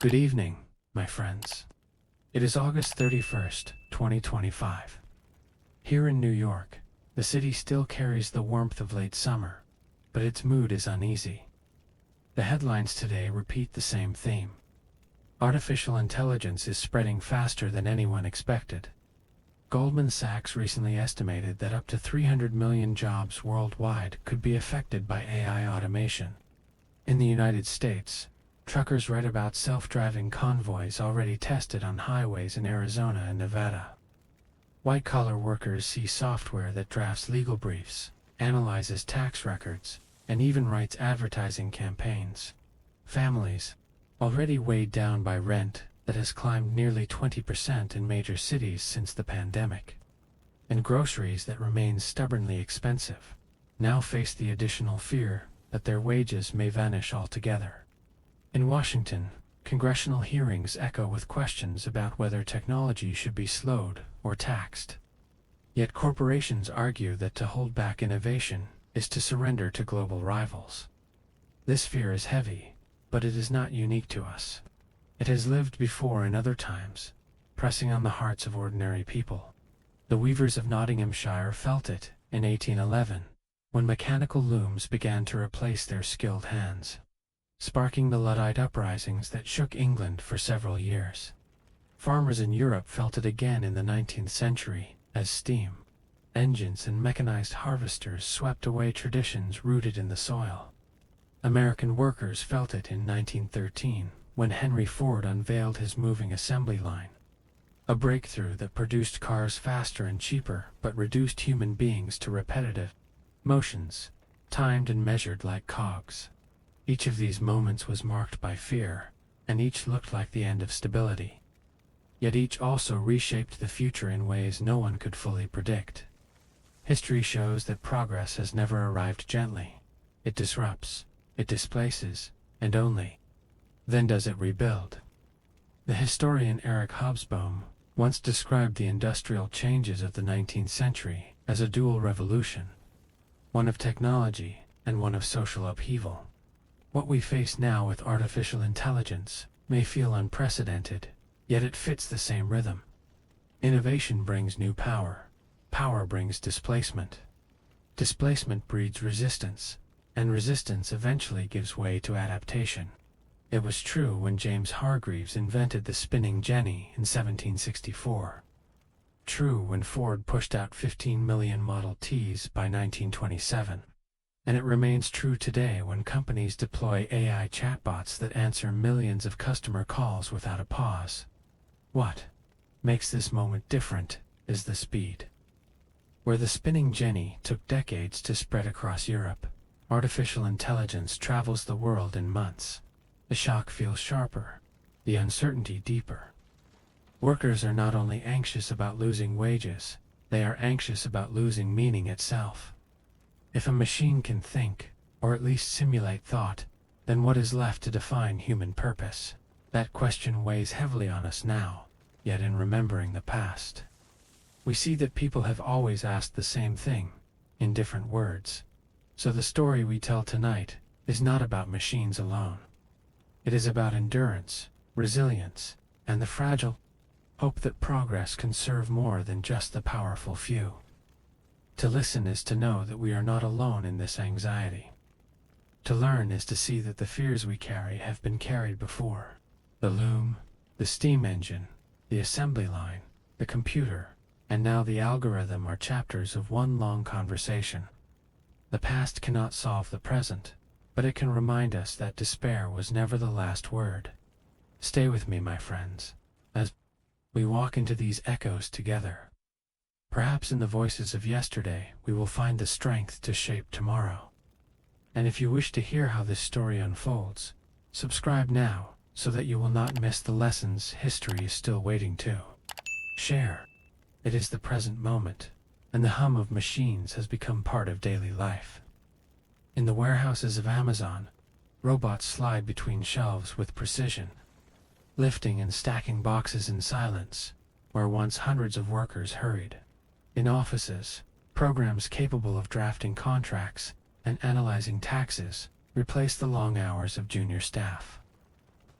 Good evening, my friends. It is August 31st, 2025. Here in New York, the city still carries the warmth of late summer, but its mood is uneasy. The headlines today repeat the same theme. Artificial intelligence is spreading faster than anyone expected. Goldman Sachs recently estimated that up to 300 million jobs worldwide could be affected by AI automation. In the United States, truckers read about self-driving convoys already tested on highways in Arizona and Nevada. White-collar workers see software that drafts legal briefs, analyzes tax records, and even writes advertising campaigns. Families, already weighed down by rent that has climbed nearly 20% in major cities since the pandemic, and groceries that remain stubbornly expensive, now face the additional fear that their wages may vanish altogether. In Washington, congressional hearings echo with questions about whether technology should be slowed or taxed. Yet corporations argue that to hold back innovation is to surrender to global rivals. This fear is heavy, but it is not unique to us. It has lived before in other times, pressing on the hearts of ordinary people. The weavers of Nottinghamshire felt it in 1811, when mechanical looms began to replace their skilled hands, sparking the Luddite uprisings that shook England for several years. Farmers in Europe felt it again in the 19th century, as steam engines and mechanized harvesters swept away traditions rooted in the soil. American workers felt it in 1913, when Henry Ford unveiled his moving assembly line, a breakthrough that produced cars faster and cheaper but reduced human beings to repetitive motions, timed and measured like cogs. Each of these moments was marked by fear, and each looked like the end of stability. Yet each also reshaped the future in ways no one could fully predict. History shows that progress has never arrived gently. It disrupts, it displaces, and only then does it rebuild. The historian Eric Hobsbawm once described the industrial changes of the 19th century as a dual revolution, one of technology and one of social upheaval. What we face now with artificial intelligence may feel unprecedented, yet it fits the same rhythm. Innovation brings new power. Power brings displacement. Displacement breeds resistance, and resistance eventually gives way to adaptation. It was true when James Hargreaves invented the spinning jenny in 1764. True when Ford pushed out 15 million Model Ts by 1927. And it remains true today when companies deploy AI chatbots that answer millions of customer calls without a pause. What makes this moment different is the speed. Where the spinning jenny took decades to spread across Europe, artificial intelligence travels the world in months. The shock feels sharper, the uncertainty deeper. Workers are not only anxious about losing wages, they are anxious about losing meaning itself. If a machine can think, or at least simulate thought, then what is left to define human purpose? That question weighs heavily on us now, yet in remembering the past, we see that people have always asked the same thing, in different words. So the story we tell tonight is not about machines alone. It is about endurance, resilience, and the fragile hope that progress can serve more than just the powerful few. To listen is to know that we are not alone in this anxiety. To learn is to see that the fears we carry have been carried before. The loom, the steam engine, the assembly line, the computer, and now the algorithm are chapters of one long conversation. The past cannot solve the present, but it can remind us that despair was never the last word. Stay with me, my friends, as we walk into these echoes together. Perhaps in the voices of yesterday we will find the strength to shape tomorrow. And if you wish to hear how this story unfolds, subscribe now so that you will not miss the lessons history is still waiting to share. It is the present moment, and the hum of machines has become part of daily life. In the warehouses of Amazon, robots slide between shelves with precision, lifting and stacking boxes in silence, where once hundreds of workers hurried. In offices, programs capable of drafting contracts and analyzing taxes replace the long hours of junior staff.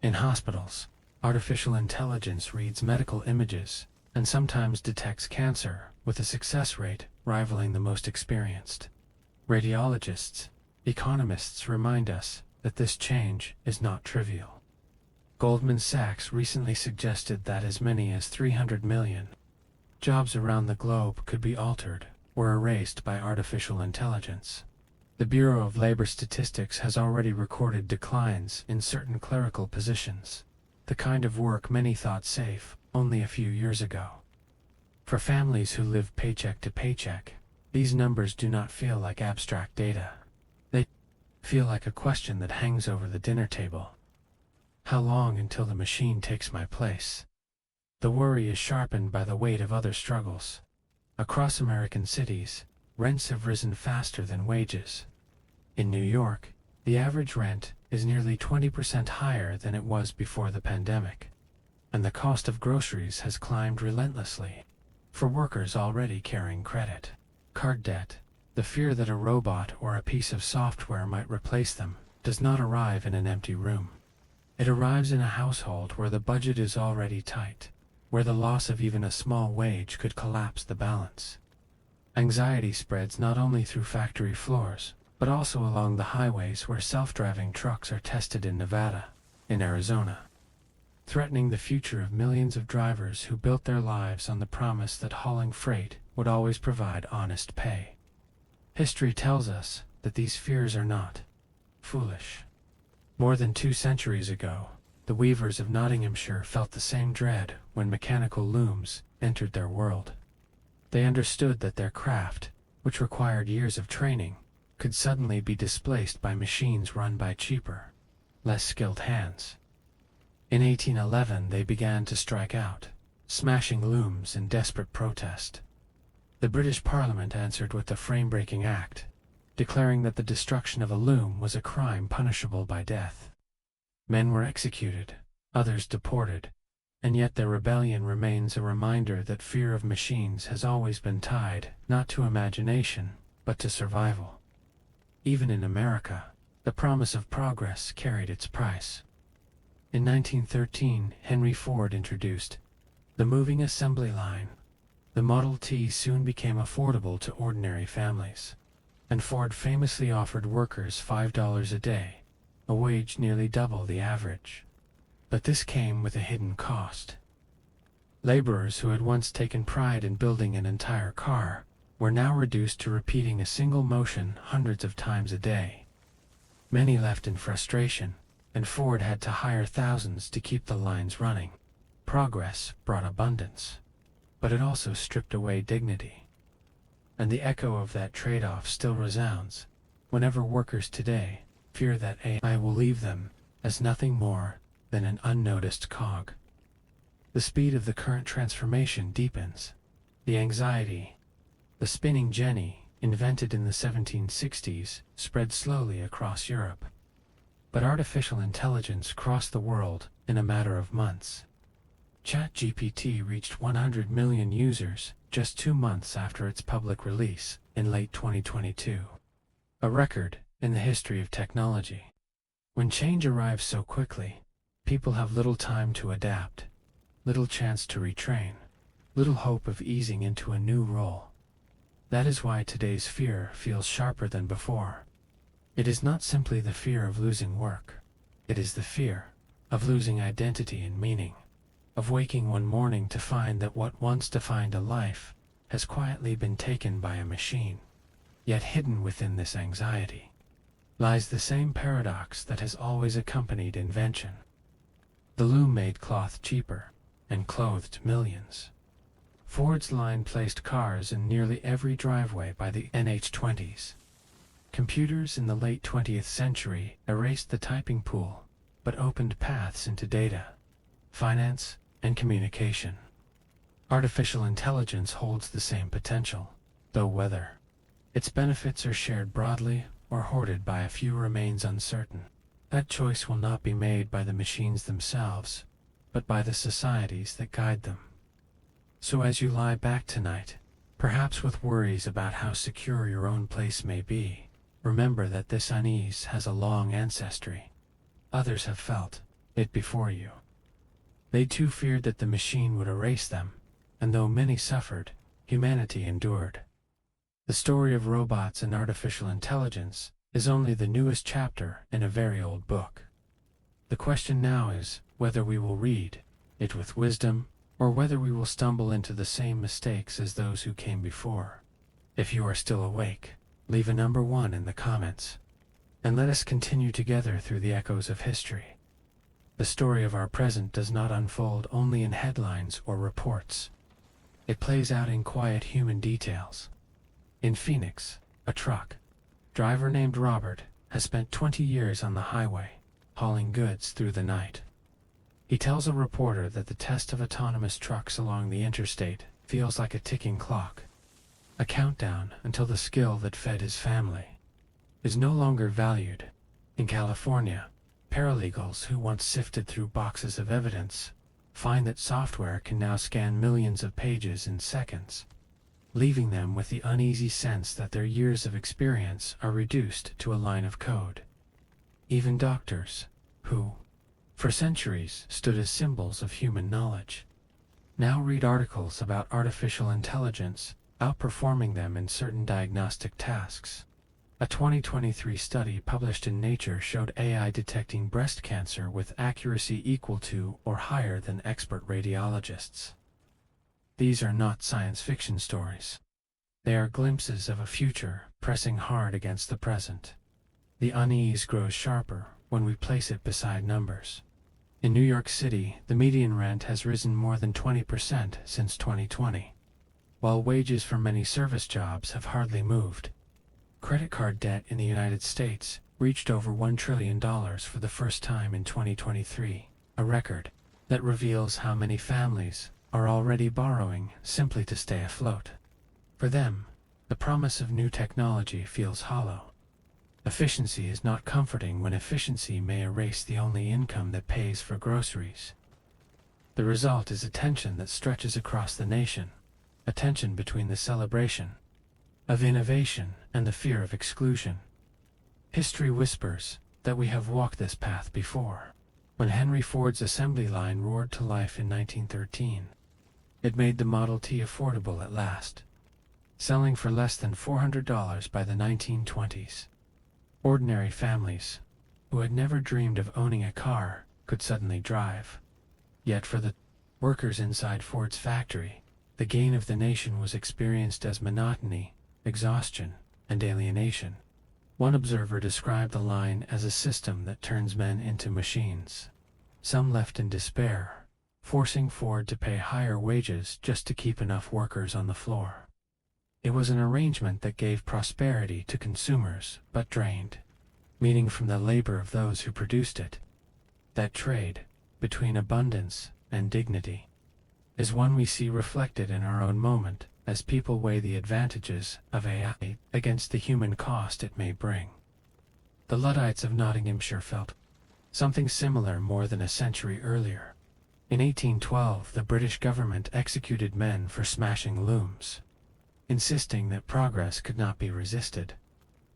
In hospitals, artificial intelligence reads medical images and sometimes detects cancer with a success rate rivaling the most experienced. Radiologists, economists remind us that this change is not trivial. Goldman Sachs recently suggested that as many as 300 million jobs around the globe could be altered or erased by artificial intelligence. The Bureau of Labor Statistics has already recorded declines in certain clerical positions, the kind of work many thought safe only a few years ago. For families who live paycheck to paycheck, these numbers do not feel like abstract data. They feel like a question that hangs over the dinner table. How long until the machine takes my place? The worry is sharpened by the weight of other struggles. Across American cities, rents have risen faster than wages. In New York, the average rent is nearly 20% higher than it was before the pandemic, and the cost of groceries has climbed relentlessly for workers already carrying credit card debt. The fear that a robot or a piece of software might replace them does not arrive in an empty room. It arrives in a household where the budget is already tight, where the loss of even a small wage could collapse the balance. Anxiety spreads not only through factory floors, but also along the highways where self-driving trucks are tested in Nevada, in Arizona, threatening the future of millions of drivers who built their lives on the promise that hauling freight would always provide honest pay. History tells us that these fears are not foolish. More than 2 centuries ago, the weavers of Nottinghamshire felt the same dread when mechanical looms entered their world. They understood that their craft, which required years of training, could suddenly be displaced by machines run by cheaper, less skilled hands. In 1811 they began to strike out, smashing looms in desperate protest. The British Parliament answered with the Frame-Breaking Act, declaring that the destruction of a loom was a crime punishable by death. Men were executed, others deported, and yet their rebellion remains a reminder that fear of machines has always been tied not to imagination, but to survival. Even in America, the promise of progress carried its price. In 1913, Henry Ford introduced the moving assembly line. The Model T soon became affordable to ordinary families, and Ford famously offered workers $5 a day, a wage nearly double the average. But this came with a hidden cost. Laborers who had once taken pride in building an entire car were now reduced to repeating a single motion hundreds of times a day. Many left in frustration, and Ford had to hire thousands to keep the lines running. Progress brought abundance, but it also stripped away dignity. And the echo of that trade-off still resounds whenever workers today fear that AI will leave them as nothing more than an unnoticed cog. The speed of the current transformation deepens. The anxiety, the spinning jenny, invented in the 1760s, spread slowly across Europe. But artificial intelligence crossed the world in a matter of months. ChatGPT reached 100 million users just 2 months after its public release in late 2022. A record in the history of technology. When change arrives so quickly, people have little time to adapt, little chance to retrain, little hope of easing into a new role. That is why today's fear feels sharper than before. It is not simply the fear of losing work. It is the fear of losing identity and meaning, of waking one morning to find that what once defined a life has quietly been taken by a machine. Yet hidden within this anxiety lies the same paradox that has always accompanied invention. The loom made cloth cheaper and clothed millions. Ford's line placed cars in nearly every driveway by the 1920s. Computers in the late 20th century erased the typing pool, but opened paths into data, finance, and communication. Artificial intelligence holds the same potential, though whether its benefits are shared broadly or hoarded by a few remains uncertain. That choice will not be made by the machines themselves, but by the societies that guide them. So as you lie back tonight, perhaps with worries about how secure your own place may be, remember that this unease has a long ancestry. Others have felt it before you. They too feared that the machine would erase them, and though many suffered, humanity endured. The story of robots and artificial intelligence is only the newest chapter in a very old book. The question now is whether we will read it with wisdom, or whether we will stumble into the same mistakes as those who came before. If you are still awake, leave a number 1 in the comments, and let us continue together through the echoes of history. The story of our present does not unfold only in headlines or reports. It plays out in quiet human details. In Phoenix, a truck driver named Robert has spent 20 years on the highway, hauling goods through the night. He tells a reporter that the test of autonomous trucks along the interstate feels like a ticking clock, a countdown until the skill that fed his family is no longer valued. In California, paralegals who once sifted through boxes of evidence find that software can now scan millions of pages in seconds, leaving them with the uneasy sense that their years of experience are reduced to a line of code. Even doctors, who, for centuries, stood as symbols of human knowledge, now read articles about artificial intelligence outperforming them in certain diagnostic tasks. A 2023 study published in Nature showed AI detecting breast cancer with accuracy equal to or higher than expert radiologists. These are not science fiction stories. They are glimpses of a future pressing hard against the present. The unease grows sharper when we place it beside numbers. In New York City, the median rent has risen more than 20% since 2020, while wages for many service jobs have hardly moved. Credit card debt in the United States reached over $1 trillion for the first time in 2023, a record that reveals how many families are already borrowing simply to stay afloat. For them, the promise of new technology feels hollow. Efficiency is not comforting when efficiency may erase the only income that pays for groceries. The result is a tension that stretches across the nation, a tension between the celebration of innovation and the fear of exclusion. History whispers that we have walked this path before. When Henry Ford's assembly line roared to life in 1913, it made the Model T affordable at last, selling for less than $400 by the 1920s. Ordinary families, who had never dreamed of owning a car, could suddenly drive. Yet for the workers inside Ford's factory, the gain of the nation was experienced as monotony, exhaustion, and alienation. One observer described the line as a system that turns men into machines. Some left in despair, forcing Ford to pay higher wages just to keep enough workers on the floor. It was an arrangement that gave prosperity to consumers but drained meaning from the labor of those who produced it. That trade between abundance and dignity is one we see reflected in our own moment as people weigh the advantages of AI against the human cost it may bring. The Luddites of Nottinghamshire felt something similar more than a century earlier. In 1812, the British government executed men for smashing looms, insisting that progress could not be resisted.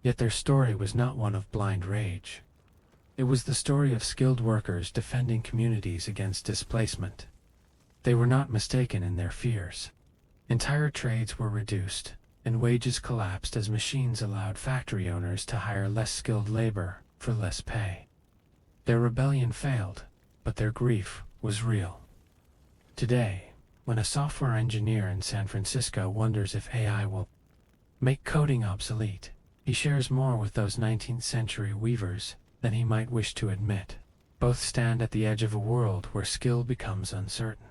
Yet their story was not one of blind rage. It was the story of skilled workers defending communities against displacement. They were not mistaken in their fears. Entire trades were reduced, and wages collapsed as machines allowed factory owners to hire less skilled labor for less pay. Their rebellion failed, but their grief was real. Today, when a software engineer in San Francisco wonders if AI will make coding obsolete, he shares more with those 19th century weavers than he might wish to admit. Both stand at the edge of a world where skill becomes uncertain.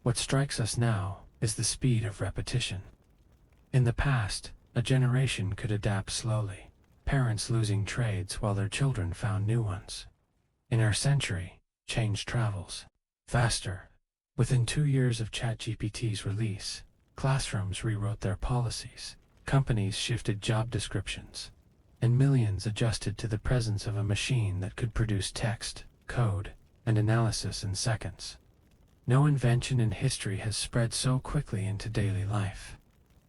What strikes us now is the speed of repetition. In the past, a generation could adapt slowly, parents losing trades while their children found new ones. In our century, change travels faster. Within 2 years of ChatGPT's release, classrooms rewrote their policies, companies shifted job descriptions, and millions adjusted to the presence of a machine that could produce text, code, and analysis in seconds. No invention in history has spread so quickly into daily life.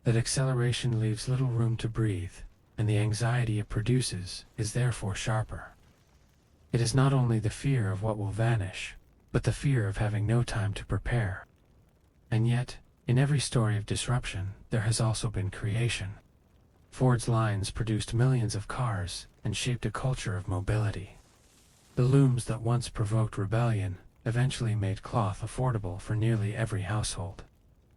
That acceleration leaves little room to breathe, and the anxiety it produces is therefore sharper. It is not only the fear of what will vanish, but the fear of having no time to prepare. And yet, in every story of disruption, there has also been creation. Ford's lines produced millions of cars and shaped a culture of mobility. The looms that once provoked rebellion eventually made cloth affordable for nearly every household.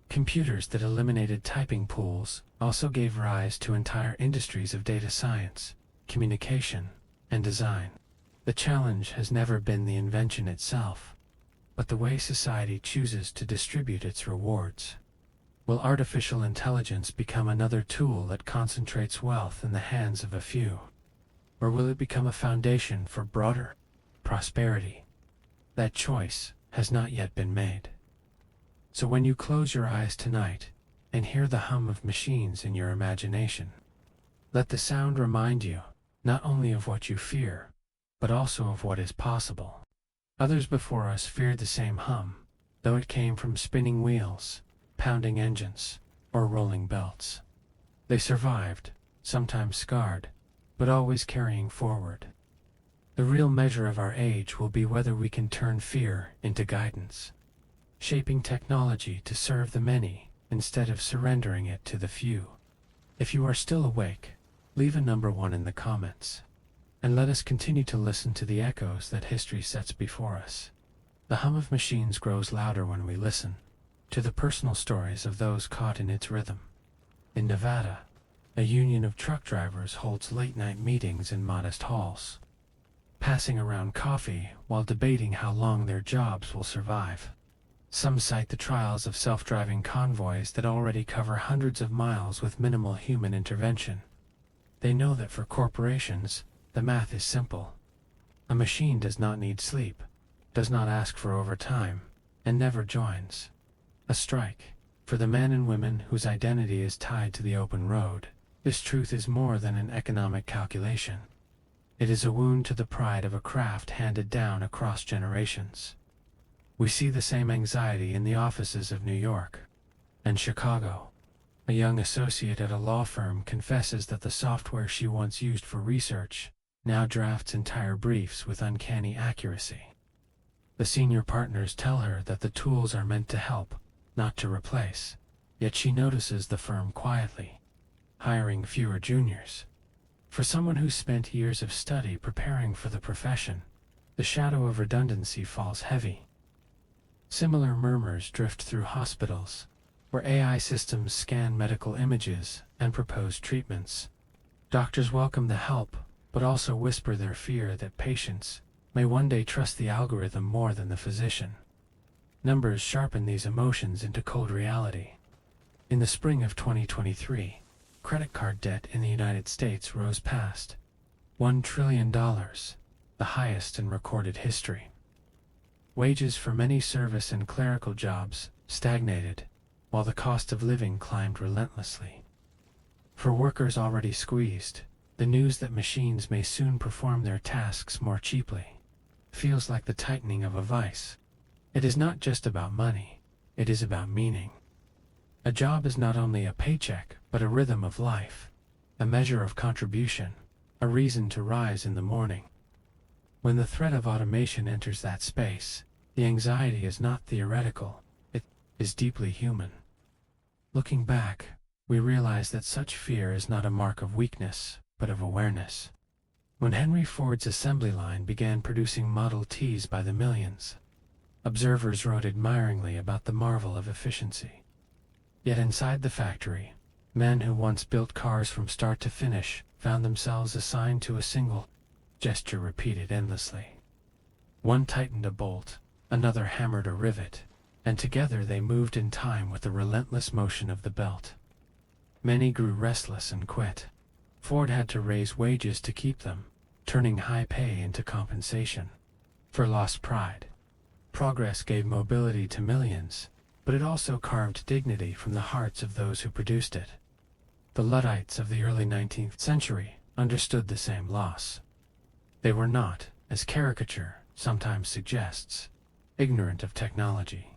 Computers that eliminated typing pools also gave rise to entire industries of data science, communication, and design. The challenge has never been the invention itself, but the way society chooses to distribute its rewards. Will artificial intelligence become another tool that concentrates wealth in the hands of a few? Or will it become a foundation for broader prosperity? That choice has not yet been made. So when you close your eyes tonight and hear the hum of machines in your imagination, let the sound remind you not only of what you fear, but also of what is possible. Others before us feared the same hum, though it came from spinning wheels, pounding engines, or rolling belts. They survived, sometimes scarred, but always carrying forward. The real measure of our age will be whether we can turn fear into guidance, shaping technology to serve the many instead of surrendering it to the few. If you are still awake, leave a number 1 in the comments, and let us continue to listen to the echoes that history sets before us. The hum of machines grows louder when we listen to the personal stories of those caught in its rhythm. In Nevada, a union of truck drivers holds late-night meetings in modest halls, passing around coffee while debating how long their jobs will survive. Some cite the trials of self-driving convoys that already cover hundreds of miles with minimal human intervention. They know that for corporations, the math is simple. A machine does not need sleep, does not ask for overtime, and never joins a strike. For the men and women whose identity is tied to the open road, this truth is more than an economic calculation. It is a wound to the pride of a craft handed down across generations. We see the same anxiety in the offices of New York and Chicago. A young associate at a law firm confesses that the software she once used for research now drafts entire briefs with uncanny accuracy. The senior partners tell her that the tools are meant to help, not to replace, yet she notices the firm quietly, hiring fewer juniors. For someone who spent years of study preparing for the profession, the shadow of redundancy falls heavy. Similar murmurs drift through hospitals, where AI systems scan medical images and propose treatments. Doctors welcome the help, but also whisper their fear that patients may one day trust the algorithm more than the physician. Numbers sharpen these emotions into cold reality. In the spring of 2023, credit card debt in the United States rose past $1 trillion, the highest in recorded history. Wages for many service and clerical jobs stagnated, while the cost of living climbed relentlessly. For workers already squeezed, the news that machines may soon perform their tasks more cheaply feels like the tightening of a vice. It is not just about money, it is about meaning. A job is not only a paycheck, but a rhythm of life, a measure of contribution, a reason to rise in the morning. When the threat of automation enters that space, the anxiety is not theoretical, it is deeply human. Looking back, we realize that such fear is not a mark of weakness, but of awareness. When Henry Ford's assembly line began producing Model Ts by the millions, observers wrote admiringly about the marvel of efficiency. Yet inside the factory, men who once built cars from start to finish found themselves assigned to a single gesture repeated endlessly. One tightened a bolt, another hammered a rivet, and together they moved in time with the relentless motion of the belt. Many grew restless and quit. Ford had to raise wages to keep them, turning high pay into compensation for lost pride. Progress gave mobility to millions, but it also carved dignity from the hearts of those who produced it. The Luddites of the early 19th century understood the same loss. They were not, as caricature sometimes suggests, ignorant of technology.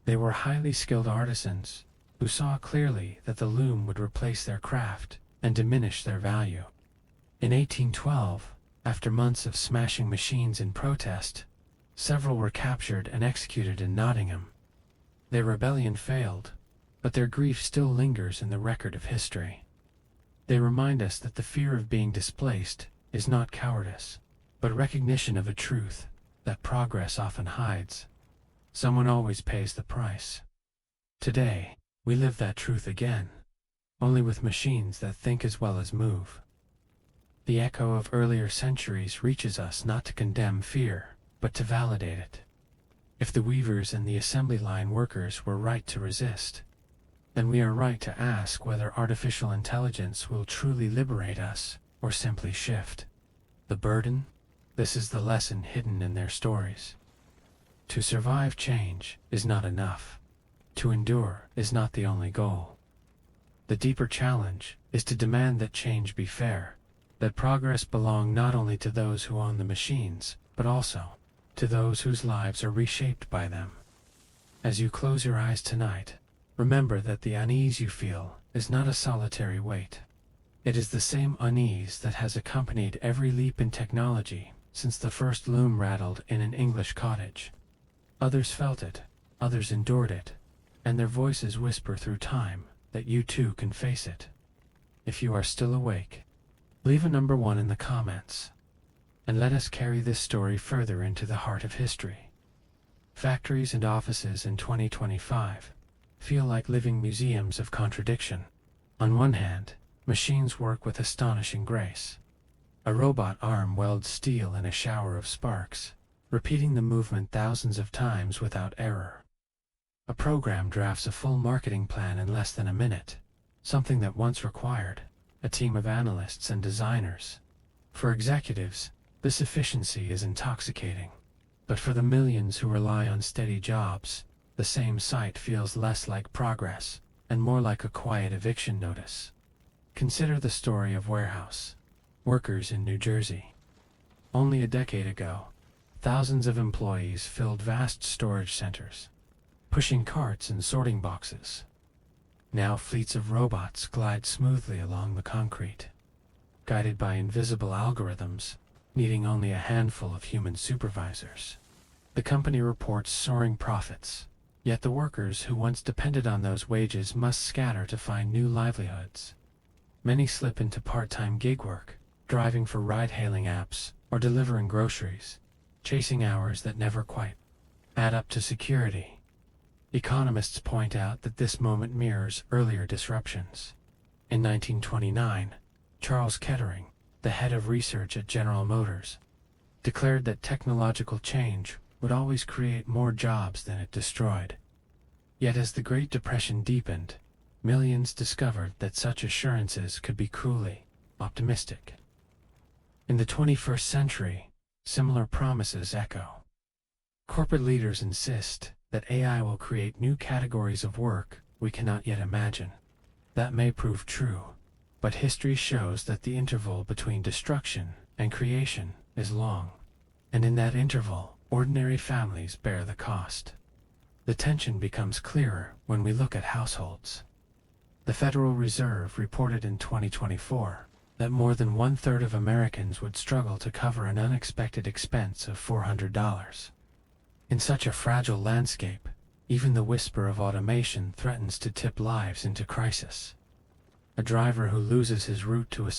They were highly skilled artisans who saw clearly that the loom would replace their craft and diminish their value. In 1812, After months of smashing machines in protest, several were captured and executed in Nottingham. Their rebellion failed, but their grief still lingers in the record of history. They remind us that the fear of being displaced is not cowardice, but recognition of a truth that progress often hides. Someone always pays the price. Today, we live that truth again, only with machines that think as well as move. The echo of earlier centuries reaches us not to condemn fear, but to validate it. If the weavers and the assembly line workers were right to resist, then we are right to ask whether artificial intelligence will truly liberate us or simply shift the burden. This is the lesson hidden in their stories. To survive change is not enough. To endure is not the only goal. The deeper challenge is to demand that change be fair, that progress belong not only to those who own the machines, but also to those whose lives are reshaped by them. As you close your eyes tonight, remember that the unease you feel is not a solitary weight. It is the same unease that has accompanied every leap in technology since the first loom rattled in an English cottage. Others felt it, others endured it, and their voices whisper through time that you too can face it. If you are still awake, leave a number 1 in the comments, and let us carry this story further into the heart of history. Factories and offices in 2025 feel like living museums of contradiction. On one hand, machines work with astonishing grace. A robot arm welds steel in a shower of sparks, repeating the movement thousands of times without error. A program drafts a full marketing plan in less than a minute, something that once required a team of analysts and designers. For executives, this efficiency is intoxicating. But for the millions who rely on steady jobs, the same sight feels less like progress and more like a quiet eviction notice. Consider the story of warehouse workers in New Jersey. Only a decade ago, thousands of employees filled vast storage centers, pushing carts and sorting boxes. Now fleets of robots glide smoothly along the concrete, guided by invisible algorithms, needing only a handful of human supervisors. The company reports soaring profits, yet the workers who once depended on those wages must scatter to find new livelihoods. Many slip into part-time gig work, driving for ride-hailing apps or delivering groceries, chasing hours that never quite add up to security. Economists point out that this moment mirrors earlier disruptions. In 1929, Charles Kettering, the head of research at General Motors, declared that technological change would always create more jobs than it destroyed. Yet as the Great Depression deepened, millions discovered that such assurances could be cruelly optimistic. In the 21st century, similar promises echo. Corporate leaders insist that AI will create new categories of work we cannot yet imagine. That may prove true, but history shows that the interval between destruction and creation is long, and in that interval, ordinary families bear the cost. The tension becomes clearer when we look at households. The Federal Reserve reported in 2024 that more than 1/3 of Americans would struggle to cover an unexpected expense of $400. In such a fragile landscape, even the whisper of automation threatens to tip lives into crisis. A driver who loses his route to a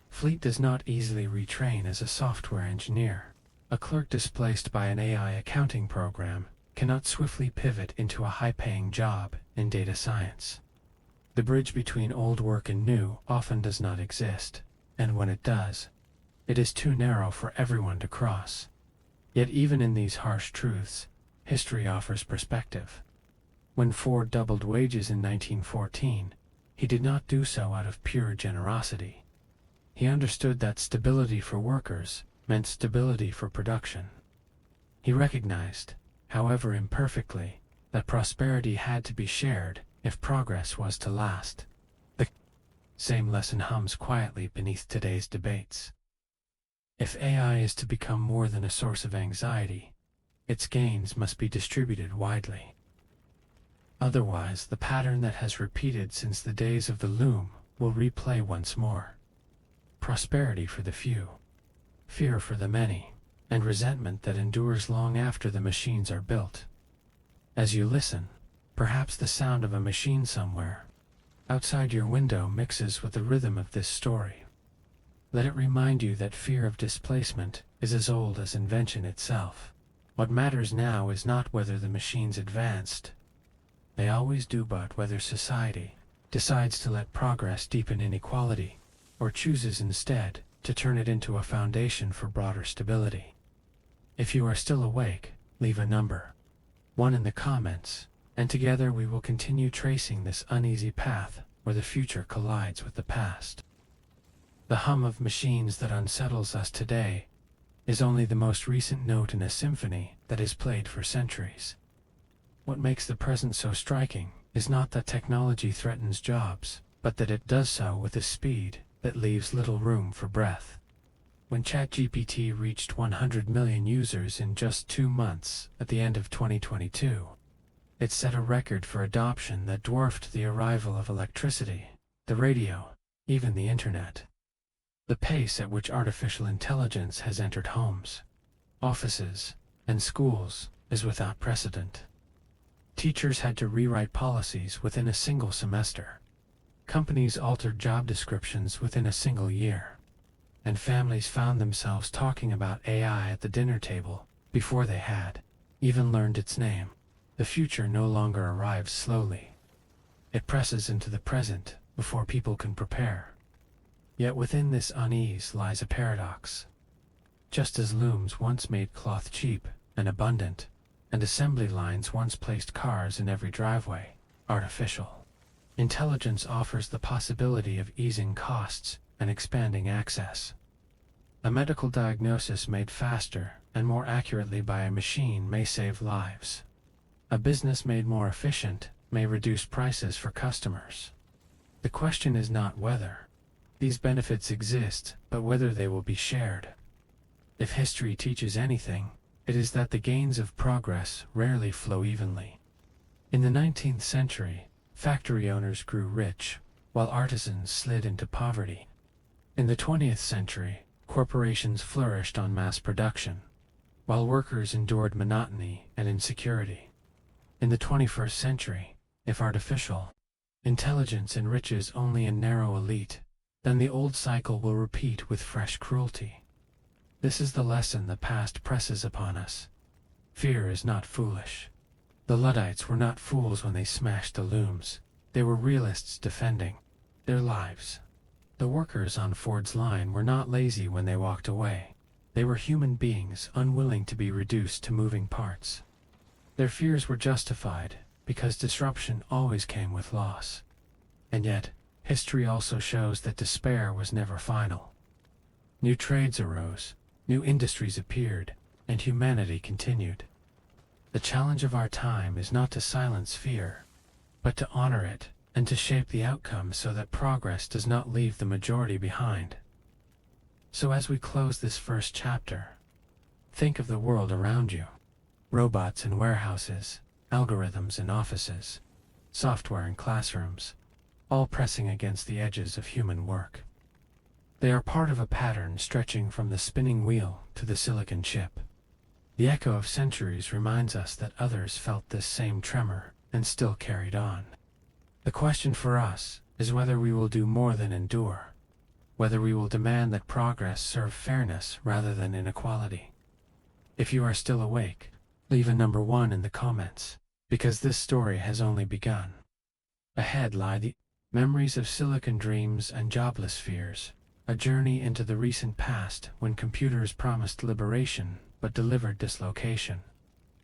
fleet does not easily retrain as a software engineer. A clerk displaced by an AI accounting program cannot swiftly pivot into a high-paying job in data science. The bridge between old work and new often does not exist, and when it does, it is too narrow for everyone to cross. Yet even in these harsh truths, history offers perspective. When Ford doubled wages in 1914, he did not do so out of pure generosity. He understood that stability for workers meant stability for production. He recognized, however imperfectly, that prosperity had to be shared if progress was to last. The same lesson hums quietly beneath today's debates. If AI is to become more than a source of anxiety, its gains must be distributed widely. Otherwise, the pattern that has repeated since the days of the loom will replay once more. Prosperity for the few, fear for the many, and resentment that endures long after the machines are built. As you listen, perhaps the sound of a machine somewhere outside your window mixes with the rhythm of this story. Let it remind you that fear of displacement is as old as invention itself. What matters now is not whether the machines advanced. They always do, but whether society decides to let progress deepen inequality, or chooses instead to turn it into a foundation for broader stability. If you are still awake, leave a number 1 in the comments, and together we will continue tracing this uneasy path where the future collides with the past. The hum of machines that unsettles us today is only the most recent note in a symphony that is played for centuries. What makes the present so striking is not that technology threatens jobs, but that it does so with a speed that leaves little room for breath. When ChatGPT reached 100 million users in just 2 months at the end of 2022, it set a record for adoption that dwarfed the arrival of electricity, the radio, even the internet. The pace at which artificial intelligence has entered homes, offices, and schools is without precedent. Teachers had to rewrite policies within a single semester. Companies altered job descriptions within a single year. And families found themselves talking about AI at the dinner table before they had even learned its name. The future no longer arrives slowly. It presses into the present before people can prepare. Yet within this unease lies a paradox. Just as looms once made cloth cheap and abundant, and assembly lines once placed cars in every driveway, artificial intelligence offers the possibility of easing costs and expanding access. A medical diagnosis made faster and more accurately by a machine may save lives. A business made more efficient may reduce prices for customers. The question is not whether these benefits exist, but whether they will be shared. If history teaches anything, it is that the gains of progress rarely flow evenly. In the 19th century, factory owners grew rich, while artisans slid into poverty. In the 20th century, corporations flourished on mass production, while workers endured monotony and insecurity. In the 21st century, if artificial intelligence enriches only a narrow elite, then the old cycle will repeat with fresh cruelty. This is the lesson the past presses upon us. Fear is not foolish. The Luddites were not fools when they smashed the looms. They were realists defending their lives. The workers on Ford's line were not lazy when they walked away. They were human beings unwilling to be reduced to moving parts. Their fears were justified because disruption always came with loss. And yet, history also shows that despair was never final. New trades arose, new industries appeared, and humanity continued. The challenge of our time is not to silence fear, but to honor it and to shape the outcome so that progress does not leave the majority behind. So as we close this first chapter, think of the world around you. Robots in warehouses, algorithms in offices, software in classrooms, all pressing against the edges of human work. They are part of a pattern stretching from the spinning wheel to the silicon chip. The echo of centuries reminds us that others felt this same tremor and still carried on. The question for us is whether we will do more than endure, whether we will demand that progress serve fairness rather than inequality. If you are still awake, leave a number 1 in the comments, because this story has only begun. Ahead lie the memories of silicon dreams and jobless fears, a journey into the recent past when computers promised liberation but delivered dislocation.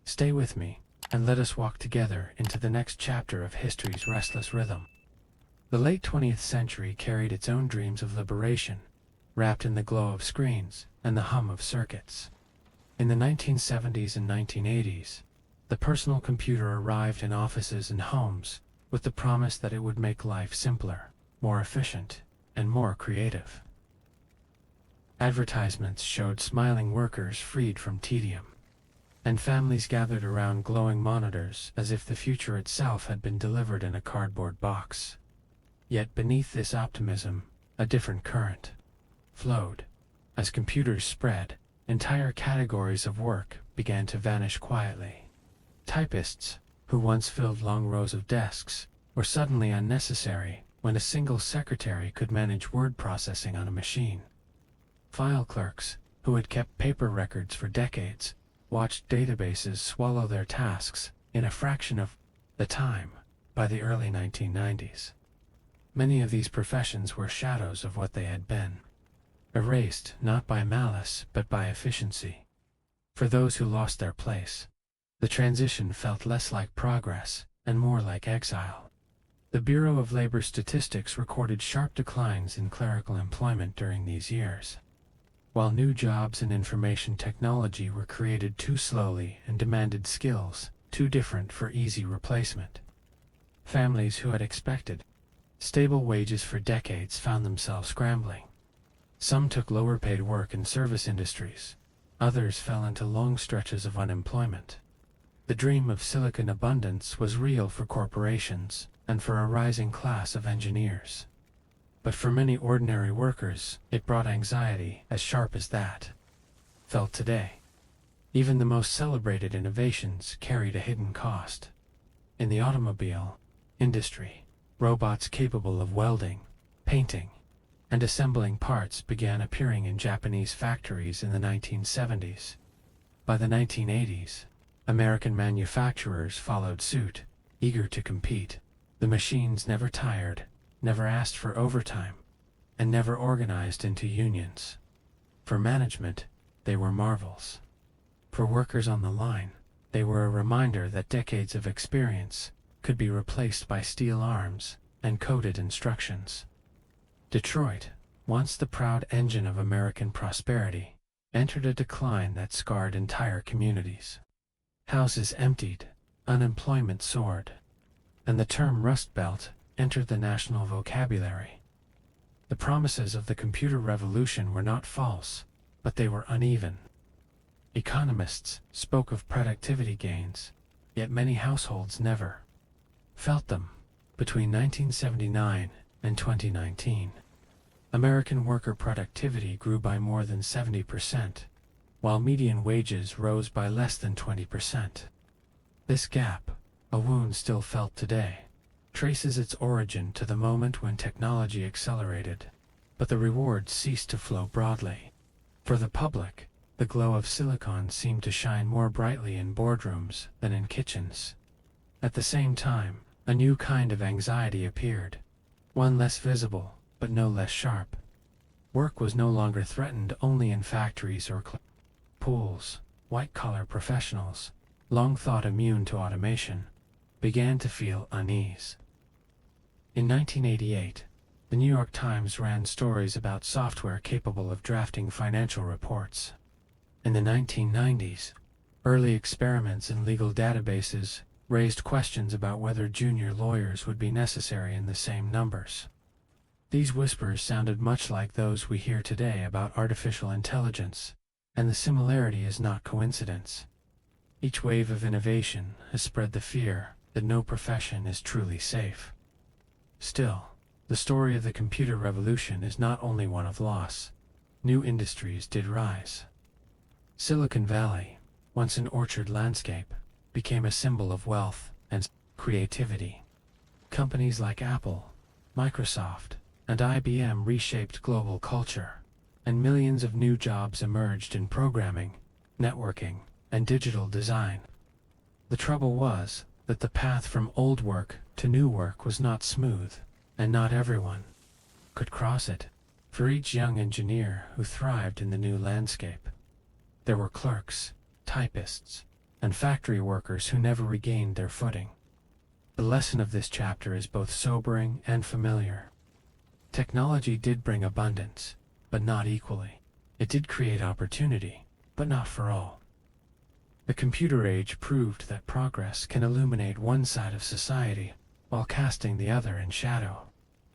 Stay with me, and let us walk together into the next chapter of history's restless rhythm. The late 20th century carried its own dreams of liberation, wrapped in the glow of screens and the hum of circuits. In the 1970s and 1980s, the personal computer arrived in offices and homes with the promise that it would make life simpler, more efficient, and more creative. Advertisements showed smiling workers freed from tedium, and families gathered around glowing monitors as if the future itself had been delivered in a cardboard box. Yet beneath this optimism, a different current flowed, As computers spread, entire categories of work began to vanish quietly. Typists, who once filled long rows of desks, were suddenly unnecessary when a single secretary could manage word processing on a machine. File clerks, who had kept paper records for decades, watched databases swallow their tasks in a fraction of the time by the early 1990s. Many of these professions were shadows of what they had been, erased not by malice but by efficiency. For those who lost their place, the transition felt less like progress and more like exile. The Bureau of Labor Statistics recorded sharp declines in clerical employment during these years, while new jobs in information technology were created too slowly and demanded skills too different for easy replacement. Families who had expected stable wages for decades found themselves scrambling. Some took lower-paid work in service industries. Others fell into long stretches of unemployment. The dream of Silicon abundance was real for corporations and for a rising class of engineers. But for many ordinary workers, it brought anxiety as sharp as that felt today. Even the most celebrated innovations carried a hidden cost. In the automobile industry, robots capable of welding, painting, and assembling parts began appearing in Japanese factories in the 1970s. By the 1980s, American manufacturers followed suit, eager to compete. The machines never tired, never asked for overtime, and never organized into unions. For management, they were marvels. For workers on the line, they were a reminder that decades of experience could be replaced by steel arms and coded instructions. Detroit, once the proud engine of American prosperity, entered a decline that scarred entire communities. Houses emptied, unemployment soared, and the term Rust Belt entered the national vocabulary. The promises of the computer revolution were not false, but they were uneven. Economists spoke of productivity gains, yet many households never felt them. Between 1979 and 2019, American worker productivity grew by more than 70%, while median wages rose by less than 20%. This gap, a wound still felt today, traces its origin to the moment when technology accelerated, but the rewards ceased to flow broadly. For the public, the glow of silicon seemed to shine more brightly in boardrooms than in kitchens. At the same time, a new kind of anxiety appeared, one less visible, but no less sharp. Work was no longer threatened only in factories or pools. White-collar professionals, long thought immune to automation, began to feel unease. In 1988, the New York Times ran stories about software capable of drafting financial reports. In the 1990s, early experiments in legal databases raised questions about whether junior lawyers would be necessary in the same numbers. These whispers sounded much like those we hear today about artificial intelligence, and the similarity is not coincidence. Each wave of innovation has spread the fear that no profession is truly safe. Still, the story of the computer revolution is not only one of loss. New industries did rise. Silicon Valley, once an orchard landscape, became a symbol of wealth and creativity. Companies like Apple, Microsoft, and IBM reshaped global culture, and millions of new jobs emerged in programming, networking, and digital design. The trouble was that the path from old work to new work was not smooth, and not everyone could cross it. For each young engineer who thrived in the new landscape, there were clerks, typists, and factory workers who never regained their footing. The lesson of this chapter is both sobering and familiar. Technology did bring abundance, but not equally. It did create opportunity, but not for all. The computer age proved that progress can illuminate one side of society while casting the other in shadow.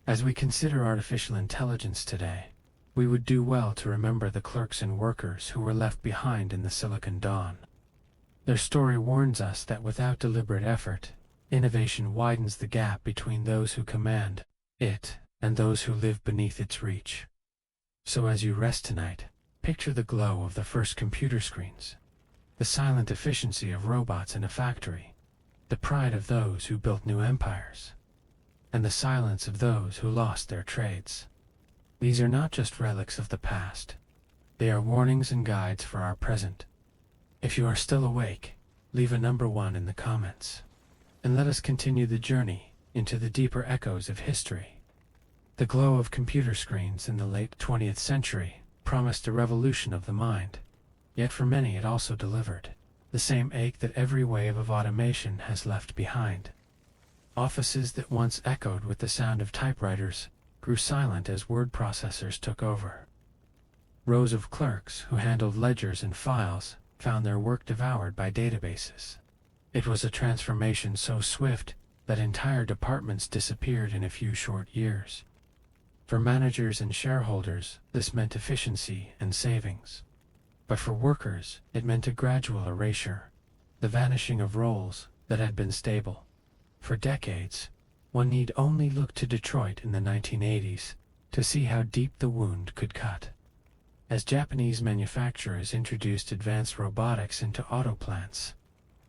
As we consider artificial intelligence today, we would do well to remember the clerks and workers who were left behind in the Silicon Dawn. Their story warns us that without deliberate effort, innovation widens the gap between those who command it and those who live beneath its reach. So as you rest tonight, Picture the glow of the first computer screens, the silent efficiency of robots in a factory, the pride of those who built new empires, and the silence of those who lost their trades. These are not just relics of the past. They are warnings and guides for our present. If you are still awake, leave a number 1 in the comments, and let us continue the journey into the deeper echoes of history. The glow of computer screens in the late 20th century promised a revolution of the mind, yet for many it also delivered the same ache that every wave of automation has left behind. Offices that once echoed with the sound of typewriters grew silent as word processors took over. Rows of clerks who handled ledgers and files found their work devoured by databases. It was a transformation so swift that entire departments disappeared in a few short years. For managers and shareholders, this meant efficiency and savings. But for workers, it meant a gradual erasure, the vanishing of roles that had been stable. For decades, one need only look to Detroit in the 1980s to see how deep the wound could cut. As Japanese manufacturers introduced advanced robotics into auto plants,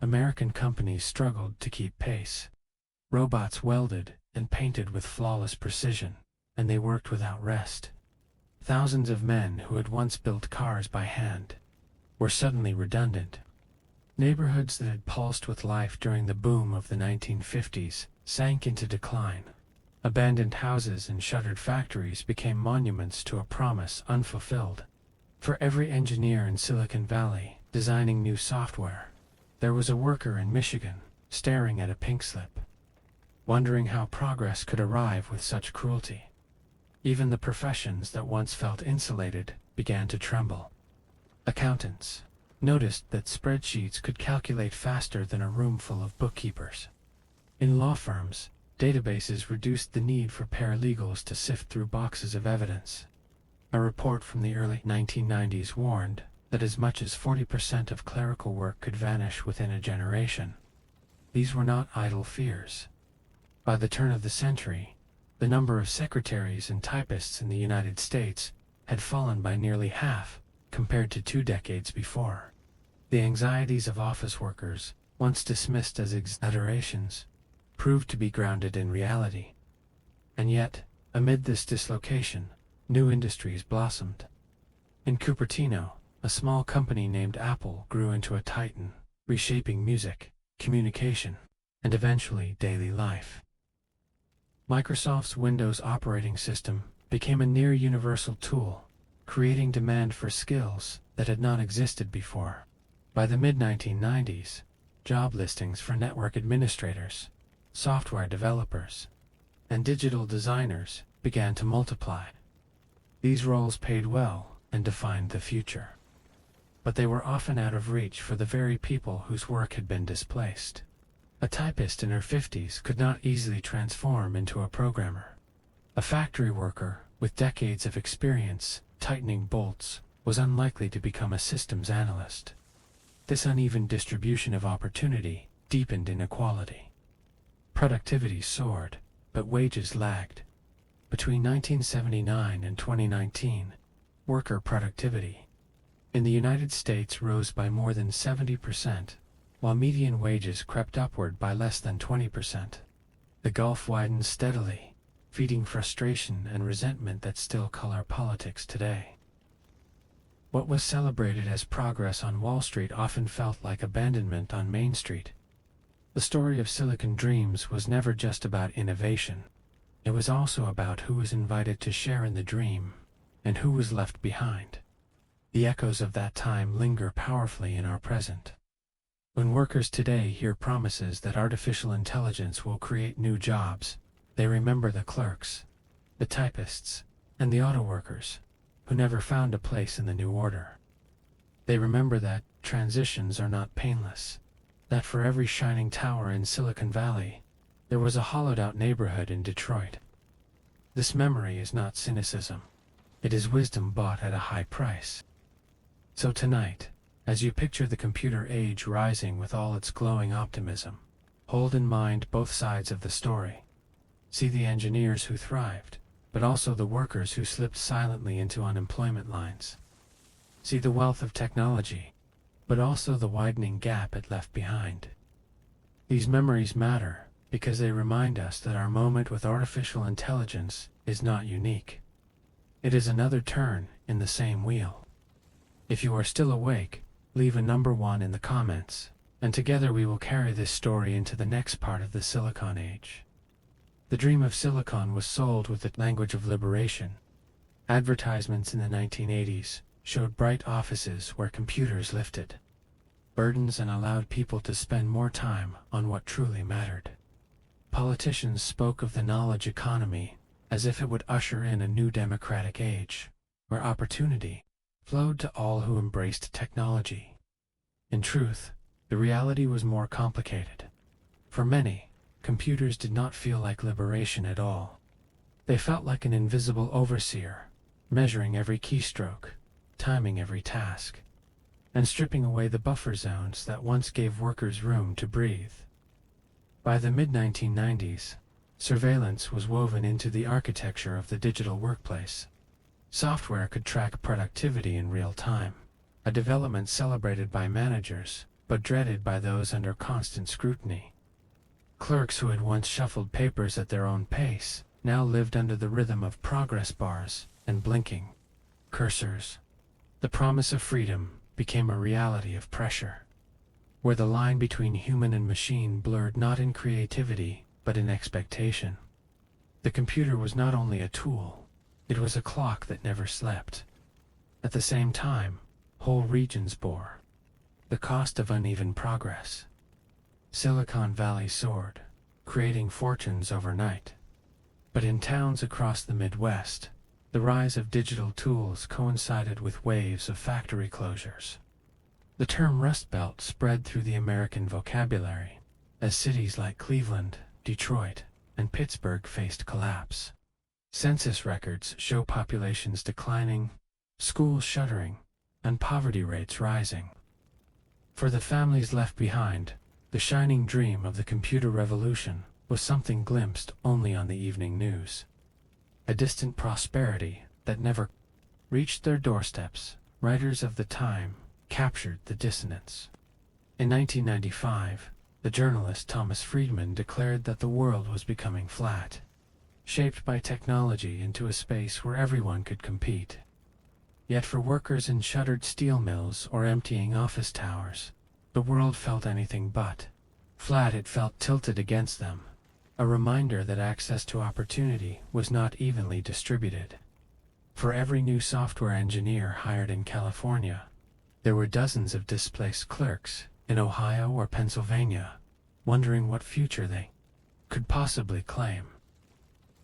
American companies struggled to keep pace. Robots welded and painted with flawless precision, and they worked without rest. Thousands of men who had once built cars by hand were suddenly redundant. Neighborhoods that had pulsed with life during the boom of the 1950s sank into decline. Abandoned houses and shuttered factories became monuments to a promise unfulfilled. For every engineer in Silicon Valley designing new software, there was a worker in Michigan staring at a pink slip, wondering how progress could arrive with such cruelty. Even the professions that once felt insulated began to tremble. Accountants noticed that spreadsheets could calculate faster than a room full of bookkeepers. In law firms, databases reduced the need for paralegals to sift through boxes of evidence. A report from the early 1990s warned that as much as 40% of clerical work could vanish within a generation. These were not idle fears. By the turn of the century, the number of secretaries and typists in the United States had fallen by nearly half compared to 2 decades before. The anxieties of office workers, once dismissed as exaggerations, proved to be grounded in reality. And yet, amid this dislocation, new industries blossomed. In Cupertino, a small company named Apple grew into a titan, reshaping music, communication, and eventually daily life. Microsoft's Windows operating system became a near-universal tool, creating demand for skills that had not existed before. By the mid-1990s, job listings for network administrators, software developers, and digital designers began to multiply. These roles paid well and defined the future. But they were often out of reach for the very people whose work had been displaced. A typist in her 50s could not easily transform into a programmer. A factory worker with decades of experience tightening bolts was unlikely to become a systems analyst. This uneven distribution of opportunity deepened inequality. Productivity soared, but wages lagged. Between 1979 and 2019, worker productivity in the United States rose by more than 70%, while median wages crept upward by less than 20%. The gulf widened steadily, feeding frustration and resentment that still color politics today. What was celebrated as progress on Wall Street often felt like abandonment on Main Street. The story of Silicon Dreams was never just about innovation. It was also about who was invited to share in the dream, and who was left behind. The echoes of that time linger powerfully in our present. When workers today hear promises that artificial intelligence will create new jobs, they remember the clerks, the typists, and the auto workers, who never found a place in the new order. They remember that transitions are not painless, that for every shining tower in Silicon Valley, there was a hollowed-out neighborhood in Detroit. This memory is not cynicism. It is wisdom bought at a high price. So tonight, as you picture the computer age rising with all its glowing optimism, hold in mind both sides of the story. See the engineers who thrived, but also the workers who slipped silently into unemployment lines. see the wealth of technology, but also the widening gap it left behind. These memories matter because they remind us that our moment with artificial intelligence is not unique. It is another turn in the same wheel. If you are still awake, leave a number 1 in the comments, and together we will carry this story into the next part of the Silicon Age. The dream of silicon was sold with the language of liberation. Advertisements in the 1980s showed bright offices where computers lifted burdens and allowed people to spend more time on what truly mattered. Politicians spoke of the knowledge economy as if it would usher in a new democratic age, where opportunity flowed to all who embraced technology. In truth, the reality was more complicated. For many, computers did not feel like liberation at all. They felt like an invisible overseer, measuring every keystroke, timing every task, and stripping away the buffer zones that once gave workers room to breathe. By the mid-1990s, surveillance was woven into the architecture of the digital workplace. Software could track productivity in real time, a development celebrated by managers, but dreaded by those under constant scrutiny. Clerks who had once shuffled papers at their own pace now lived under the rhythm of progress bars and blinking cursors. The promise of freedom became a reality of pressure, where the line between human and machine blurred not in creativity, but in expectation. The computer was not only a tool, it was a clock that never slept. At the same time, whole regions bore the cost of uneven progress. Silicon Valley soared, creating fortunes overnight. But in towns across the Midwest, the rise of digital tools coincided with waves of factory closures. The term Rust Belt spread through the American vocabulary, as cities like Cleveland, Detroit, and Pittsburgh faced collapse. Census records show populations declining, schools shuttering, and poverty rates rising. For the families left behind, the shining dream of the computer revolution was something glimpsed only on the evening news. A distant prosperity that never reached their doorsteps. Writers of the time captured the dissonance. In 1995, the journalist Thomas Friedman declared that the world was becoming flat, shaped by technology into a space where everyone could compete. Yet for workers in shuttered steel mills or emptying office towers, the world felt anything but flat. It felt tilted against them, a reminder that access to opportunity was not evenly distributed. For every new software engineer hired in California, there were dozens of displaced clerks in Ohio or Pennsylvania, wondering what future they could possibly claim.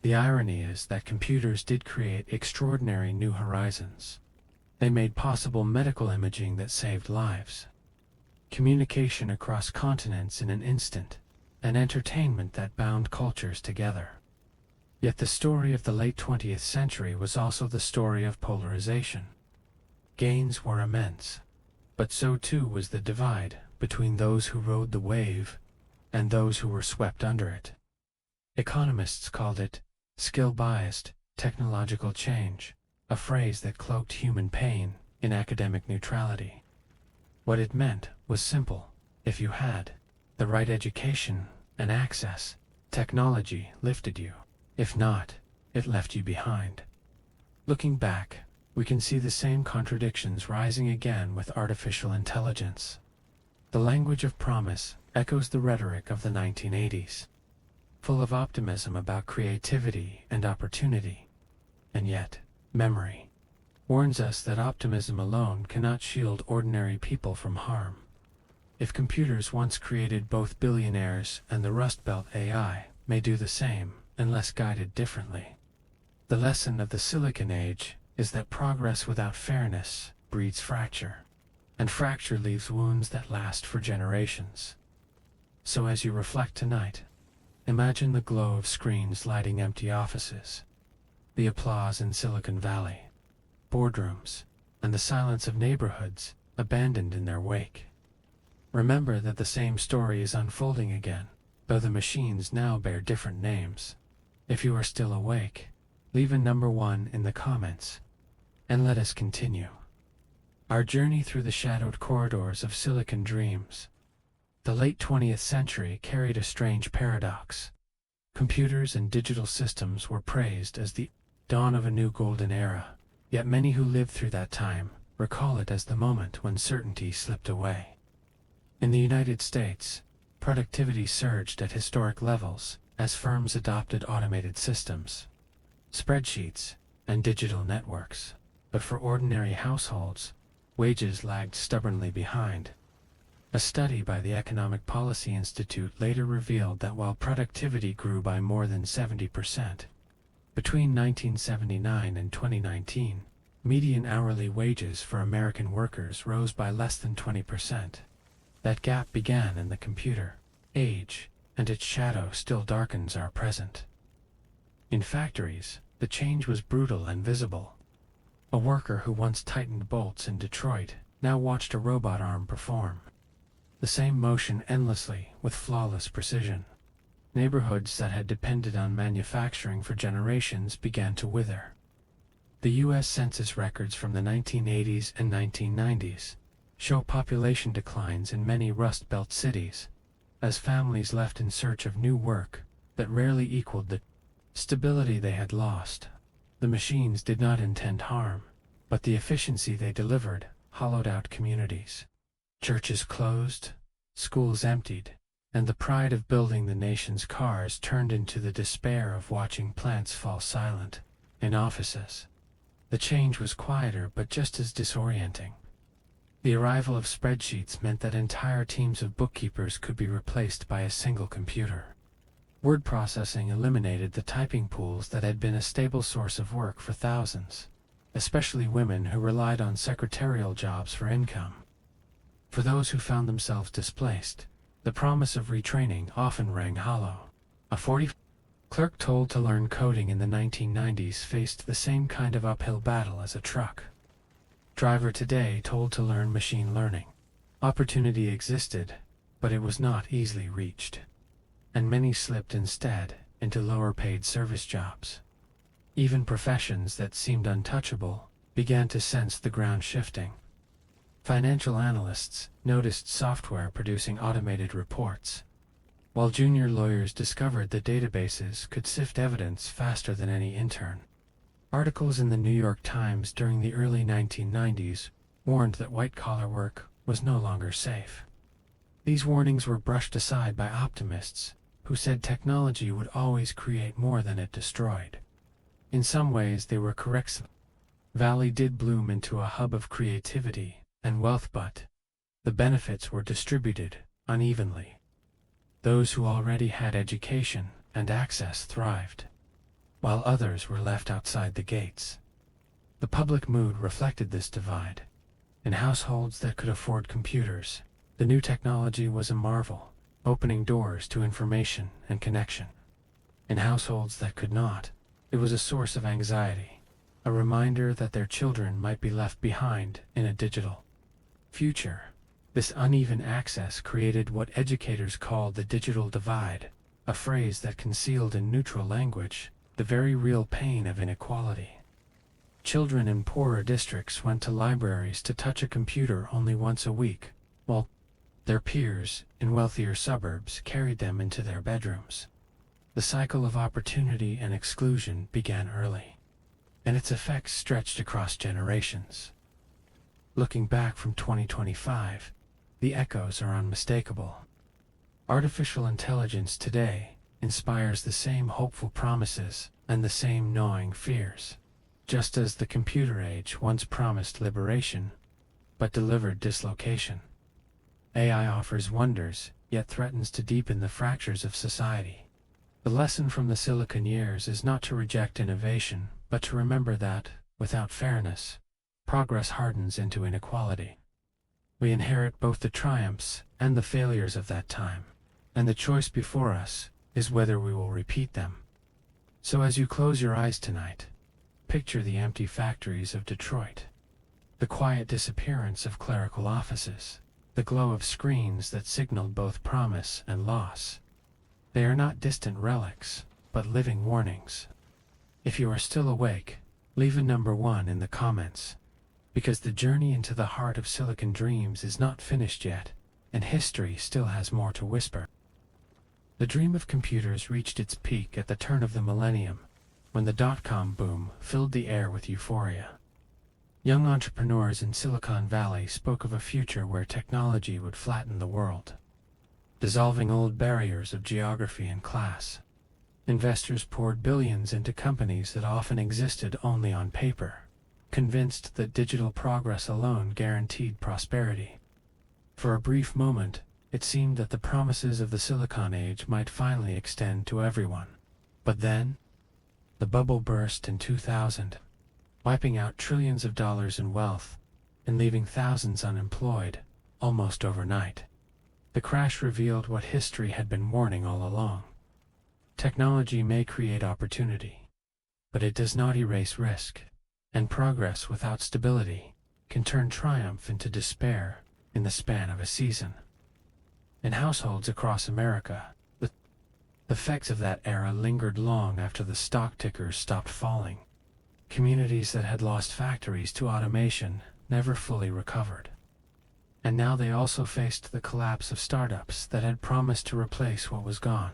The irony is that computers did create extraordinary new horizons. They made possible medical imaging that saved lives, communication across continents in an instant, and entertainment that bound cultures together. Yet the story of the late 20th century was also the story of polarization. Gains were immense, but so too was the divide between those who rode the wave and those who were swept under it. Economists called it skill-biased technological change, a phrase that cloaked human pain in academic neutrality. What it meant was simple: if you had the right education and access, technology lifted you. If not, it left you behind. Looking back, we can see the same contradictions rising again with artificial intelligence. The language of promise echoes the rhetoric of the 1980s, full of optimism about creativity and opportunity. And yet, memory warns us that optimism alone cannot shield ordinary people from harm. If computers once created both billionaires and the Rust Belt AI may do the same, unless guided differently. The lesson of the Silicon Age is that progress without fairness breeds fracture, and fracture leaves wounds that last for generations. So as you reflect tonight, imagine the glow of screens lighting empty offices, the applause in Silicon Valley, boardrooms, and the silence of neighborhoods abandoned in their wake. Remember that the same story is unfolding again, though the machines now bear different names. If you are still awake, leave a number 1 in the comments, and let us continue. Our journey through the shadowed corridors of Silicon dreams. The late 20th century carried a strange paradox. Computers and digital systems were praised as the dawn of a new golden era, yet many who lived through that time recall it as the moment when certainty slipped away. In the United States, productivity surged at historic levels as firms adopted automated systems, spreadsheets, and digital networks. But for ordinary households, wages lagged stubbornly behind. A study by the Economic Policy Institute later revealed that while productivity grew by more than 70%, between 1979 and 2019, median hourly wages for American workers rose by less than 20%. That gap began in the computer age, and its shadow still darkens our present. In factories, the change was brutal and visible. A worker who once tightened bolts in Detroit now watched a robot arm perform the same motion endlessly with flawless precision. Neighborhoods that had depended on manufacturing for generations began to wither. The U.S. Census records from the 1980s and 1990s show population declines in many Rust Belt cities, as families left in search of new work that rarely equaled the stability they had lost. The machines did not intend harm, but the efficiency they delivered hollowed out communities. Churches closed, schools emptied, and the pride of building the nation's cars turned into the despair of watching plants fall silent in offices. The change was quieter but just as disorienting. The arrival of spreadsheets meant that entire teams of bookkeepers could be replaced by a single computer. Word processing eliminated the typing pools that had been a stable source of work for thousands, especially women who relied on secretarial jobs for income. For those who found themselves displaced, the promise of retraining often rang hollow. A 40 clerk told to learn coding in the 1990s faced the same kind of uphill battle as a truck driver today told to learn machine learning. Opportunity existed, but it was not easily reached, and many slipped instead into lower-paid service jobs. Even professions that seemed untouchable began to sense the ground shifting. Financial analysts noticed software producing automated reports, while junior lawyers discovered that databases could sift evidence faster than any intern. Articles in the New York Times during the early 1990s warned that white-collar work was no longer safe. These warnings were brushed aside by optimists who said technology would always create more than it destroyed. In some ways they were correct. Valley did bloom into a hub of creativity and wealth, but the benefits were distributed unevenly. Those who already had education and access thrived, while others were left outside the gates. The public mood reflected this divide. In households that could afford computers, the new technology was a marvel, opening doors to information and connection. In households that could not, it was a source of anxiety, a reminder that their children might be left behind in a digital future. This uneven access created what educators called the digital divide, a phrase that concealed in neutral language the very real pain of inequality. Children in poorer districts went to libraries to touch a computer only once a week, while their peers in wealthier suburbs carried them into their bedrooms. The cycle of opportunity and exclusion began early, and its effects stretched across generations. Looking back from 2025, the echoes are unmistakable. Artificial intelligence today inspires the same hopeful promises and the same gnawing fears, just as the computer age once promised liberation, but delivered dislocation. AI offers wonders, yet threatens to deepen the fractures of society. The lesson from the Silicon years is not to reject innovation, but to remember that, without fairness, progress hardens into inequality. We inherit both the triumphs and the failures of that time, and the choice before us is whether we will repeat them. So as you close your eyes tonight, picture the empty factories of Detroit, the quiet disappearance of clerical offices, the glow of screens that signaled both promise and loss. They are not distant relics, but living warnings. If you are still awake, leave a number 1 in the comments. Because the journey into the heart of Silicon Dreams is not finished yet, and history still has more to whisper. The dream of computers reached its peak at the turn of the millennium, when the dot-com boom filled the air with euphoria. Young entrepreneurs in Silicon Valley spoke of a future where technology would flatten the world, dissolving old barriers of geography and class. Investors poured billions into companies that often existed only on paper, convinced that digital progress alone guaranteed prosperity. For a brief moment, it seemed that the promises of the Silicon Age might finally extend to everyone. But then, the bubble burst in 2000, wiping out trillions of dollars in wealth and leaving thousands unemployed, almost overnight. The crash revealed what history had been warning all along. Technology may create opportunity, but it does not erase risk, and progress without stability can turn triumph into despair in the span of a season. In households across America, the effects of that era lingered long after the stock tickers stopped falling. Communities that had lost factories to automation never fully recovered. And now they also faced the collapse of startups that had promised to replace what was gone.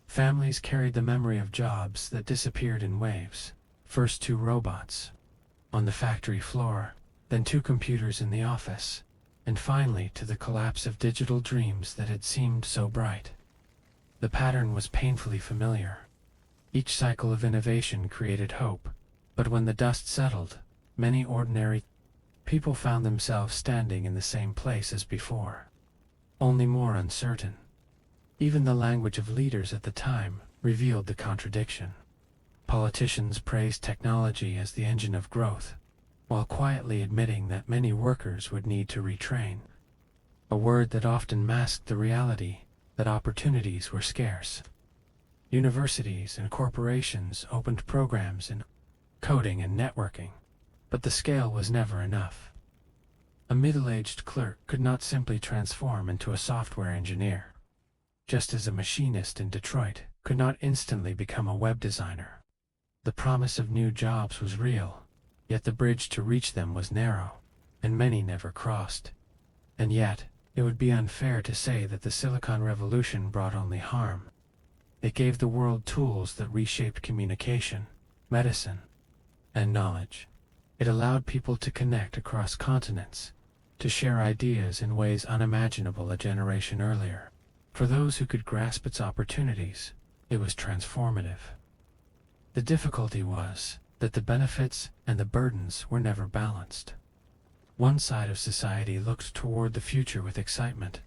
Families carried the memory of jobs that disappeared in waves. First 2 robots on the factory floor, then 2 computers in the office, and finally to the collapse of digital dreams that had seemed so bright. The pattern was painfully familiar. Each cycle of innovation created hope, but when the dust settled, many ordinary people found themselves standing in the same place as before, only more uncertain. Even the language of leaders at the time revealed the contradiction. Politicians praised technology as the engine of growth, while quietly admitting that many workers would need to retrain, a word that often masked the reality that opportunities were scarce. Universities and corporations opened programs in coding and networking, but the scale was never enough. A middle-aged clerk could not simply transform into a software engineer, just as a machinist in Detroit could not instantly become a web designer. The promise of new jobs was real, yet the bridge to reach them was narrow, and many never crossed. And yet, it would be unfair to say that the Silicon Revolution brought only harm. It gave the world tools that reshaped communication, medicine, and knowledge. It allowed people to connect across continents, to share ideas in ways unimaginable a generation earlier. For those who could grasp its opportunities, it was transformative. The difficulty was that the benefits and the burdens were never balanced. One side of society looked toward the future with excitement,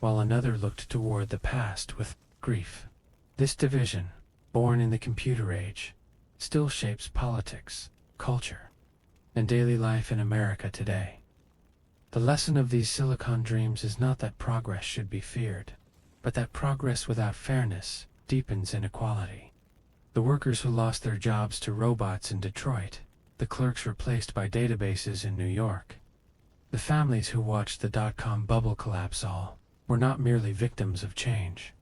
while another looked toward the past with grief. This division, born in the computer age, still shapes politics, culture, and daily life in America today. The lesson of these Silicon Dreams is not that progress should be feared, but that progress without fairness deepens inequality. The workers who lost their jobs to robots in Detroit, the clerks replaced by databases in New York, the families who watched the dot-com bubble collapse all were not merely victims of change.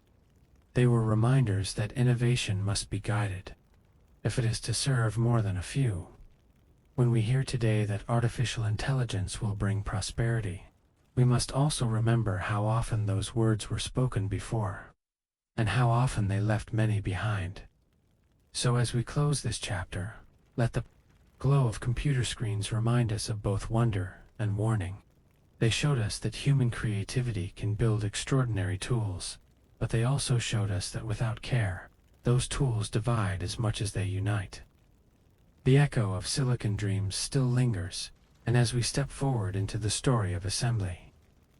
They were reminders that innovation must be guided, if it is to serve more than a few. When we hear today that artificial intelligence will bring prosperity, we must also remember how often those words were spoken before, and how often they left many behind. So as we close this chapter, let the glow of computer screens remind us of both wonder and warning. They showed us that human creativity can build extraordinary tools, but they also showed us that without care, those tools divide as much as they unite. The echo of Silicon Dreams still lingers, and as we step forward into the story of assembly,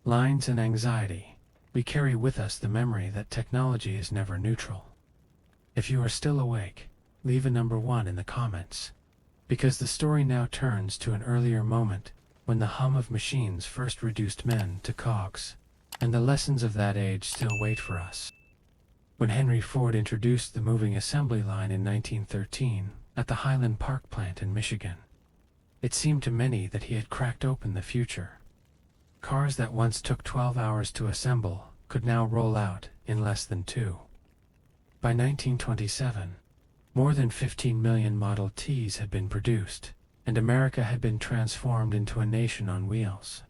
lines and anxiety, we carry with us the memory that technology is never neutral. If you are still awake, leave a number 1 in the comments, because the story now turns to an earlier moment when the hum of machines first reduced men to cogs, and the lessons of that age still wait for us. When Henry Ford introduced the moving assembly line in 1913 at the Highland Park plant in Michigan, it seemed to many that he had cracked open the future. Cars that once took 12 hours to assemble could now roll out in less than 2. By 1927, more than 15 million Model Ts had been produced, and America had been transformed into a nation on wheels.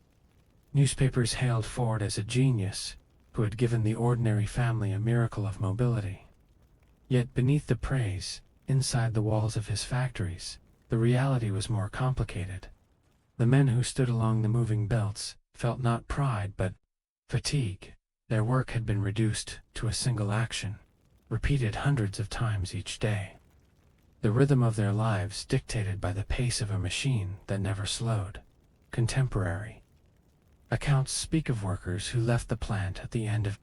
Newspapers hailed Ford as a genius who had given the ordinary family a miracle of mobility. Yet beneath the praise, inside the walls of his factories, the reality was more complicated. The men who stood along the moving belts felt not pride but fatigue. Their work had been reduced to a single action, repeated hundreds of times each day. The rhythm of their lives dictated by the pace of a machine that never slowed. Contemporary accounts speak of workers who left the plant at the end of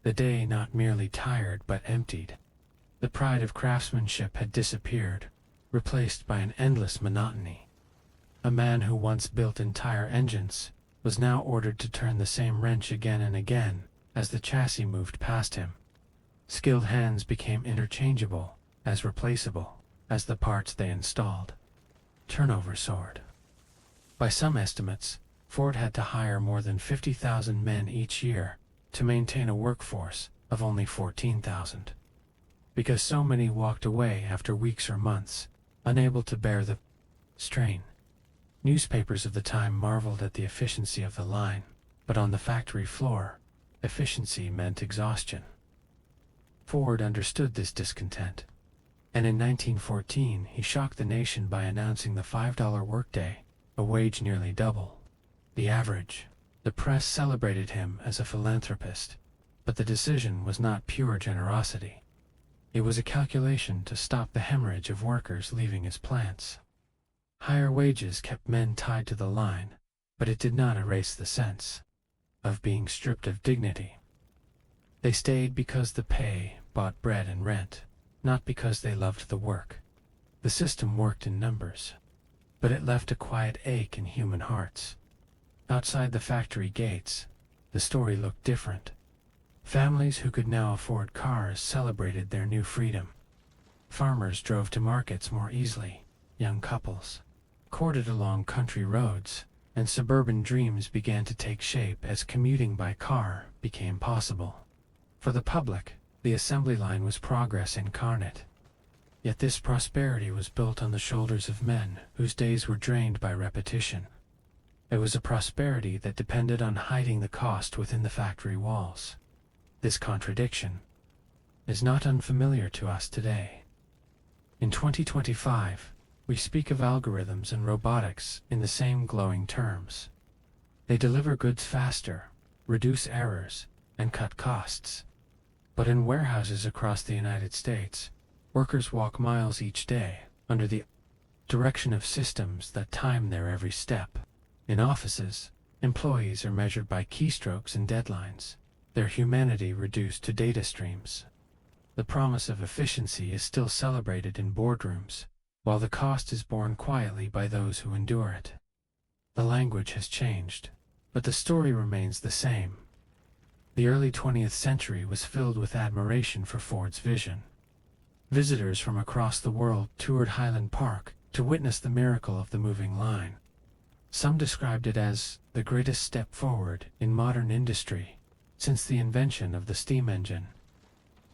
the day not merely tired but emptied. The pride of craftsmanship had disappeared, replaced by an endless monotony. A man who once built entire engines was now ordered to turn the same wrench again and again as the chassis moved past him. Skilled hands became interchangeable, as replaceable as the parts they installed. Turnover soared. By some estimates, Ford had to hire more than 50,000 men each year to maintain a workforce of only 14,000. Because so many walked away after weeks or months, unable to bear the strain. Newspapers of the time marveled at the efficiency of the line, but on the factory floor, efficiency meant exhaustion. Ford understood this discontent, and in 1914 he shocked the nation by announcing the $5 workday, a wage nearly double the average. The press celebrated him as a philanthropist, but the decision was not pure generosity. It was a calculation to stop the hemorrhage of workers leaving his plants. Higher wages kept men tied to the line, but it did not erase the sense of being stripped of dignity. They stayed because the pay bought bread and rent, not because they loved the work. The system worked in numbers, but it left a quiet ache in human hearts. Outside the factory gates, the story looked different. Families who could now afford cars celebrated their new freedom. Farmers drove to markets more easily. Young couples courted along country roads, and suburban dreams began to take shape as commuting by car became possible. For the public, the assembly line was progress incarnate. Yet this prosperity was built on the shoulders of men whose days were drained by repetition. It was a prosperity that depended on hiding the cost within the factory walls. This contradiction is not unfamiliar to us today. In 2025, we speak of algorithms and robotics in the same glowing terms. They deliver goods faster, reduce errors, and cut costs. But in warehouses across the United States, workers walk miles each day under the direction of systems that time their every step. In offices, employees are measured by keystrokes and deadlines, their humanity reduced to data streams. The promise of efficiency is still celebrated in boardrooms, while the cost is borne quietly by those who endure it. The language has changed, but the story remains the same. The early 20th century was filled with admiration for Ford's vision. Visitors from across the world toured Highland Park to witness the miracle of the moving line. Some described it as the greatest step forward in modern industry since the invention of the steam engine.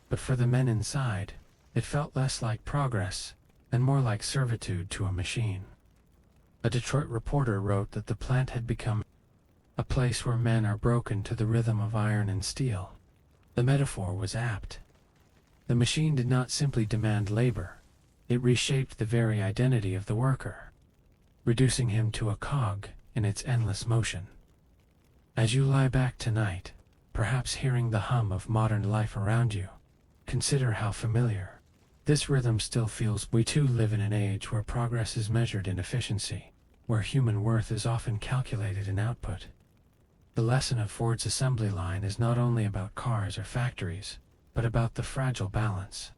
But for the men inside, it felt less like progress and more like servitude to a machine. A Detroit reporter wrote that the plant had become a place where men are broken to the rhythm of iron and steel. The metaphor was apt. The machine did not simply demand labor, it reshaped the very identity of the worker, reducing him to a cog in its endless motion. As you lie back tonight, perhaps hearing the hum of modern life around you, consider how familiar this rhythm still feels. We too live in an age where progress is measured in efficiency, where human worth is often calculated in output. The lesson of Ford's assembly line is not only about cars or factories, but about the fragile balance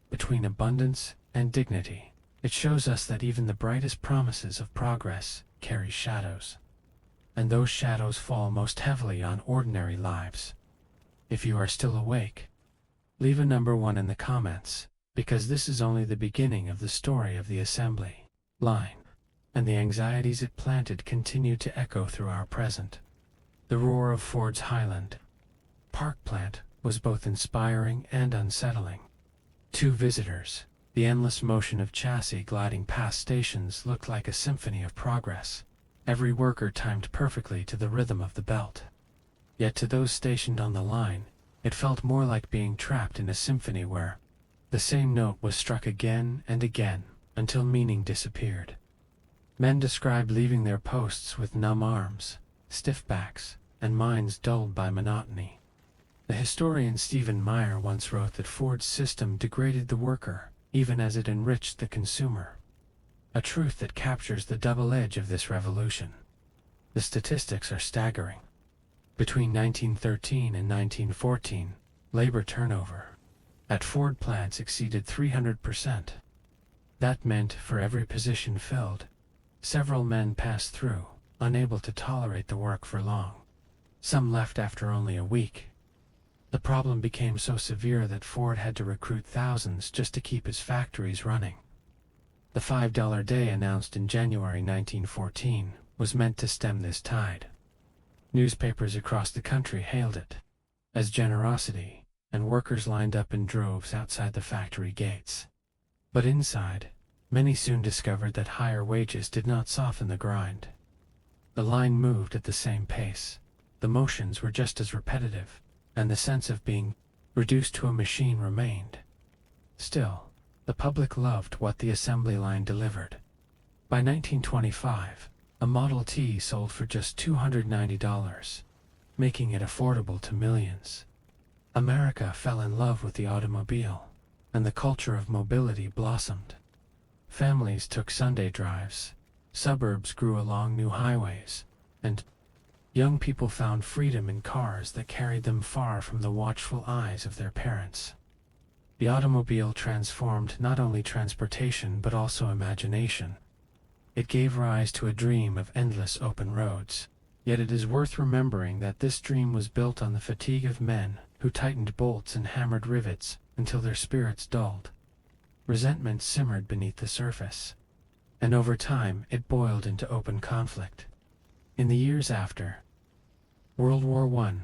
between abundance and dignity. It shows us that even the brightest promises of progress carry shadows, and those shadows fall most heavily on ordinary lives. If you are still awake, leave a number 1 in the comments, because this is only the beginning of the story of the assembly line, and the anxieties it planted continue to echo through our present. The roar of Ford's Highland Park plant was both inspiring and unsettling. To visitors, The endless motion of chassis gliding past stations looked like a symphony of progress, every worker timed perfectly to the rhythm of the belt. Yet to those stationed on the line, it felt more like being trapped in a symphony where the same note was struck again and again until meaning disappeared. Men described leaving their posts with numb arms, stiff backs, and minds dulled by monotony. The historian Stephen Meyer once wrote that Ford's system degraded the worker, even as it enriched the consumer. A truth that captures the double edge of this revolution. The statistics are staggering. Between 1913 and 1914, labor turnover at Ford plants exceeded 300%. That meant for every position filled, several men passed through, unable to tolerate the work for long. Some left after only a week. The problem became so severe that Ford had to recruit thousands just to keep his factories running. The $5 day announced in January 1914 was meant to stem this tide. Newspapers across the country hailed it as generosity, and workers lined up in droves outside the factory gates. But inside, many soon discovered that higher wages did not soften the grind. The line moved at the same pace, the motions were just as repetitive, and the sense of being reduced to a machine remained. Still, the public loved what the assembly line delivered. By 1925, a Model T sold for just $290, making it affordable to millions. America fell in love with the automobile, and the culture of mobility blossomed. Families took Sunday drives, suburbs grew along new highways, and young people found freedom in cars that carried them far from the watchful eyes of their parents. The automobile transformed not only transportation but also imagination. It gave rise to a dream of endless open roads. Yet it is worth remembering that this dream was built on the fatigue of men who tightened bolts and hammered rivets until their spirits dulled. Resentment simmered beneath the surface, and over time it boiled into open conflict. In the years after World War I,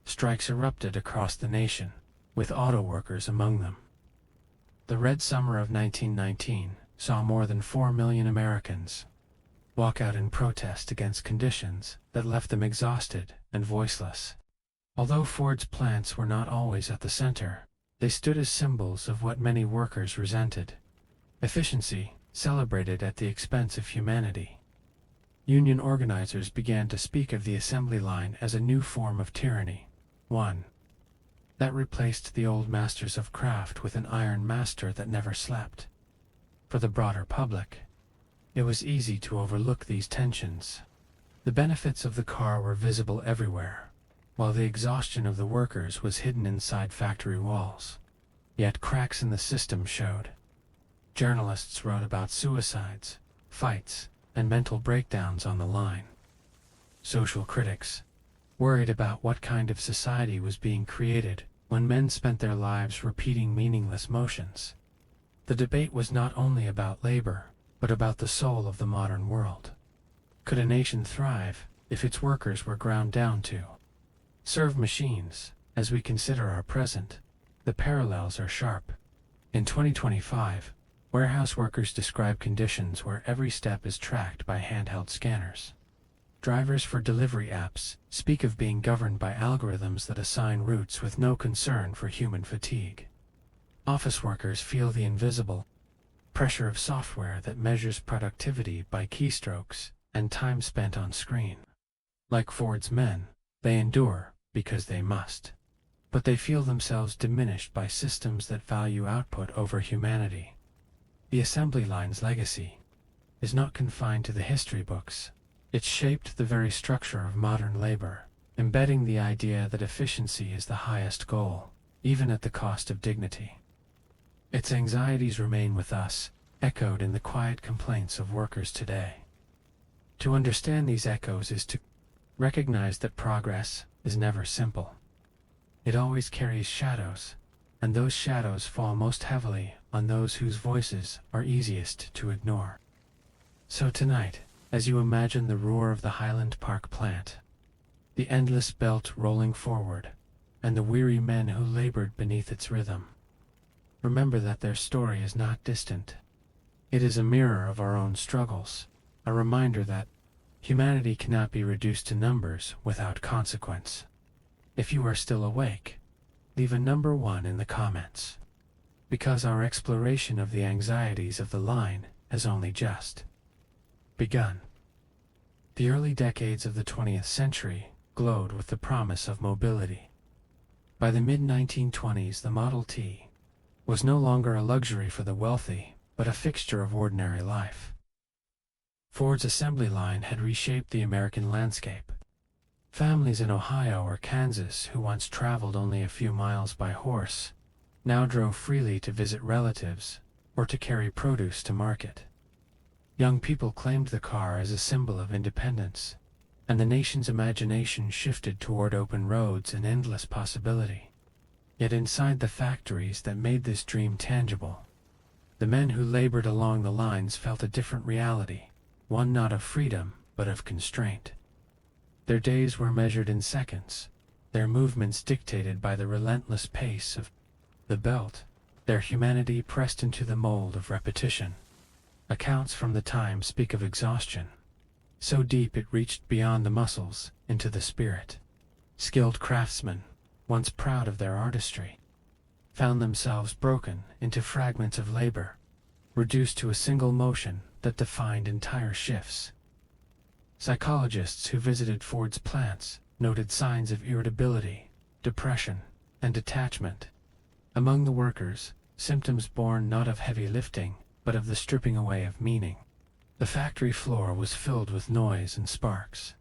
strikes erupted across the nation, with auto workers among them. The Red Summer of 1919 saw more than 4 million Americans walk out in protest against conditions that left them exhausted and voiceless. Although Ford's plants were not always at the center, they stood as symbols of what many workers resented: efficiency celebrated at the expense of humanity. Union organizers began to speak of the assembly line as a new form of tyranny, one that replaced the old masters of craft with an iron master that never slept. For the broader public, it was easy to overlook these tensions. The benefits of the car were visible everywhere, while the exhaustion of the workers was hidden inside factory walls. Yet cracks in the system showed. Journalists wrote about suicides, fights, and mental breakdowns on the line. Social critics worried about what kind of society was being created when men spent their lives repeating meaningless motions. The debate was not only about labor, but about the soul of the modern world. Could a nation thrive if its workers were ground down to serve machines? As we consider our present, the parallels are sharp. In 2025, warehouse workers describe conditions where every step is tracked by handheld scanners. Drivers for delivery apps speak of being governed by algorithms that assign routes with no concern for human fatigue. Office workers feel the invisible pressure of software that measures productivity by keystrokes and time spent on screen. Like Ford's men, they endure because they must, but they feel themselves diminished by systems that value output over humanity. The assembly line's legacy is not confined to the history books. It shaped the very structure of modern labor, embedding the idea that efficiency is the highest goal, even at the cost of dignity. Its anxieties remain with us, echoed in the quiet complaints of workers today. To understand these echoes is to recognize that progress is never simple. It always carries shadows, and those shadows fall most heavily on those whose voices are easiest to ignore. So tonight, as you imagine the roar of the Highland Park plant, the endless belt rolling forward, and the weary men who labored beneath its rhythm, remember that their story is not distant. It is a mirror of our own struggles, a reminder that humanity cannot be reduced to numbers without consequence. If you are still awake, leave a number 1 in the comments, because our exploration of the anxieties of the line has only just begun. The early decades of the 20th century glowed with the promise of mobility. By the mid-1920s, the Model T was no longer a luxury for the wealthy, but a fixture of ordinary life. Ford's assembly line had reshaped the American landscape. Families in Ohio or Kansas who once traveled only a few miles by horse now drove freely to visit relatives or to carry produce to market. Young people claimed the car as a symbol of independence, and the nation's imagination shifted toward open roads and endless possibility. Yet inside the factories that made this dream tangible, the men who labored along the lines felt a different reality, one not of freedom, but of constraint. Their days were measured in seconds, their movements dictated by the relentless pace of the belt, their humanity pressed into the mold of repetition. Accounts from the time speak of exhaustion, so deep it reached beyond the muscles into the spirit. Skilled craftsmen, once proud of their artistry, found themselves broken into fragments of labor, reduced to a single motion that defined entire shifts. Psychologists who visited Ford's plants noted signs of irritability, depression, and detachment among the workers, symptoms born not of heavy lifting, but of the stripping away of meaning. The factory floor was filled with noise and sparks,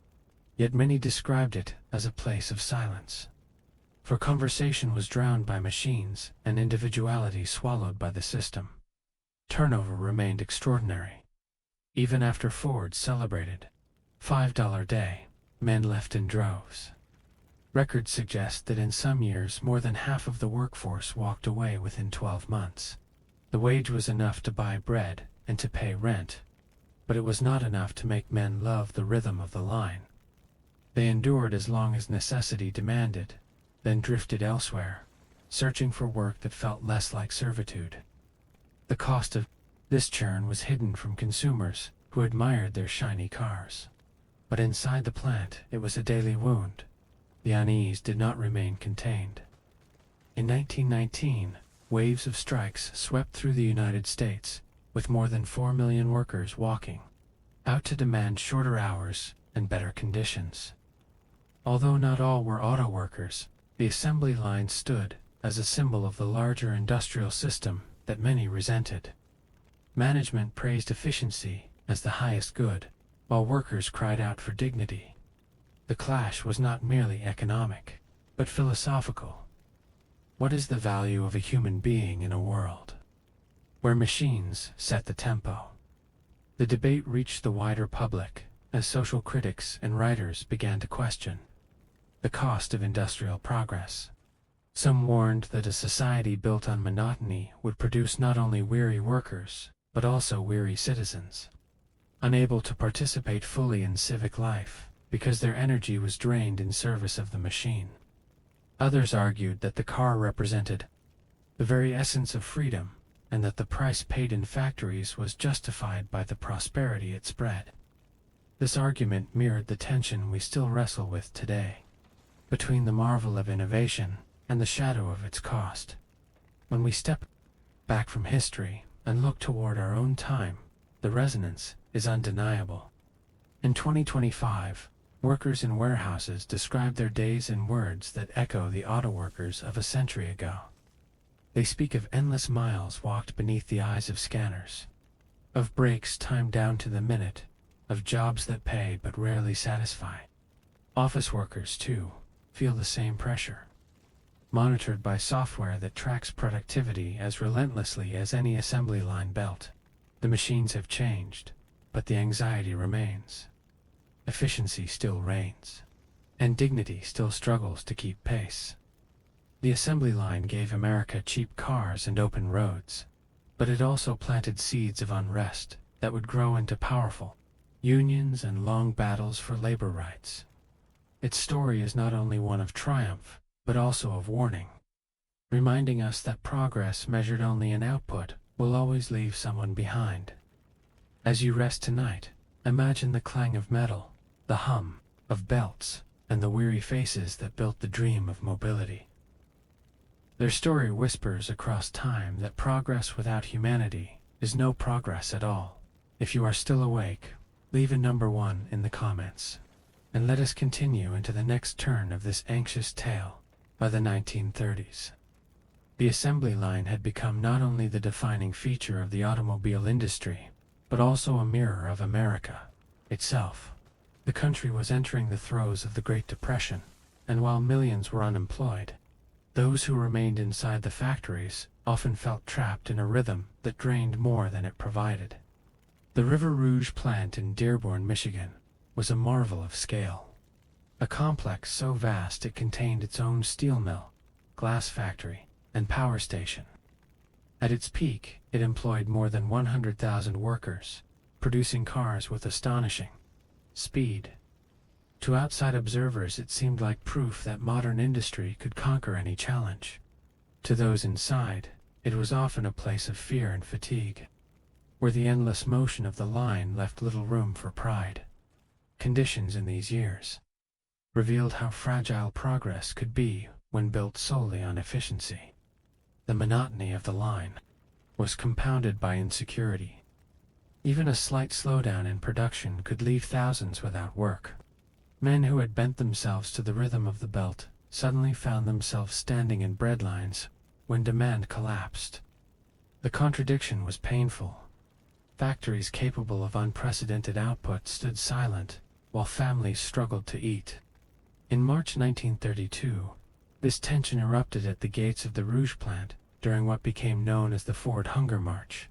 yet many described it as a place of silence. For conversation was drowned by machines and individuality swallowed by the system. Turnover remained extraordinary. Even after Ford celebrated $5 day, men left in droves. Records suggest that in some years more than half of the workforce walked away within 12 months. The wage was enough to buy bread and to pay rent, but it was not enough to make men love the rhythm of the line. They endured as long as necessity demanded, then drifted elsewhere, searching for work that felt less like servitude. The cost of this churn was hidden from consumers who admired their shiny cars. But inside the plant, it was a daily wound. The unease did not remain contained. In 1919, waves of strikes swept through the United States, with more than 4 million workers walking out to demand shorter hours and better conditions. Although not all were auto workers, the assembly line stood as a symbol of the larger industrial system that many resented. Management praised efficiency as the highest good, while workers cried out for dignity. The clash was not merely economic, but philosophical. What is the value of a human being in a world where machines set the tempo? The debate reached the wider public as social critics and writers began to question the cost of industrial progress. Some warned that a society built on monotony would produce not only weary workers, but also weary citizens, unable to participate fully in civic life because their energy was drained in service of the machine. Others argued that the car represented the very essence of freedom, and that the price paid in factories was justified by the prosperity it spread. This argument mirrored the tension we still wrestle with today, between the marvel of innovation and the shadow of its cost. When we step back from history and look toward our own time, the resonance is undeniable. In 2025, workers in warehouses describe their days in words that echo the auto workers of a century ago. They speak of endless miles walked beneath the eyes of scanners, of breaks timed down to the minute, of jobs that pay but rarely satisfy. Office workers, too, feel the same pressure, monitored by software that tracks productivity as relentlessly as any assembly line belt. The machines have changed, but the anxiety remains. Efficiency still reigns, and dignity still struggles to keep pace. The assembly line gave America cheap cars and open roads, but it also planted seeds of unrest that would grow into powerful unions and long battles for labor rights. Its story is not only one of triumph, but also of warning. reminding us that progress measured only in output will always leave someone behind. As you rest tonight, imagine the clang of metal, the hum of belts, and the weary faces that built the dream of mobility. Their story whispers across time that progress without humanity is no progress at all. If you are still awake, leave a number 1 in the comments, and let us continue into the next turn of this anxious tale. By the 1930s, the assembly line had become not only the defining feature of the automobile industry, but also a mirror of America itself. The country was entering the throes of the Great Depression, and while millions were unemployed, those who remained inside the factories often felt trapped in a rhythm that drained more than it provided. The River Rouge plant in Dearborn, Michigan, was a marvel of scale. A complex so vast it contained its own steel mill, glass factory, and power station. At its peak, it employed more than 100,000 workers, producing cars with astonishing speed. To outside observers, it seemed like proof that modern industry could conquer any challenge. To those inside, it was often a place of fear and fatigue, where the endless motion of the line left little room for pride. Conditions in these years revealed how fragile progress could be when built solely on efficiency. The monotony of the line was compounded by insecurity. Even a slight slowdown in production could leave thousands without work. Men who had bent themselves to the rhythm of the belt suddenly found themselves standing in bread lines when demand collapsed. The contradiction was painful. Factories capable of unprecedented output stood silent, while families struggled to eat. In March 1932, this tension erupted at the gates of the Rouge plant during what became known as the Ford Hunger March.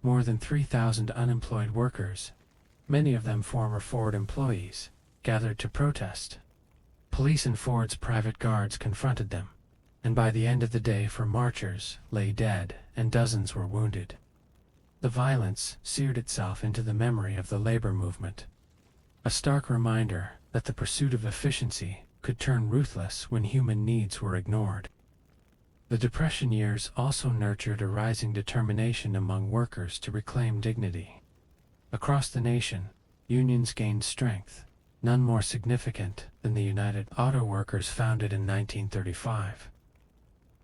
More than 3,000 unemployed workers, many of them former Ford employees, gathered to protest. Police and Ford's private guards confronted them, and by the end of the day, 4 marchers lay dead and dozens were wounded. The violence seared itself into the memory of the labor movement, a stark reminder that the pursuit of efficiency could turn ruthless when human needs were ignored. The Depression years also nurtured a rising determination among workers to reclaim dignity. Across the nation, unions gained strength, none more significant than the United Auto Workers founded in 1935.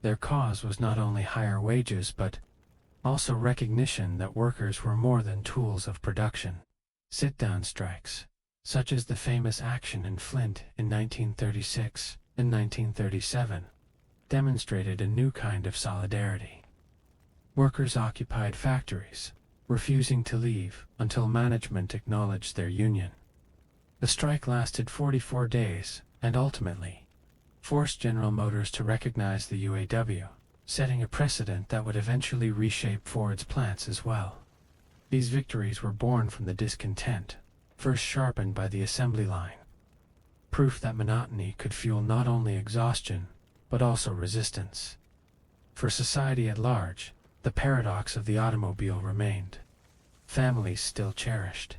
Their cause was not only higher wages but also recognition that workers were more than tools of production. Sit-down strikes, such as the famous action in Flint in 1936 and 1937, demonstrated a new kind of solidarity. Workers occupied factories, refusing to leave until management acknowledged their union. The strike lasted 44 days and ultimately forced General Motors to recognize the UAW, setting a precedent that would eventually reshape Ford's plants as well. These victories were born from the discontent, first sharpened by the assembly line. Proof that monotony could fuel not only exhaustion, but also resistance. For society at large, the paradox of the automobile remained. Families still cherished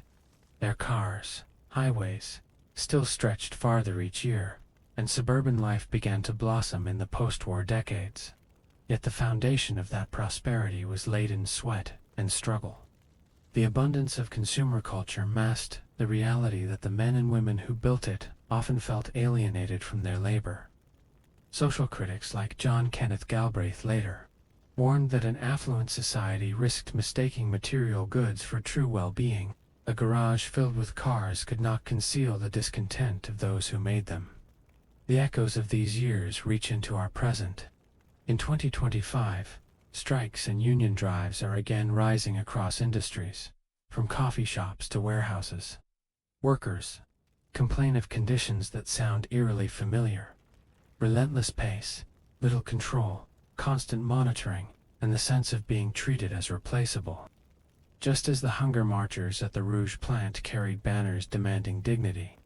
their cars, highways still stretched farther each year, and suburban life began to blossom in the post-war decades. Yet the foundation of that prosperity was laid in sweat and struggle. The abundance of consumer culture masked the reality that the men and women who built it often felt alienated from their labor. Social critics like John Kenneth Galbraith later warned that an affluent society risked mistaking material goods for true well-being. A garage filled with cars could not conceal the discontent of those who made them. The echoes of these years reach into our present. In 2025, strikes and union drives are again rising across industries, from coffee shops to warehouses. Workers complain of conditions that sound eerily familiar. Relentless pace, little control, constant monitoring, and the sense of being treated as replaceable. Just as the hunger marchers at the Rouge plant carried banners demanding dignity,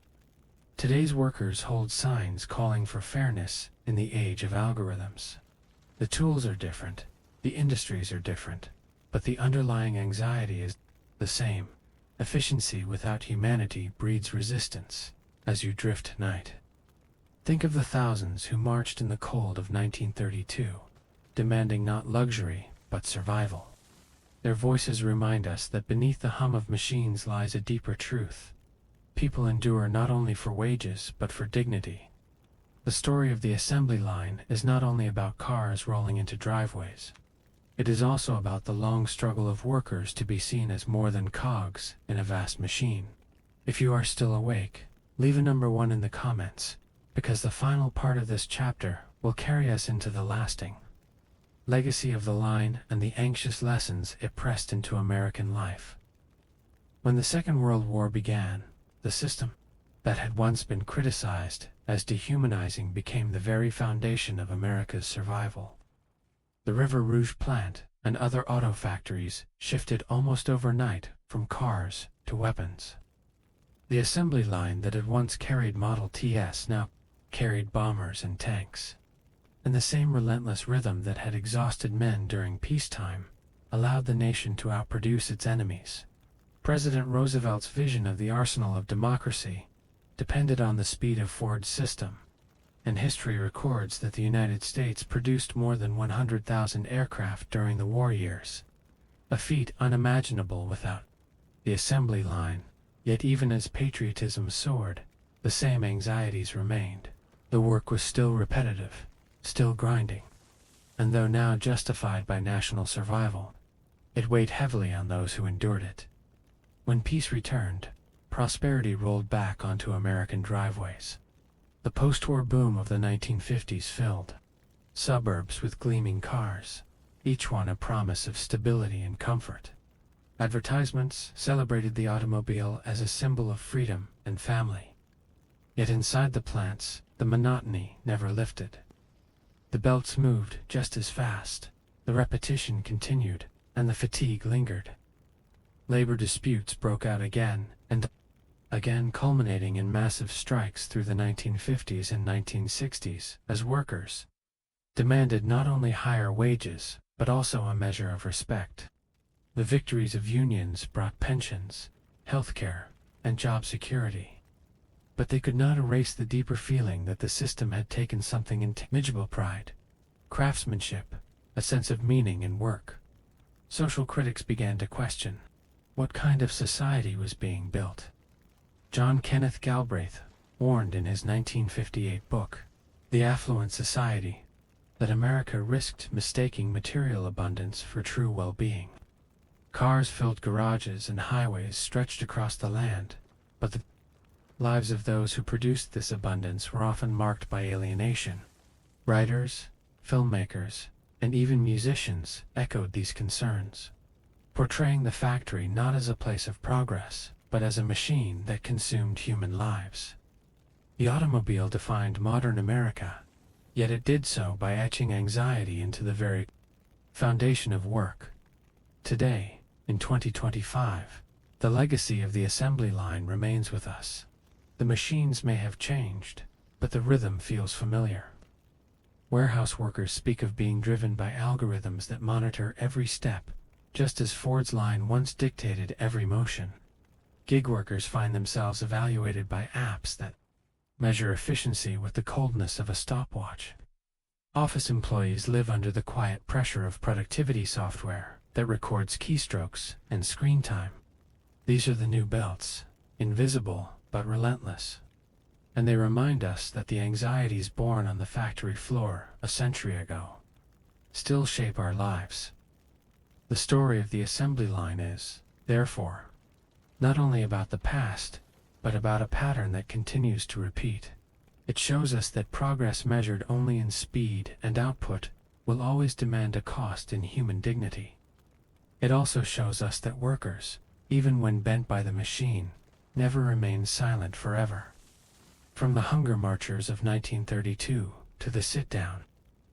today's workers hold signs calling for fairness in the age of algorithms. The tools are different, the industries are different, but the underlying anxiety is the same. Efficiency without humanity breeds resistance. As you drift tonight, think of the thousands who marched in the cold of 1932, demanding not luxury, but survival. Their voices remind us that beneath the hum of machines lies a deeper truth. People endure not only for wages, but for dignity. The story of the assembly line is not only about cars rolling into driveways. It is also about the long struggle of workers to be seen as more than cogs in a vast machine. If you are still awake, leave a number 1 in the comments, because the final part of this chapter will carry us into the lasting legacy of the line and the anxious lessons it pressed into American life. When the Second World War began, the system that had once been criticized as dehumanizing became the very foundation of America's survival. The River Rouge plant and other auto factories shifted almost overnight from cars to weapons. The assembly line that had once carried Model Ts now carried bombers and tanks. And the same relentless rhythm that had exhausted men during peacetime allowed the nation to outproduce its enemies. President Roosevelt's vision of the arsenal of democracy depended on the speed of Ford's system, and history records that the United States produced more than 100,000 aircraft during the war years, a feat unimaginable without the assembly line. Yet even as patriotism soared, the same anxieties remained. The work was still repetitive, still grinding, and though now justified by national survival, it weighed heavily on those who endured it. When peace returned, prosperity rolled back onto American driveways. The post-war boom of the 1950s filled suburbs with gleaming cars, each one a promise of stability and comfort. Advertisements celebrated the automobile as a symbol of freedom and family. Yet inside the plants, the monotony never lifted. The belts moved just as fast, the repetition continued, and the fatigue lingered. Labor disputes broke out again and again, culminating in massive strikes through the 1950s and 1960s as workers demanded not only higher wages, but also a measure of respect. The victories of unions brought pensions, health care, and job security. But they could not erase the deeper feeling that the system had taken something intangible: pride, craftsmanship, a sense of meaning in work. Social critics began to question what kind of society was being built. John Kenneth Galbraith warned in his 1958 book, The Affluent Society, that America risked mistaking material abundance for true well-being. Cars filled garages and highways stretched across the land, but the lives of those who produced this abundance were often marked by alienation. Writers, filmmakers, and even musicians echoed these concerns, portraying the factory not as a place of progress, but as a machine that consumed human lives. The automobile defined modern America, yet it did so by etching anxiety into the very foundation of work. Today, in 2025, the legacy of the assembly line remains with us. The machines may have changed, but the rhythm feels familiar. Warehouse workers speak of being driven by algorithms that monitor every step, just as Ford's line once dictated every motion. Gig workers find themselves evaluated by apps that measure efficiency with the coldness of a stopwatch. Office employees live under the quiet pressure of productivity software that records keystrokes and screen time. These are the new belts, invisible but relentless. And they remind us that the anxieties born on the factory floor a century ago still shape our lives. The story of the assembly line is, therefore, not only about the past, but about a pattern that continues to repeat. It shows us that progress measured only in speed and output will always demand a cost in human dignity. It also shows us that workers, even when bent by the machine, never remain silent forever. From the hunger marchers of 1932 to the sit-down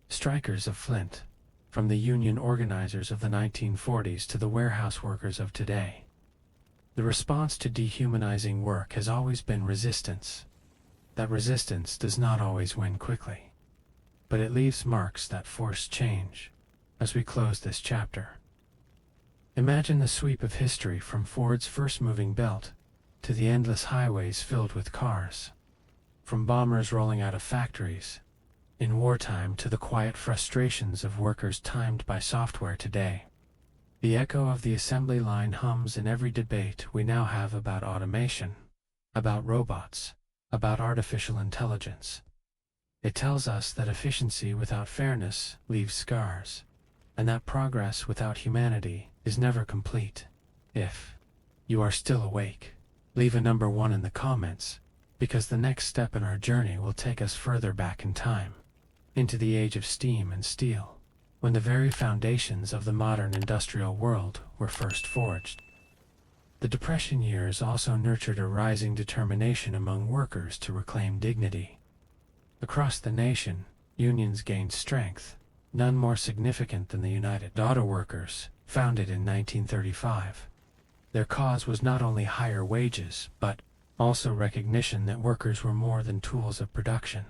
strikers of Flint, from the union organizers of the 1940s to the warehouse workers of today, the response to dehumanizing work has always been resistance. That resistance does not always win quickly, but it leaves marks that force change. As we close this chapter, imagine the sweep of history from Ford's first moving belt to the endless highways filled with cars, from bombers rolling out of factories in wartime to the quiet frustrations of workers timed by software today. The echo of the assembly line hums in every debate we now have about automation, about robots, about artificial intelligence. It tells us that efficiency without fairness leaves scars, and that progress without humanity is never complete. If you are still awake, leave a number 1 in the comments, because the next step in our journey will take us further back in time, into the age of steam and steel, when the very foundations of the modern industrial world were first forged. The Depression years also nurtured a rising determination among workers to reclaim dignity. Across the nation, unions gained strength, none more significant than the United Auto Workers, founded in 1935. Their cause was not only higher wages, but also recognition that workers were more than tools of production.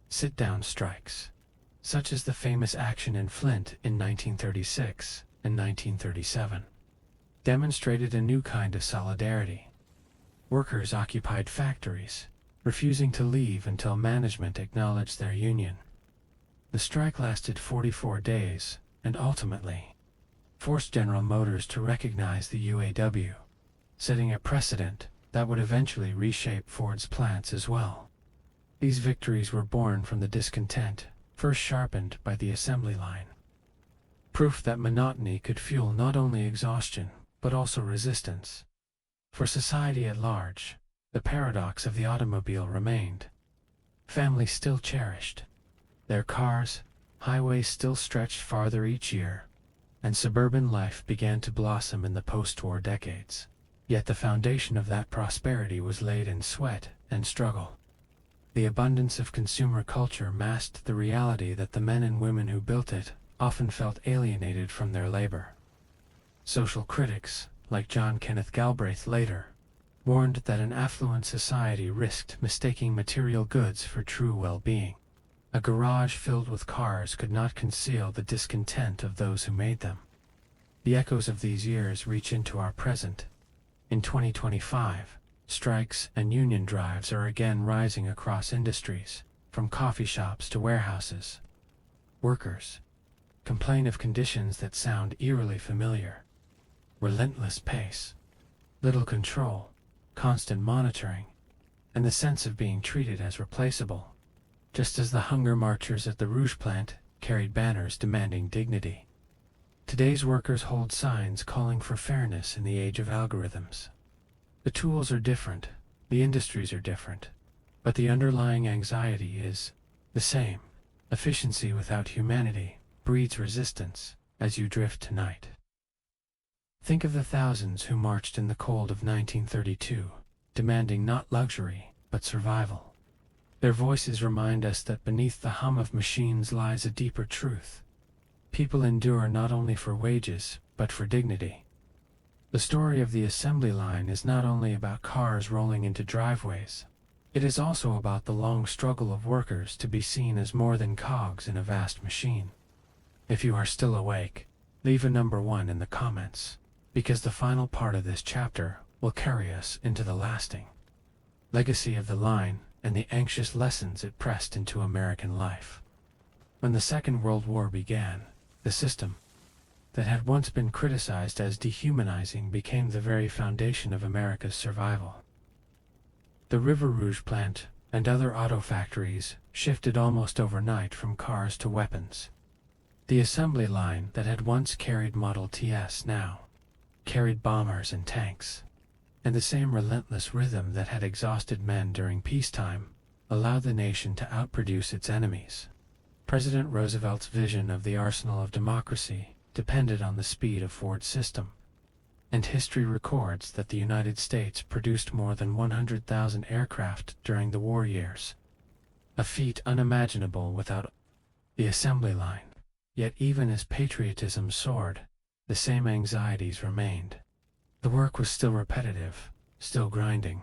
Sit-down strikes, such as the famous action in Flint in 1936 and 1937, demonstrated a new kind of solidarity. Workers occupied factories, refusing to leave until management acknowledged their union. The strike lasted 44 days, and ultimately forced General Motors to recognize the UAW, setting a precedent that would eventually reshape Ford's plants as well. These victories were born from the discontent, first sharpened by the assembly line. Proof that monotony could fuel not only exhaustion, but also resistance. For society at large, the paradox of the automobile remained. Families still cherished their cars, highways still stretched farther each year, and suburban life began to blossom in the post-war decades. Yet the foundation of that prosperity was laid in sweat and struggle. The abundance of consumer culture masked the reality that the men and women who built it often felt alienated from their labor. Social critics, like John Kenneth Galbraith later, warned that an affluent society risked mistaking material goods for true well-being. A garage filled with cars could not conceal the discontent of those who made them. The echoes of these years reach into our present. In 2025, strikes and union drives are again rising across industries, from coffee shops to warehouses. Workers complain of conditions that sound eerily familiar. Relentless pace, little control, constant monitoring, and the sense of being treated as replaceable, just as the hunger marchers at the Rouge plant carried banners demanding dignity. Today's workers hold signs calling for fairness in the age of algorithms. The tools are different, the industries are different, but the underlying anxiety is the same. Efficiency without humanity breeds resistance as you drift tonight. Think of the thousands who marched in the cold of 1932, demanding not luxury, but survival. Their voices remind us that beneath the hum of machines lies a deeper truth. People endure not only for wages, but for dignity. The story of the assembly line is not only about cars rolling into driveways. It is also about the long struggle of workers to be seen as more than cogs in a vast machine. If you are still awake, leave a number 1 in the comments, because the final part of this chapter will carry us into the lasting legacy of the line and the anxious lessons it pressed into American life. When the Second World War began, the system that had once been criticized as dehumanizing became the very foundation of America's survival. The River Rouge plant and other auto factories shifted almost overnight from cars to weapons. The assembly line that had once carried Model Ts now carried bombers and tanks, and the same relentless rhythm that had exhausted men during peacetime allowed the nation to outproduce its enemies. President Roosevelt's vision of the arsenal of democracy depended on the speed of Ford's system, and history records that the United States produced more than 100,000 aircraft during the war years, a feat unimaginable without the assembly line. Yet even as patriotism soared, the same anxieties remained. The work was still repetitive, still grinding,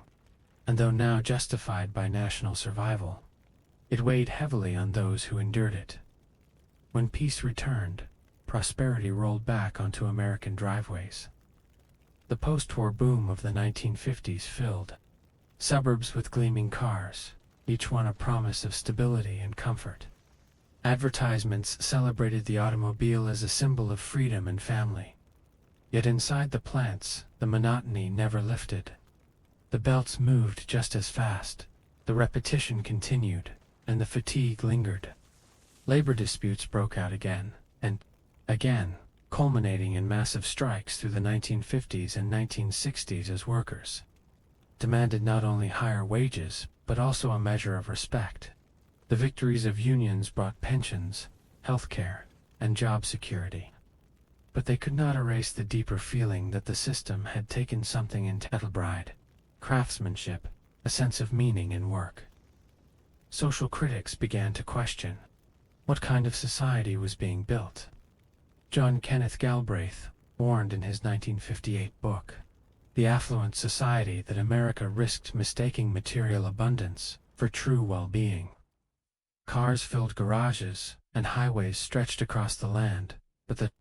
and though now justified by national survival, it weighed heavily on those who endured it. When peace returned, prosperity rolled back onto American driveways. The post-war boom of the 1950s filled suburbs with gleaming cars, each one a promise of stability and comfort. Advertisements celebrated the automobile as a symbol of freedom and family. Yet inside the plants, the monotony never lifted. The belts moved just as fast, the repetition continued, and the fatigue lingered. Labor disputes broke out again, and again, culminating in massive strikes through the 1950s and 1960s as workers demanded not only higher wages, but also a measure of respect. The victories of unions brought pensions, health care, and job security. But they could not erase the deeper feeling that the system had taken something intangible: pride, craftsmanship, a sense of meaning in work. Social critics began to question what kind of society was being built. John Kenneth Galbraith warned in his 1958 book, The Affluent Society, that America risked mistaking material abundance for true well-being. Cars filled garages, and highways stretched across the land, but the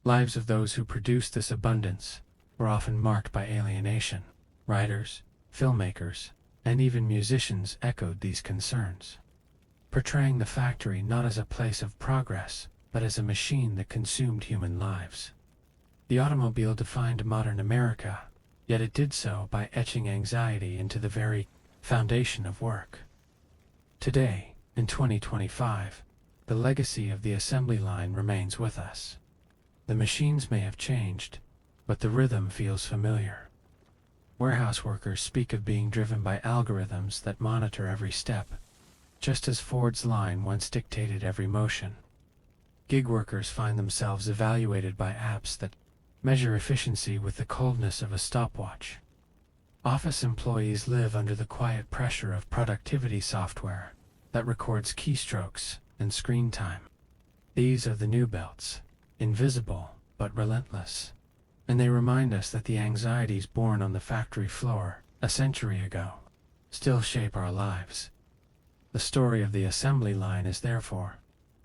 lives of those who produced this abundance were often marked by alienation. Writers, filmmakers, and even musicians echoed these concerns, portraying the factory not as a place of progress, but as a machine that consumed human lives. The automobile defined modern America, yet it did so by etching anxiety into the very foundation of work. Today, in 2025, the legacy of the assembly line remains with us. The machines may have changed, but the rhythm feels familiar. Warehouse workers speak of being driven by algorithms that monitor every step, just as Ford's line once dictated every motion. Gig workers find themselves evaluated by apps that measure efficiency with the coldness of a stopwatch. Office employees live under the quiet pressure of productivity software that records keystrokes and screen time. These are the new belts, invisible but relentless, and they remind us that the anxieties born on the factory floor a century ago still shape our lives. The story of the assembly line is therefore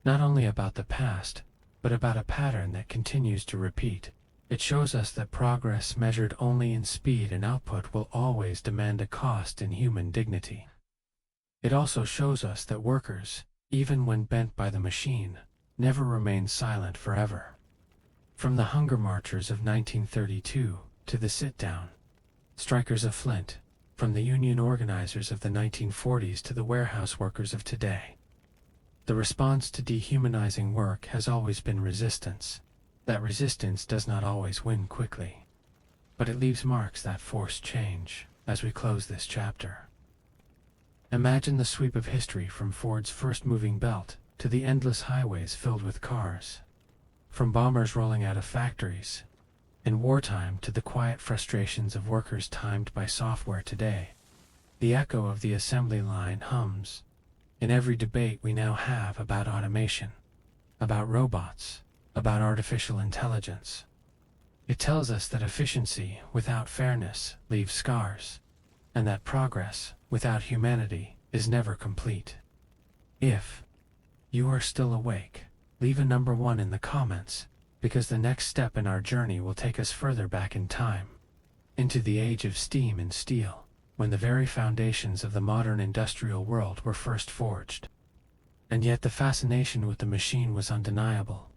not only about the past, but about a pattern that continues to repeat. It shows us that progress measured only in speed and output will always demand a cost in human dignity. It also shows us that workers, even when bent by the machine, never remain silent forever. From the hunger marchers of 1932 to the sit-down strikers of Flint, from the union organizers of the 1940s to the warehouse workers of today, the response to dehumanizing work has always been resistance. That resistance does not always win quickly, but it leaves marks that force change. As we close this chapter, imagine the sweep of history from Ford's first moving belt to the endless highways filled with cars, from bombers rolling out of factories in wartime to the quiet frustrations of workers timed by software today. The echo of the assembly line hums in every debate we now have about automation, about robots, about artificial intelligence. It tells us that efficiency without fairness leaves scars, and that progress without humanity is never complete. If you are still awake, leave a number 1 in the comments, because the next step in our journey will take us further back in time, into the age of steam and steel, when the very foundations of the modern industrial world were first forged. And yet the fascination with the machine was undeniable.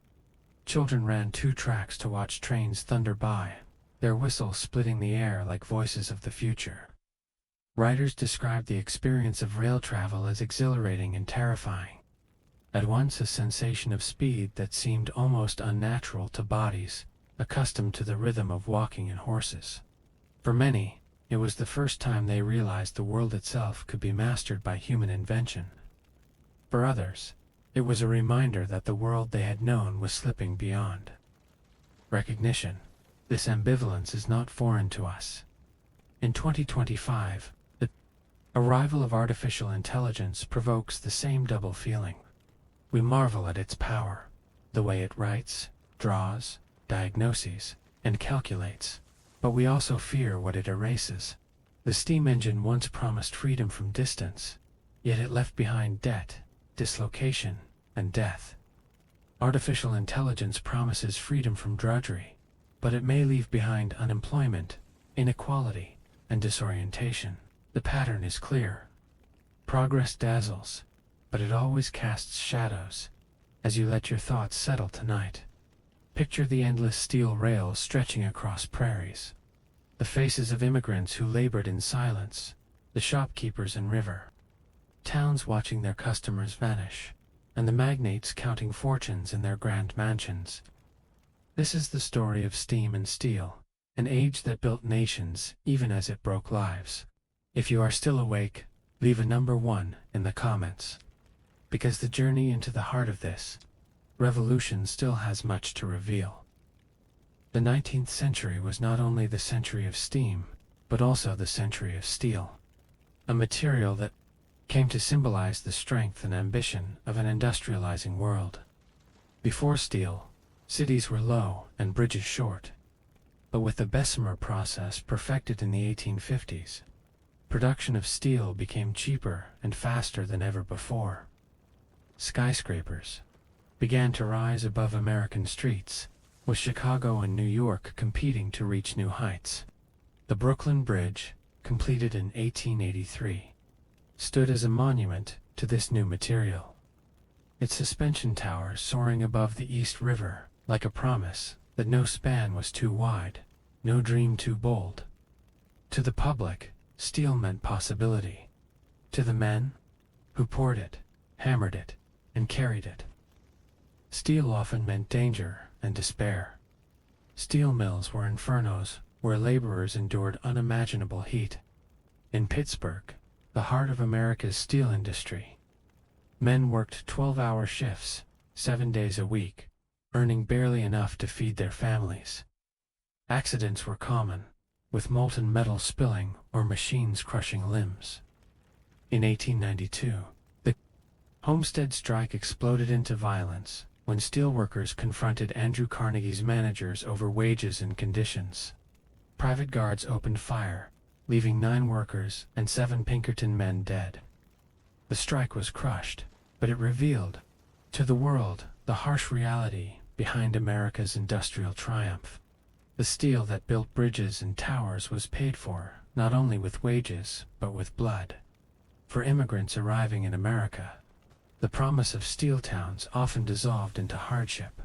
Children ran 2 tracks to watch trains thunder by, their whistles splitting the air like voices of the future. Writers described the experience of rail travel as exhilarating and terrifying. At once a sensation of speed that seemed almost unnatural to bodies accustomed to the rhythm of walking and horses. For many, it was the first time they realized the world itself could be mastered by human invention. For others, it was a reminder that the world they had known was slipping beyond recognition. This ambivalence is not foreign to us. In 2025, the arrival of artificial intelligence provokes the same double feeling. We marvel at its power, the way it writes, draws, diagnoses, and calculates, but we also fear what it erases. The steam engine once promised freedom from distance, yet it left behind debt, dislocation, and death. Artificial intelligence promises freedom from drudgery, but it may leave behind unemployment, inequality, and disorientation. The pattern is clear. Progress dazzles, but it always casts shadows. As you let your thoughts settle tonight, picture the endless steel rails stretching across prairies, the faces of immigrants who labored in silence, the shopkeepers and river towns watching their customers vanish, and the magnates counting fortunes in their grand mansions. This is the story of steam and steel, an age that built nations even as it broke lives. If you are still awake, leave a number 1 in the comments, because the journey into the heart of this revolution still has much to reveal. The 19th century was not only the century of steam, but also the century of steel, a material that came to symbolize the strength and ambition of an industrializing world. Before steel, cities were low and bridges short, but with the Bessemer process perfected in the 1850s, production of steel became cheaper and faster than ever before. Skyscrapers began to rise above American streets, with Chicago and New York competing to reach new heights. The Brooklyn Bridge, completed in 1883, stood as a monument to this new material, its suspension towers soaring above the East River like a promise that no span was too wide, no dream too bold. To the public, steel meant possibility. To the men who poured it, hammered it, and carried it, steel often meant danger and despair. Steel mills were infernos where laborers endured unimaginable heat. In Pittsburgh, the heart of America's steel industry, men worked 12-hour shifts, 7 days a week, earning barely enough to feed their families. Accidents were common, with molten metal spilling or machines crushing limbs. In 1892, the Homestead strike exploded into violence when steelworkers confronted Andrew Carnegie's managers over wages and conditions. Private guards opened fire, leaving 9 workers and 7 Pinkerton men dead. The strike was crushed, but it revealed to the world the harsh reality behind America's industrial triumph. The steel that built bridges and towers was paid for not only with wages, but with blood. For immigrants arriving in America, the promise of steel towns often dissolved into hardship.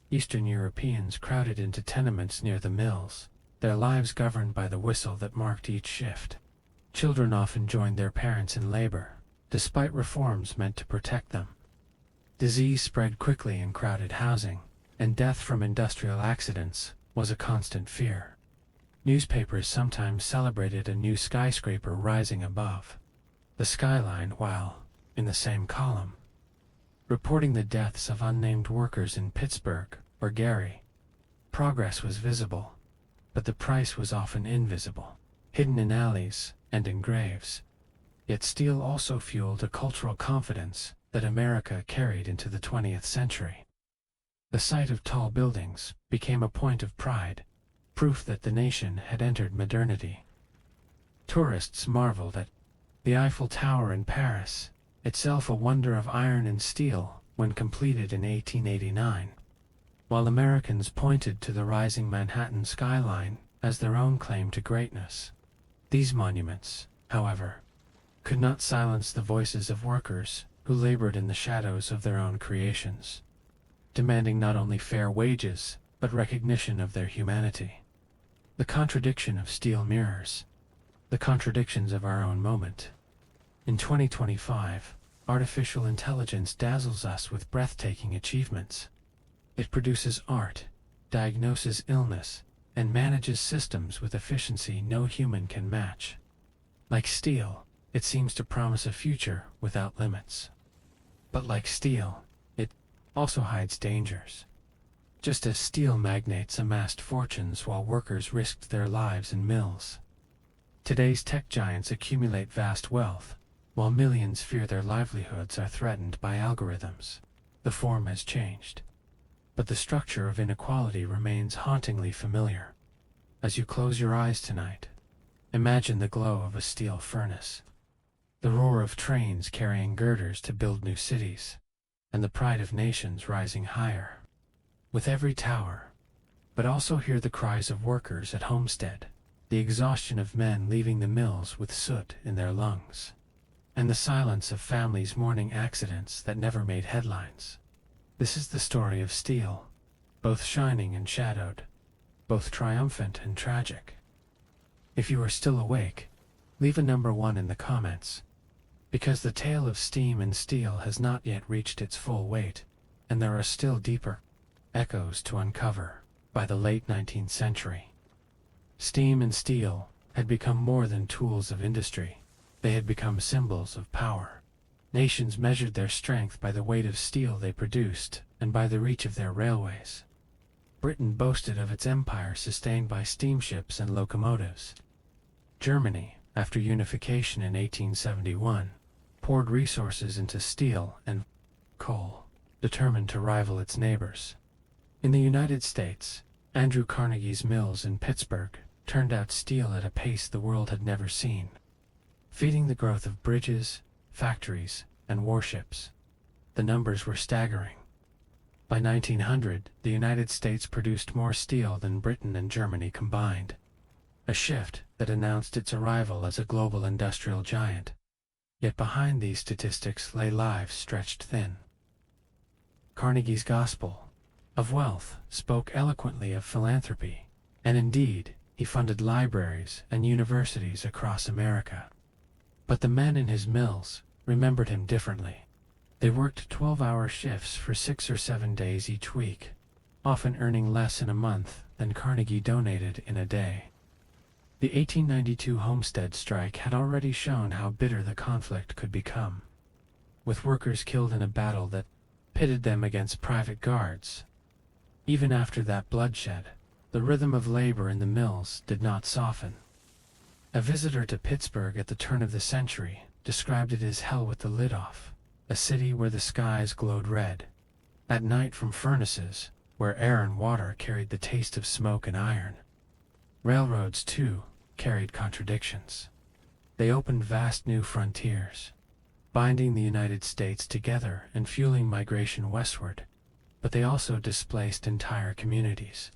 Eastern Europeans crowded into tenements near the mills, their lives governed by the whistle that marked each shift. Children often joined their parents in labor, despite reforms meant to protect them. Disease spread quickly in crowded housing, and death from industrial accidents was a constant fear. Newspapers sometimes celebrated a new skyscraper rising above the skyline while, in the same column, reporting the deaths of unnamed workers in Pittsburgh or Gary. Progress was visible, but the price was often invisible, hidden in alleys and in graves. Yet steel also fueled a cultural confidence that America carried into the 20th century. The sight of tall buildings became a point of pride, proof that the nation had entered modernity. Tourists marveled at the Eiffel Tower in Paris, itself a wonder of iron and steel when completed in 1889. While Americans pointed to the rising Manhattan skyline as their own claim to greatness. These monuments, however, could not silence the voices of workers who labored in the shadows of their own creations, demanding not only fair wages, but recognition of their humanity. The contradiction of steel mirrors the contradictions of our own moment. In 2025, artificial intelligence dazzles us with breathtaking achievements. It produces art, diagnoses illness, and manages systems with efficiency no human can match. Like steel, it seems to promise a future without limits. But like steel, it also hides dangers. Just as steel magnates amassed fortunes while workers risked their lives in mills, today's tech giants accumulate vast wealth, while millions fear their livelihoods are threatened by algorithms. The form has changed, but the structure of inequality remains hauntingly familiar. As you close your eyes tonight, imagine the glow of a steel furnace, the roar of trains carrying girders to build new cities, and the pride of nations rising higher with every tower. But also hear the cries of workers at Homestead, the exhaustion of men leaving the mills with soot in their lungs. and the silence of families mourning accidents that never made headlines. This is the story of steel, both shining and shadowed, both triumphant and tragic. If you are still awake, leave a number 1 in the comments, because the tale of steam and steel has not yet reached its full weight, and there are still deeper echoes to uncover. By the late 19th century, steam and steel had become more than tools of industry. They had become symbols of power. Nations measured their strength by the weight of steel they produced and by the reach of their railways. Britain boasted of its empire sustained by steamships and locomotives. Germany, after unification in 1871, poured resources into steel and coal, determined to rival its neighbors. In the United States, Andrew Carnegie's mills in Pittsburgh turned out steel at a pace the world had never seen, feeding the growth of bridges, factories, and warships. The numbers were staggering. By 1900, the United States produced more steel than Britain and Germany combined, a shift that announced its arrival as a global industrial giant. Yet behind these statistics lay lives stretched thin. Carnegie's gospel of wealth spoke eloquently of philanthropy, and indeed, he funded libraries and universities across America. But the men in his mills remembered him differently. They worked 12-hour shifts for 6 or 7 days each week, often earning less in a month than Carnegie donated in a day. The 1892 Homestead strike had already shown how bitter the conflict could become, with workers killed in a battle that pitted them against private guards. Even after that bloodshed, the rhythm of labor in the mills did not soften. A visitor to Pittsburgh at the turn of the century described it as hell with the lid off, a city where the skies glowed red at night from furnaces, where air and water carried the taste of smoke and iron. Railroads, too, carried contradictions. They opened vast new frontiers, binding the United States together and fueling migration westward, but they also displaced entire communities.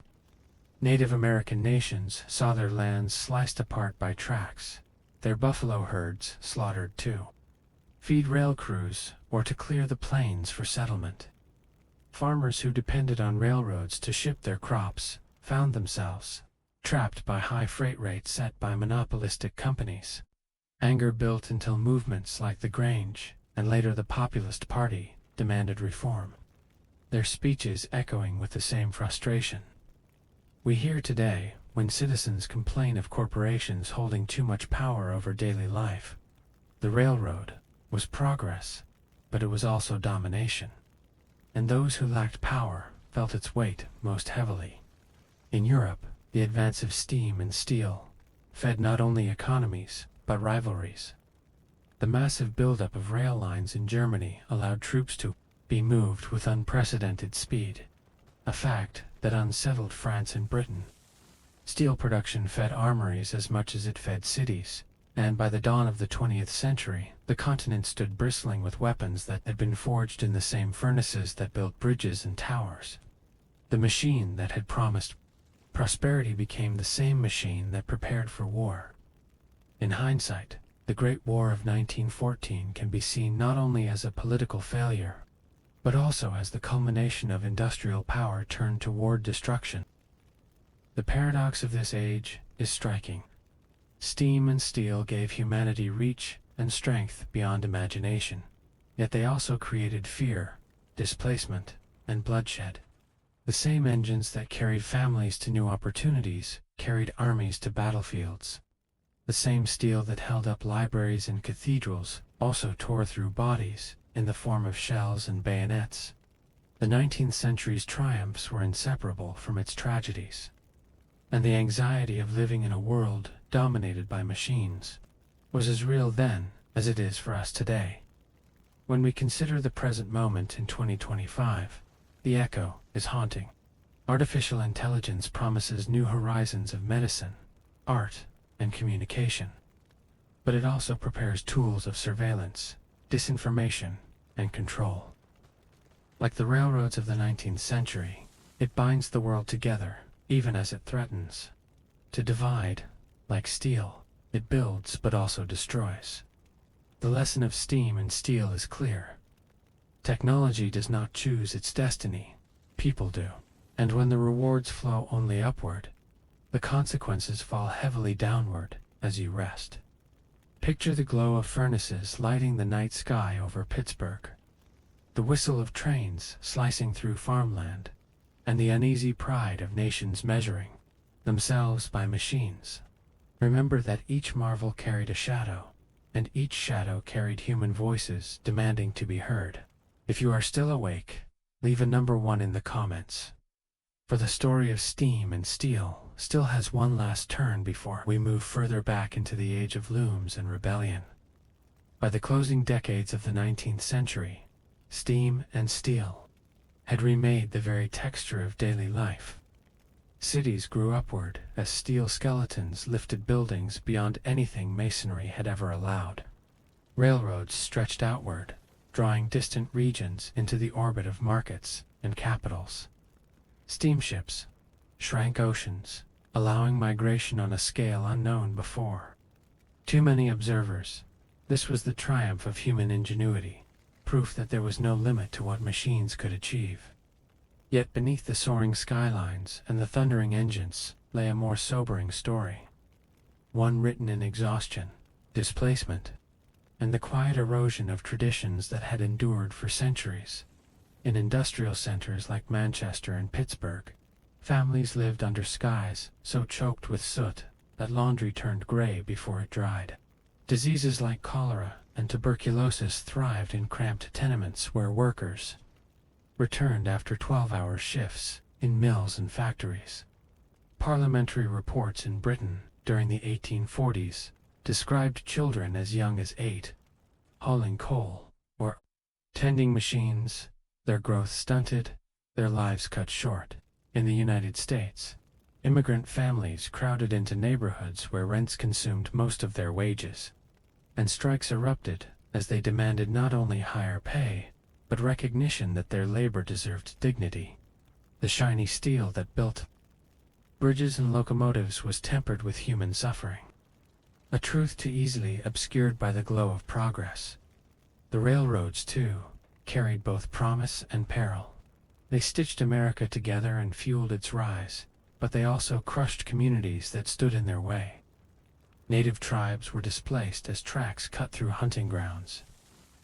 Native American nations saw their lands sliced apart by tracks, their buffalo herds slaughtered to feed rail crews or to clear the plains for settlement. Farmers who depended on railroads to ship their crops found themselves trapped by high freight rates set by monopolistic companies. Anger built until movements like the Grange, and later the Populist Party, demanded reform, their speeches echoing with the same frustration. We hear today, when citizens complain of corporations holding too much power over daily life, the railroad was progress, but it was also domination. And those who lacked power felt its weight most heavily. In Europe, the advance of steam and steel fed not only economies, but rivalries. The massive buildup of rail lines in Germany allowed troops to be moved with unprecedented speed, a fact that unsettled France and Britain. Steel production fed armories as much as it fed cities, and by the dawn of the 20th century, the continent stood bristling with weapons that had been forged in the same furnaces that built bridges and towers. The machine that had promised prosperity became the same machine that prepared for war. In hindsight, the Great War of 1914 can be seen not only as a political failure, but also as the culmination of industrial power turned toward destruction. The paradox of this age is striking. Steam and steel gave humanity reach and strength beyond imagination, yet they also created fear, displacement, and bloodshed. The same engines that carried families to new opportunities carried armies to battlefields. The same steel that held up libraries and cathedrals also tore through bodies in the form of shells and bayonets. The 19th century's triumphs were inseparable from its tragedies, and the anxiety of living in a world dominated by machines was as real then as it is for us today. When we consider the present moment in 2025, the echo is haunting. Artificial intelligence promises new horizons of medicine, art, and communication, but it also prepares tools of surveillance, disinformation, and control. Like the railroads of the 19th century, it binds the world together, even as it threatens to divide. Like steel, it builds but also destroys. The lesson of steam and steel is clear. Technology does not choose its destiny, people do. And when the rewards flow only upward, the consequences fall heavily downward as you rest. Picture the glow of furnaces lighting the night sky over Pittsburgh, the whistle of trains slicing through farmland, and the uneasy pride of nations measuring themselves by machines. Remember that each marvel carried a shadow, and each shadow carried human voices demanding to be heard. If you are still awake, leave a number 1 in the comments. For the story of steam and steel still has one last turn before we move further back into the age of looms and rebellion. By the closing decades of the 19th century, steam and steel had remade the very texture of daily life. Cities grew upward as steel skeletons lifted buildings beyond anything masonry had ever allowed. Railroads stretched outward, drawing distant regions into the orbit of markets and capitals. Steamships shrank oceans, allowing migration on a scale unknown before. To many observers, this was the triumph of human ingenuity, proof that there was no limit to what machines could achieve. Yet beneath the soaring skylines and the thundering engines lay a more sobering story. One written in exhaustion, displacement, and the quiet erosion of traditions that had endured for centuries. In industrial centers like Manchester and Pittsburgh, families lived under skies so choked with soot that laundry turned gray before it dried. Diseases like cholera and tuberculosis thrived in cramped tenements where workers returned after 12-hour shifts in mills and factories. Parliamentary reports in Britain during the 1840s described children as young as 8, hauling coal or tending machines, their growth stunted, their lives cut short. In the United States, immigrant families crowded into neighborhoods where rents consumed most of their wages, and strikes erupted as they demanded not only higher pay, but recognition that their labor deserved dignity. The shiny steel that built bridges and locomotives was tempered with human suffering, a truth too easily obscured by the glow of progress. The railroads, too, carried both promise and peril. They stitched America together and fueled its rise, but they also crushed communities that stood in their way. Native tribes were displaced as tracks cut through hunting grounds,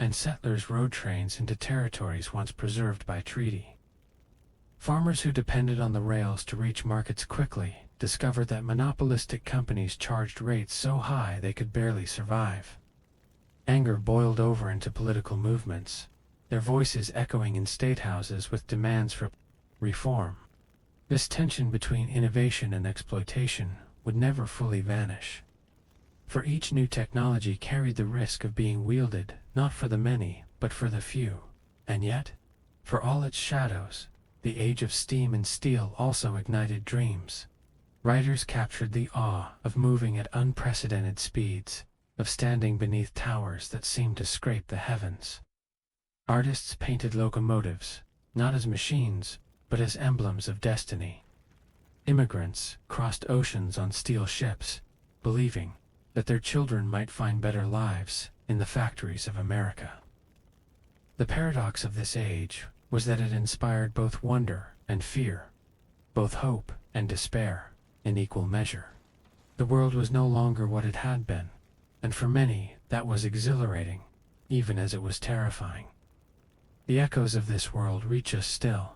and settlers rode trains into territories once preserved by treaty. Farmers who depended on the rails to reach markets quickly discovered that monopolistic companies charged rates so high they could barely survive. Anger boiled over into political movements, their voices echoing in state houses with demands for reform. This tension between innovation and exploitation would never fully vanish. For each new technology carried the risk of being wielded not for the many, but for the few. And yet, for all its shadows, the age of steam and steel also ignited dreams. Writers captured the awe of moving at unprecedented speeds, of standing beneath towers that seemed to scrape the heavens. Artists painted locomotives, not as machines, but as emblems of destiny. Immigrants crossed oceans on steel ships, believing that their children might find better lives in the factories of America. The paradox of this age was that it inspired both wonder and fear, both hope and despair in equal measure. The world was no longer what it had been, and for many that was exhilarating, even as it was terrifying. The echoes of this world reach us still.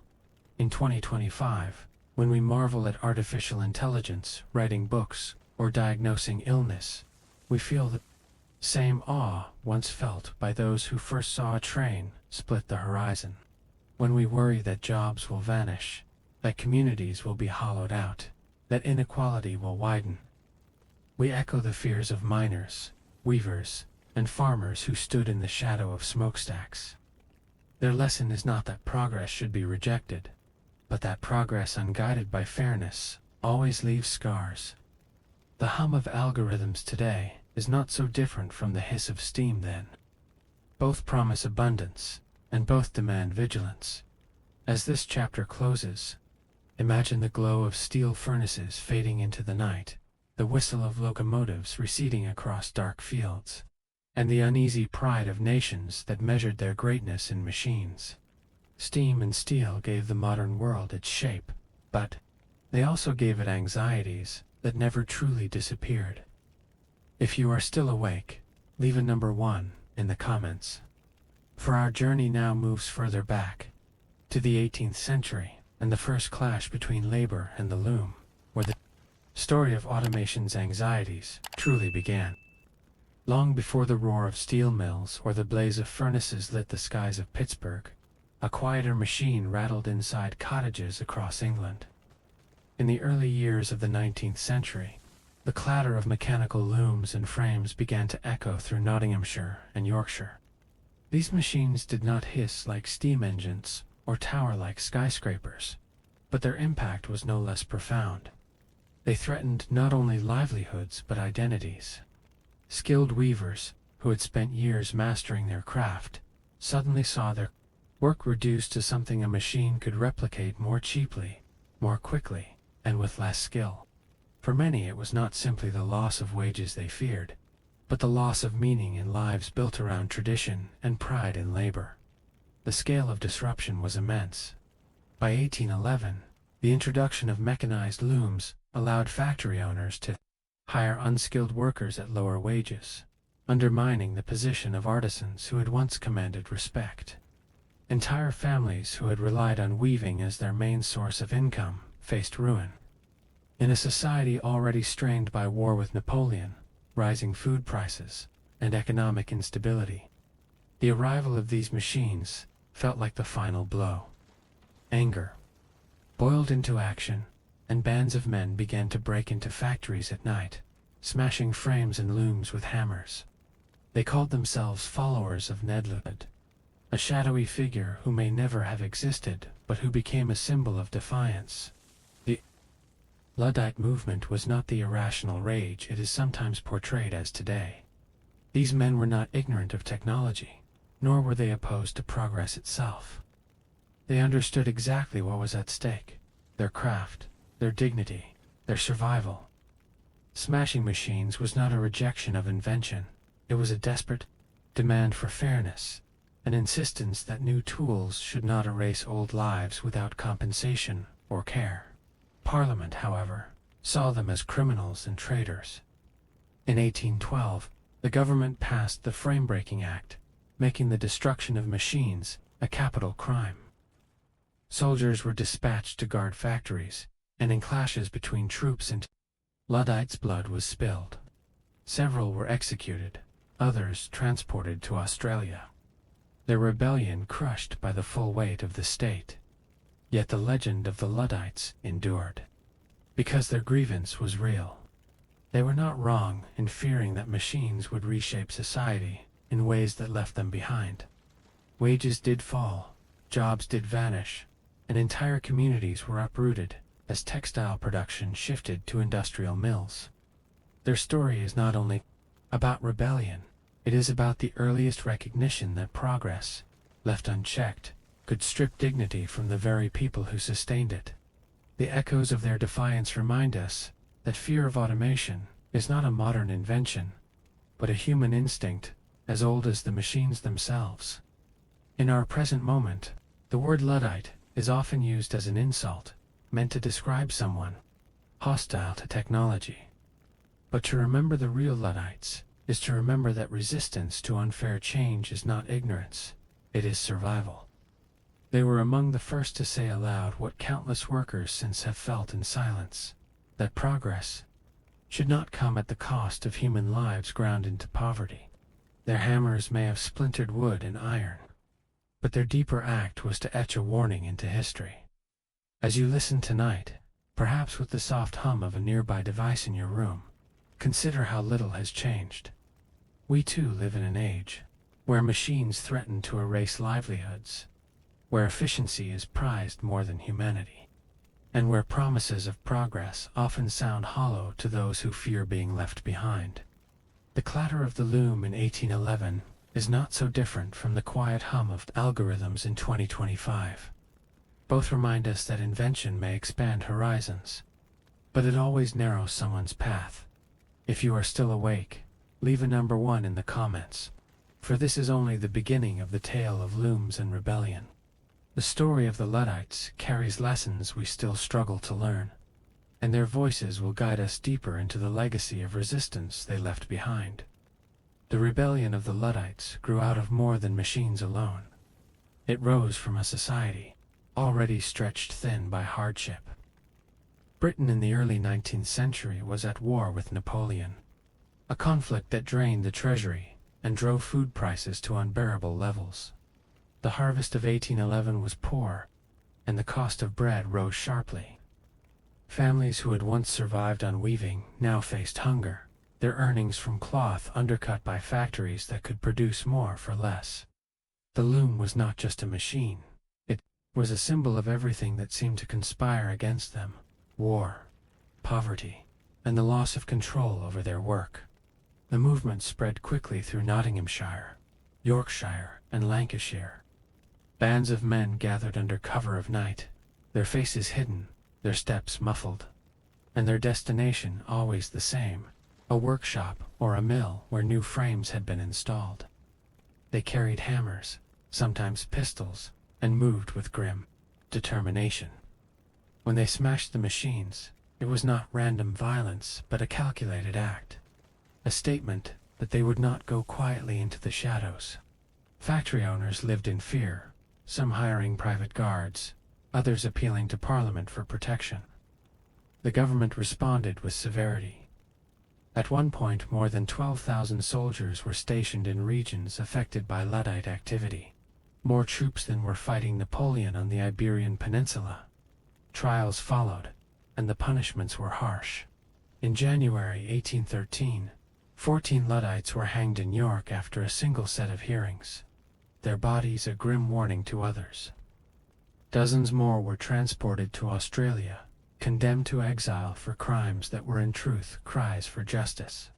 In 2025, when we marvel at artificial intelligence writing books or diagnosing illness, we feel the same awe once felt by those who first saw a train split the horizon. When we worry that jobs will vanish, that communities will be hollowed out, that inequality will widen, we echo the fears of miners, weavers, and farmers who stood in the shadow of smokestacks. Their lesson is not that progress should be rejected, but that progress unguided by fairness always leaves scars. The hum of algorithms today is not so different from the hiss of steam then. Both promise abundance, and both demand vigilance. As this chapter closes, imagine the glow of steel furnaces fading into the night, the whistle of locomotives receding across dark fields, and the uneasy pride of nations that measured their greatness in machines. Steam and steel gave the modern world its shape, but they also gave it anxieties that never truly disappeared. If you are still awake, leave a number 1 in the comments. For our journey now moves further back, to the 18th century and the first clash between labor and the loom, where the story of automation's anxieties truly began. Long before the roar of steel mills or the blaze of furnaces lit the skies of Pittsburgh, a quieter machine rattled inside cottages across England. In the early years of the 19th century, the clatter of mechanical looms and frames began to echo through Nottinghamshire and Yorkshire. These machines did not hiss like steam engines or tower like skyscrapers, but their impact was no less profound. They threatened not only livelihoods but identities. Skilled weavers, who had spent years mastering their craft, suddenly saw their work reduced to something a machine could replicate more cheaply, more quickly, and with less skill. For many it was not simply the loss of wages they feared, but the loss of meaning in lives built around tradition and pride in labor. The scale of disruption was immense. By 1811, the introduction of mechanized looms allowed factory owners to hire unskilled workers at lower wages, undermining the position of artisans who had once commanded respect. Entire families who had relied on weaving as their main source of income faced ruin. In a society already strained by war with Napoleon, rising food prices, and economic instability, the arrival of these machines felt like the final blow. Anger boiled into action, and bands of men began to break into factories at night, smashing frames and looms with hammers. They called themselves followers of Ned Ludd, a shadowy figure who may never have existed, but who became a symbol of defiance. The Luddite movement was not the irrational rage it is sometimes portrayed as today. These men were not ignorant of technology, nor were they opposed to progress itself. They understood exactly what was at stake: their craft, their dignity, their survival. Smashing machines was not a rejection of invention, it was a desperate demand for fairness, an insistence that new tools should not erase old lives without compensation or care. Parliament, however, saw them as criminals and traitors. In 1812, the government passed the Frame-Breaking Act, making the destruction of machines a capital crime. Soldiers were dispatched to guard factories, and in clashes between troops and Luddites blood was spilled. Several were executed, others transported to Australia. Their rebellion crushed by the full weight of the state. Yet the legend of the Luddites endured, because their grievance was real. They were not wrong in fearing that machines would reshape society in ways that left them behind. Wages did fall, jobs did vanish, and entire communities were uprooted as textile production shifted to industrial mills. Their story is not only about rebellion, it is about the earliest recognition that progress, left unchecked, could strip dignity from the very people who sustained it. The echoes of their defiance remind us that fear of automation is not a modern invention, but a human instinct as old as the machines themselves. In our present moment, the word Luddite is often used as an insult, meant to describe someone hostile to technology. But to remember the real Luddites is to remember that resistance to unfair change is not ignorance, it is survival. They were among the first to say aloud what countless workers since have felt in silence, that progress should not come at the cost of human lives ground into poverty. Their hammers may have splintered wood and iron, but their deeper act was to etch a warning into history. As you listen tonight, perhaps with the soft hum of a nearby device in your room, consider how little has changed. We too live in an age where machines threaten to erase livelihoods, where efficiency is prized more than humanity, and where promises of progress often sound hollow to those who fear being left behind. The clatter of the loom in 1811 is not so different from the quiet hum of algorithms in 2025. Both remind us that invention may expand horizons, but it always narrows someone's path. If you are still awake, leave a number 1 in the comments. For this is only the beginning of the tale of looms and rebellion. The story of the Luddites carries lessons we still struggle to learn, and their voices will guide us deeper into the legacy of resistance they left behind. The rebellion of the Luddites grew out of more than machines alone. It rose from a society already stretched thin by hardship. Britain in the early 19th century was at war with Napoleon, a conflict that drained the treasury and drove food prices to unbearable levels. The harvest of 1811 was poor, and the cost of bread rose sharply. Families who had once survived on weaving now faced hunger, their earnings from cloth undercut by factories that could produce more for less. The loom was not just a machine. It was a symbol of everything that seemed to conspire against them: war, poverty, and the loss of control over their work. The movement spread quickly through Nottinghamshire, Yorkshire, and Lancashire. Bands of men gathered under cover of night, their faces hidden, their steps muffled, and their destination always the same: a workshop or a mill where new frames had been installed. They carried hammers, sometimes pistols, and moved with grim determination. When they smashed the machines, it was not random violence but a calculated act, a statement that they would not go quietly into the shadows. Factory owners lived in fear, some hiring private guards, others appealing to Parliament for protection. The government responded with severity. At one point, more than 12,000 soldiers were stationed in regions affected by Luddite activity, more troops than were fighting Napoleon on the Iberian Peninsula. Trials followed, and the punishments were harsh. In January 1813, 14 Luddites were hanged in York after a single set of hearings, their bodies a grim warning to others. Dozens more were transported to Australia, condemned to exile for crimes that were in truth cries for justice.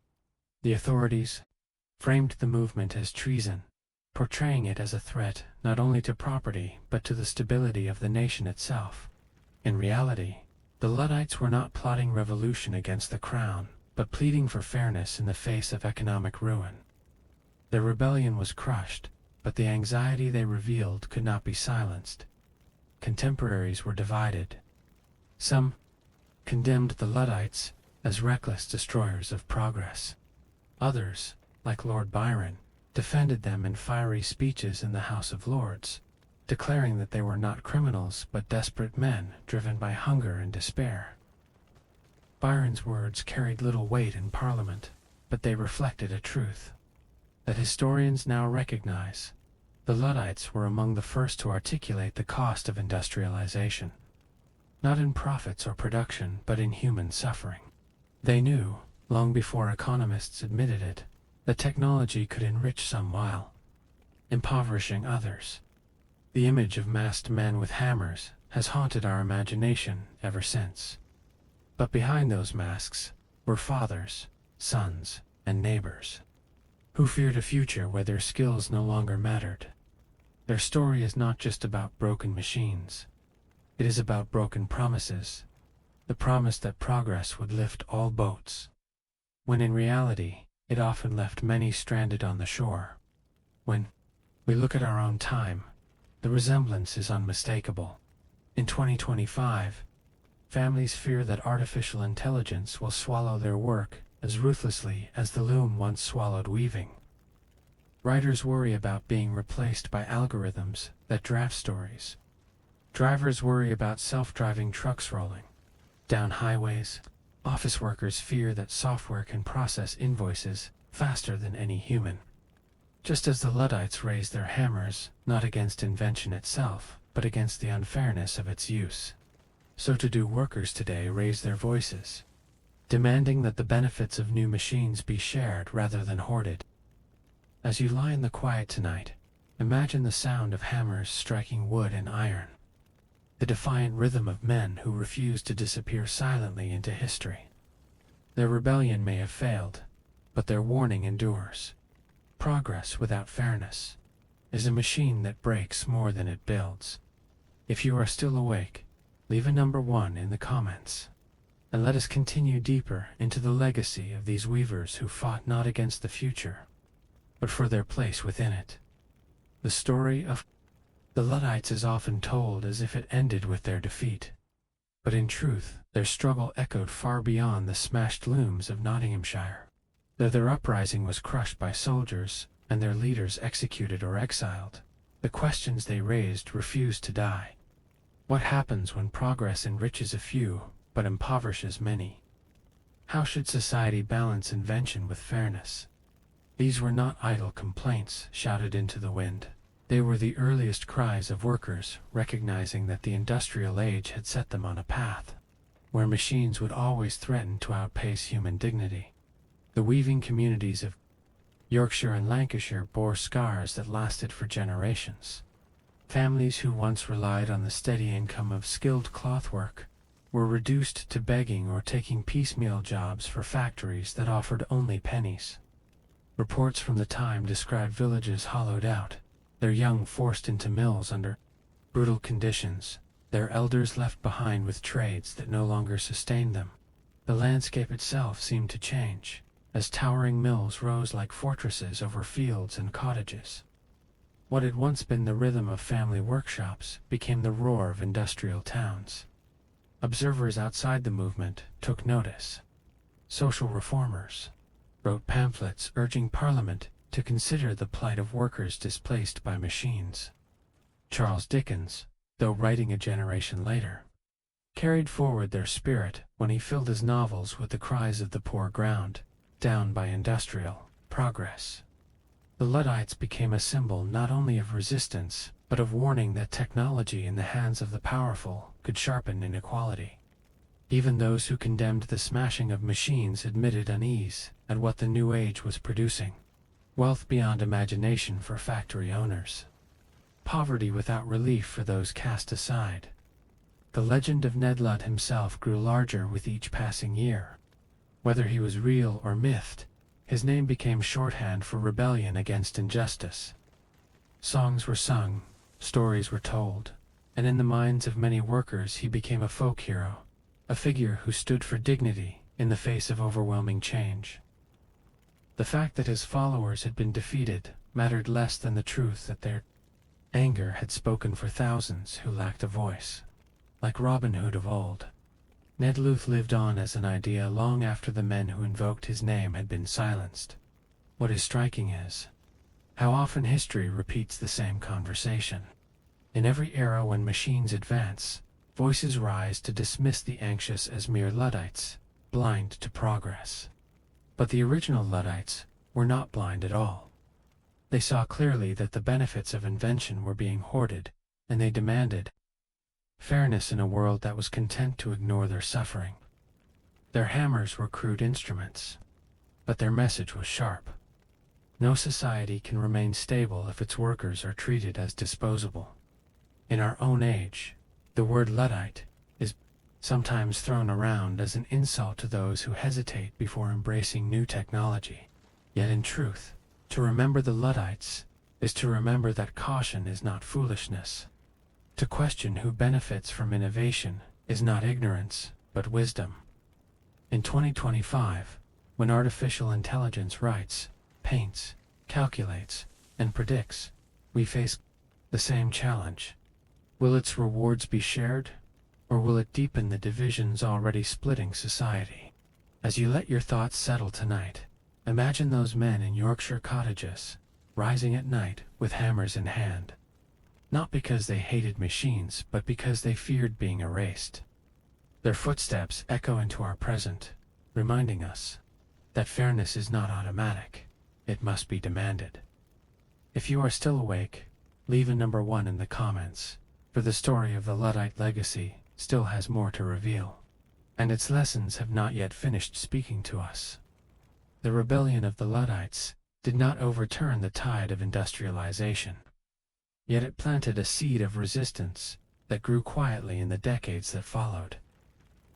The authorities framed the movement as treason, portraying it as a threat not only to property but to the stability of the nation itself. In reality, the Luddites were not plotting revolution against the crown, but pleading for fairness in the face of economic ruin. Their rebellion was crushed, but the anxiety they revealed could not be silenced. Contemporaries were divided. Some condemned the Luddites as reckless destroyers of progress. Others, like Lord Byron, defended them in fiery speeches in the House of Lords, declaring that they were not criminals but desperate men driven by hunger and despair. Byron's words carried little weight in Parliament, but they reflected a truth that historians now recognize. The Luddites were among the first to articulate the cost of industrialization, not in profits or production but in human suffering. They knew, long before economists admitted it, that technology could enrich some while impoverishing others. The image of masked men with hammers has haunted our imagination ever since. But behind those masks were fathers, sons, and neighbors, who feared a future where their skills no longer mattered. Their story is not just about broken machines. It is about broken promises, the promise that progress would lift all boats, when in reality, it often left many stranded on the shore. When we look at our own time, the resemblance is unmistakable. In 2025, families fear that artificial intelligence will swallow their work as ruthlessly as the loom once swallowed weaving. Writers worry about being replaced by algorithms that draft stories. Drivers worry about self-driving trucks rolling down highways. Office workers fear that software can process invoices faster than any human. Just as the Luddites raised their hammers not against invention itself, but against the unfairness of its use, so do workers today raise their voices, demanding that the benefits of new machines be shared rather than hoarded. As you lie in the quiet tonight, imagine the sound of hammers striking wood and iron, the defiant rhythm of men who refuse to disappear silently into history. Their rebellion may have failed, but their warning endures. Progress without fairness is a machine that breaks more than it builds. If you are still awake, leave a number 1 in the comments. and let us continue deeper into the legacy of these weavers who fought not against the future, but for their place within it. The story of the Luddites is often told as if it ended with their defeat, but in truth, their struggle echoed far beyond the smashed looms of Nottinghamshire. Though their uprising was crushed by soldiers and their leaders executed or exiled, the questions they raised refused to die. What happens when progress enriches a few but impoverishes many? How should society balance invention with fairness? These were not idle complaints shouted into the wind. They were the earliest cries of workers recognizing that the industrial age had set them on a path where machines would always threaten to outpace human dignity. The weaving communities of Yorkshire and Lancashire bore scars that lasted for generations. Families who once relied on the steady income of skilled clothwork were reduced to begging or taking piecemeal jobs for factories that offered only pennies. Reports from the time describe villages hollowed out, their young forced into mills under brutal conditions, their elders left behind with trades that no longer sustained them. The landscape itself seemed to change, as towering mills rose like fortresses over fields and cottages. What had once been the rhythm of family workshops became the roar of industrial towns. Observers outside the movement took notice. Social reformers wrote pamphlets urging Parliament to consider the plight of workers displaced by machines. Charles Dickens, though writing a generation later, carried forward their spirit when he filled his novels with the cries of the poor ground down by industrial progress. The Luddites became a symbol not only of resistance, but of warning that technology in the hands of the powerful could sharpen inequality. Even those who condemned the smashing of machines admitted unease at what the new age was producing. Wealth beyond imagination for factory owners. Poverty without relief for those cast aside. The legend of Ned Ludd himself grew larger with each passing year. Whether he was real or mythed, his name became shorthand for rebellion against injustice. Songs were sung, stories were told, and in the minds of many workers he became a folk hero, a figure who stood for dignity in the face of overwhelming change. The fact that his followers had been defeated mattered less than the truth that their anger had spoken for thousands who lacked a voice. Like Robin Hood of old, Ned Ludd lived on as an idea long after the men who invoked his name had been silenced. What is striking is how often history repeats the same conversation. In every era when machines advance, voices rise to dismiss the anxious as mere Luddites, blind to progress. But the original Luddites were not blind at all. They saw clearly that the benefits of invention were being hoarded, and they demanded fairness in a world that was content to ignore their suffering. Their hammers were crude instruments, but their message was sharp. No society can remain stable if its workers are treated as disposable. In our own age, the word Luddite is sometimes thrown around as an insult to those who hesitate before embracing new technology. Yet in truth, to remember the Luddites is to remember that caution is not foolishness. To question who benefits from innovation is not ignorance, but wisdom. In 2025, when artificial intelligence writes, paints, calculates, and predicts, we face the same challenge. Will its rewards be shared, or will it deepen the divisions already splitting society? As you let your thoughts settle tonight, imagine those men in Yorkshire cottages, rising at night with hammers in hand. Not because they hated machines, but because they feared being erased. Their footsteps echo into our present, reminding us that fairness is not automatic, it must be demanded. If you are still awake, leave a number 1 in the comments, for the story of the Luddite legacy still has more to reveal, and its lessons have not yet finished speaking to us. The rebellion of the Luddites did not overturn the tide of industrialization. Yet it planted a seed of resistance that grew quietly in the decades that followed.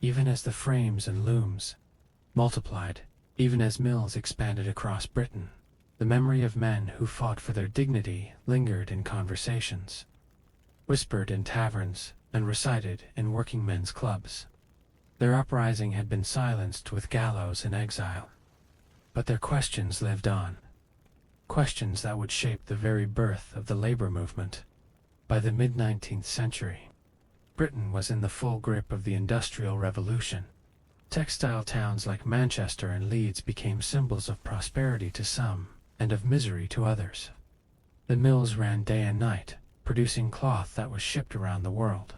Even as the frames and looms multiplied, even as mills expanded across Britain, the memory of men who fought for their dignity lingered in conversations, whispered in taverns, and recited in working men's clubs. Their uprising had been silenced with gallows and exile. But their questions lived on. Questions that would shape the very birth of the labor movement. By the mid-19th century, Britain was in the full grip of the Industrial Revolution. Textile towns like Manchester and Leeds became symbols of prosperity to some, and of misery to others. The mills ran day and night, producing cloth that was shipped around the world.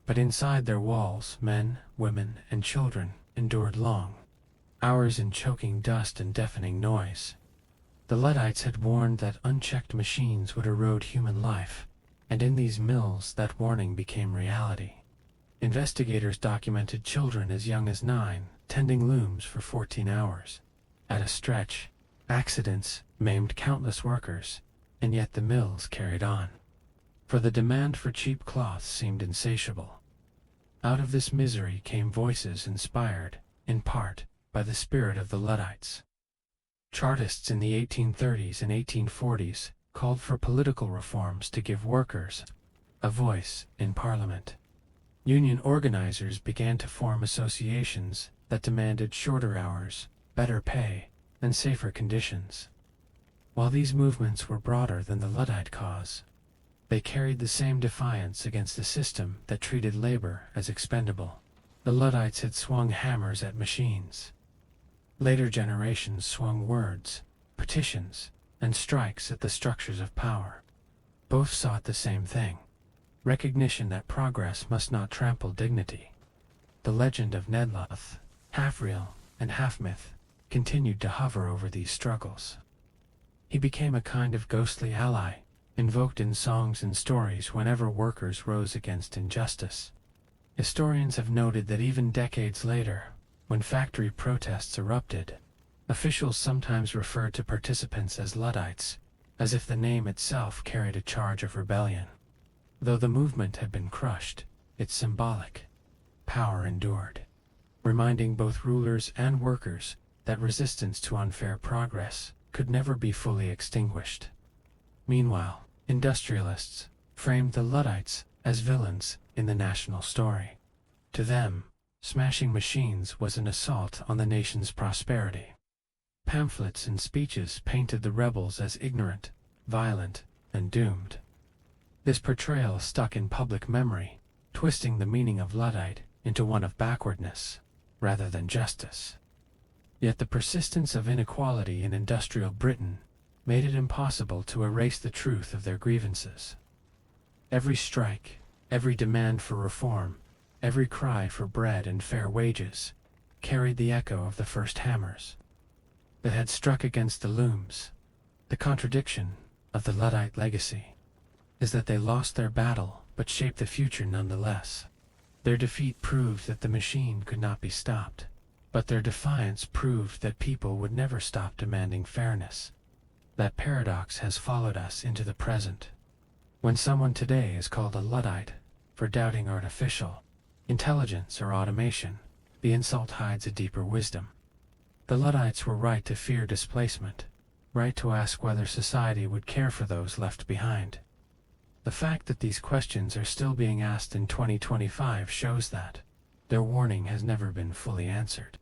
But inside their walls, men, women, and children endured long hours in choking dust and deafening noise. The Luddites had warned that unchecked machines would erode human life, and in these mills that warning became reality. Investigators documented children as young as 9 tending looms for 14 hours. At a stretch, accidents maimed countless workers, and yet the mills carried on. For the demand for cheap cloth seemed insatiable. Out of this misery came voices inspired, in part, by the spirit of the Luddites. Chartists in the 1830s and 1840s called for political reforms to give workers a voice in Parliament. Union organizers began to form associations that demanded shorter hours, better pay, and safer conditions. While these movements were broader than the Luddite cause, they carried the same defiance against a system that treated labor as expendable. The Luddites had swung hammers at machines. Later generations swung words, petitions, and strikes at the structures of power. Both sought the same thing: recognition that progress must not trample dignity. The legend of Nedloth, half real and half myth, continued to hover over these struggles. He became a kind of ghostly ally, invoked in songs and stories whenever workers rose against injustice. Historians have noted that even decades later, when factory protests erupted, officials sometimes referred to participants as Luddites, as if the name itself carried a charge of rebellion. Though the movement had been crushed, its symbolic power endured, reminding both rulers and workers that resistance to unfair progress could never be fully extinguished. Meanwhile, industrialists framed the Luddites as villains in the national story. To them, smashing machines was an assault on the nation's prosperity. Pamphlets and speeches painted the rebels as ignorant, violent, and doomed. This portrayal stuck in public memory, twisting the meaning of Luddite into one of backwardness, rather than justice. Yet the persistence of inequality in industrial Britain made it impossible to erase the truth of their grievances. Every strike, every demand for reform, every cry for bread and fair wages, carried the echo of the first hammers that had struck against the looms. The contradiction of the Luddite legacy is that they lost their battle but shaped the future nonetheless. Their defeat proved that the machine could not be stopped, but their defiance proved that people would never stop demanding fairness. That paradox has followed us into the present. When someone today is called a Luddite for doubting artificial intelligence or automation, the insult hides a deeper wisdom. The Luddites were right to fear displacement, right to ask whether society would care for those left behind. The fact that these questions are still being asked in 2025 shows that their warning has never been fully answered.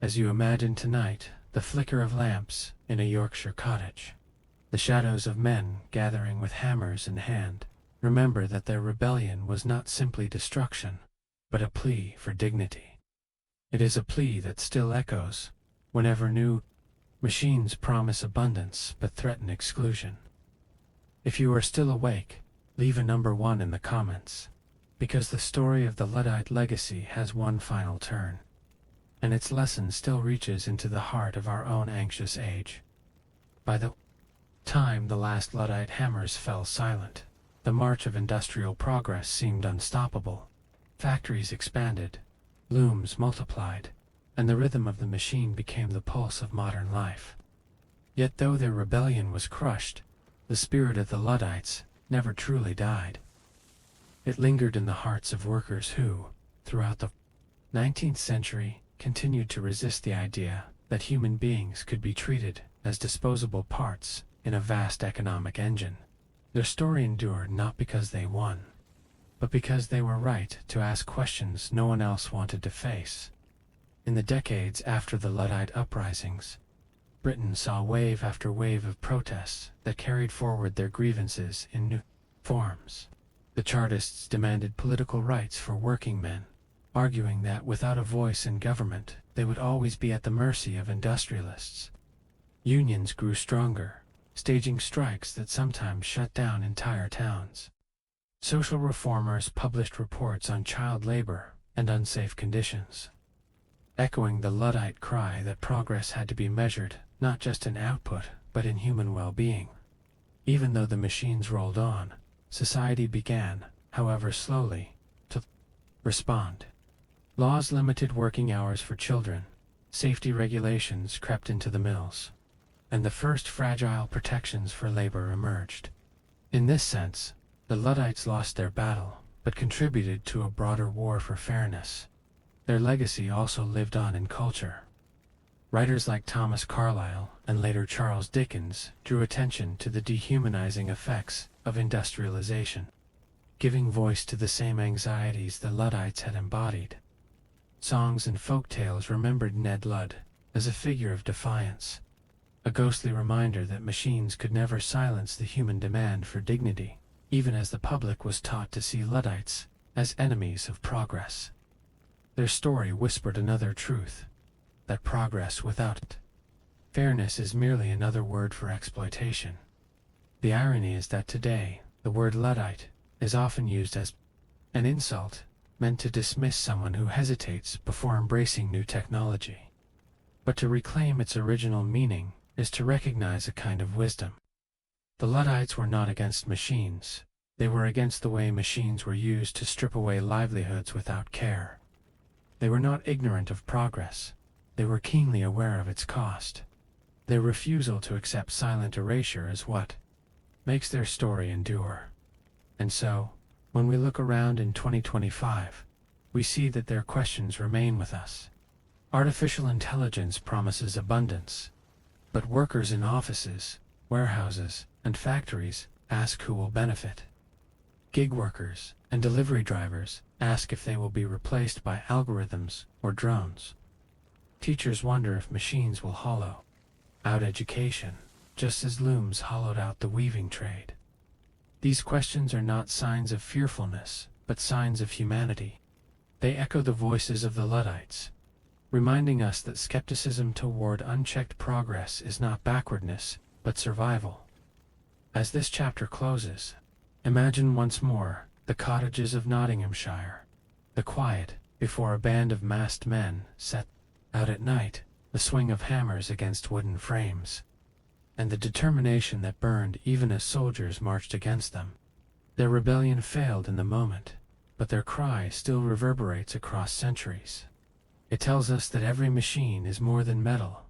As you imagine tonight, the flicker of lamps in a Yorkshire cottage, the shadows of men gathering with hammers in hand, remember that their rebellion was not simply destruction, but a plea for dignity. It is a plea that still echoes whenever new machines promise abundance but threaten exclusion. If you are still awake, leave a number 1 in the comments, because the story of the Luddite legacy has one final turn, and its lesson still reaches into the heart of our own anxious age. By the time the last Luddite hammers fell silent, the march of industrial progress seemed unstoppable. Factories expanded, looms multiplied, and the rhythm of the machine became the pulse of modern life. Yet though their rebellion was crushed, the spirit of the Luddites never truly died. It lingered in the hearts of workers who, throughout the 19th century, continued to resist the idea that human beings could be treated as disposable parts in a vast economic engine. Their story endured not because they won, but because they were right to ask questions no one else wanted to face. In the decades after the Luddite uprisings, Britain saw wave after wave of protests that carried forward their grievances in new forms. The Chartists demanded political rights for working men, arguing that without a voice in government, they would always be at the mercy of industrialists. Unions grew stronger, staging strikes that sometimes shut down entire towns. Social reformers published reports on child labor and unsafe conditions, echoing the Luddite cry that progress had to be measured not just in output, but in human well-being. Even though the machines rolled on, society began, however slowly, to respond. Laws limited working hours for children, safety regulations crept into the mills, and the first fragile protections for labor emerged. In this sense, the Luddites lost their battle, but contributed to a broader war for fairness. Their legacy also lived on in culture. Writers like Thomas Carlyle and later Charles Dickens drew attention to the dehumanizing effects of industrialization, giving voice to the same anxieties the Luddites had embodied. Songs and folk tales remembered Ned Ludd as a figure of defiance, a ghostly reminder that machines could never silence the human demand for dignity, even as the public was taught to see Luddites as enemies of progress. Their story whispered another truth, that progress without fairness is merely another word for exploitation. The irony is that today, the word Luddite is often used as an insult, meant to dismiss someone who hesitates before embracing new technology. But to reclaim its original meaning is to recognize a kind of wisdom. The Luddites were not against machines, they were against the way machines were used to strip away livelihoods without care. They were not ignorant of progress, they were keenly aware of its cost. Their refusal to accept silent erasure is what makes their story endure. And so, when we look around in 2025, we see that their questions remain with us. Artificial intelligence promises abundance, but workers in offices, warehouses, and factories ask who will benefit. Gig workers and delivery drivers ask if they will be replaced by algorithms or drones. Teachers wonder if machines will hollow out education, just as looms hollowed out the weaving trade. These questions are not signs of fearfulness, but signs of humanity. They echo the voices of the Luddites, reminding us that skepticism toward unchecked progress is not backwardness, but survival. As this chapter closes, imagine once more the cottages of Nottinghamshire, the quiet before a band of masked men set out at night, the swing of hammers against wooden frames, and the determination that burned even as soldiers marched against them. Their rebellion failed in the moment, but their cry still reverberates across centuries. It tells us that every machine is more than metal,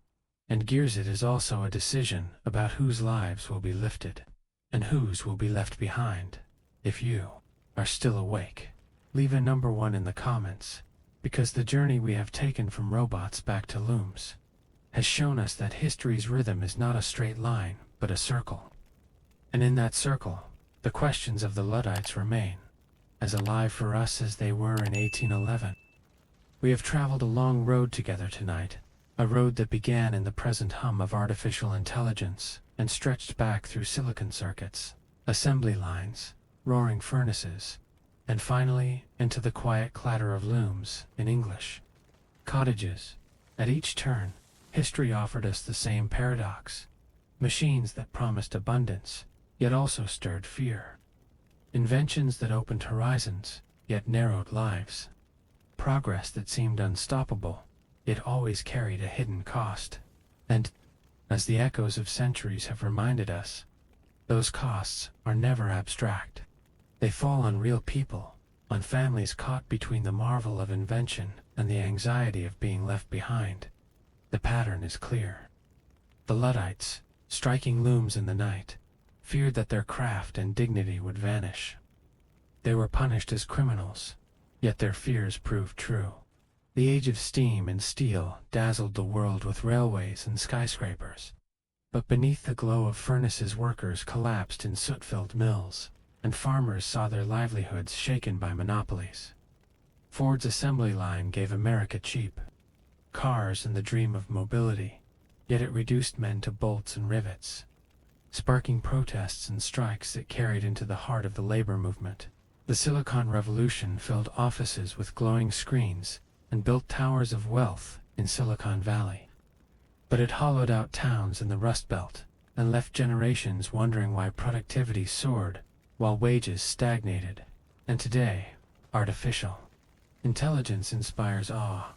and gears it is also a decision about whose lives will be lifted, and whose will be left behind. If you are still awake, leave a number 1 in the comments, because the journey we have taken from robots back to looms has shown us that history's rhythm is not a straight line, but a circle. And in that circle, the questions of the Luddites remain, as alive for us as they were in 1811. We have traveled a long road together tonight, a road that began in the present hum of artificial intelligence and stretched back through silicon circuits, assembly lines, roaring furnaces, and finally into the quiet clatter of looms in English. Cottages. At each turn, history offered us the same paradox. Machines that promised abundance, yet also stirred fear. Inventions that opened horizons, yet narrowed lives. Progress that seemed unstoppable, yet always carried a hidden cost. And, as the echoes of centuries have reminded us, those costs are never abstract. They fall on real people, on families caught between the marvel of invention and the anxiety of being left behind. The pattern is clear. The Luddites, striking looms in the night, feared that their craft and dignity would vanish. They were punished as criminals, yet their fears proved true. The age of steam and steel dazzled the world with railways and skyscrapers, but beneath the glow of furnaces workers collapsed in soot-filled mills. and farmers saw their livelihoods shaken by monopolies. Ford's assembly line gave America cheap cars and the dream of mobility, yet it reduced men to bolts and rivets, sparking protests and strikes that carried into the heart of the labor movement. The Silicon Revolution filled offices with glowing screens and built towers of wealth in Silicon Valley. But it hollowed out towns in the Rust Belt and left generations wondering why productivity soared while wages stagnated. And today, artificial intelligence inspires awe,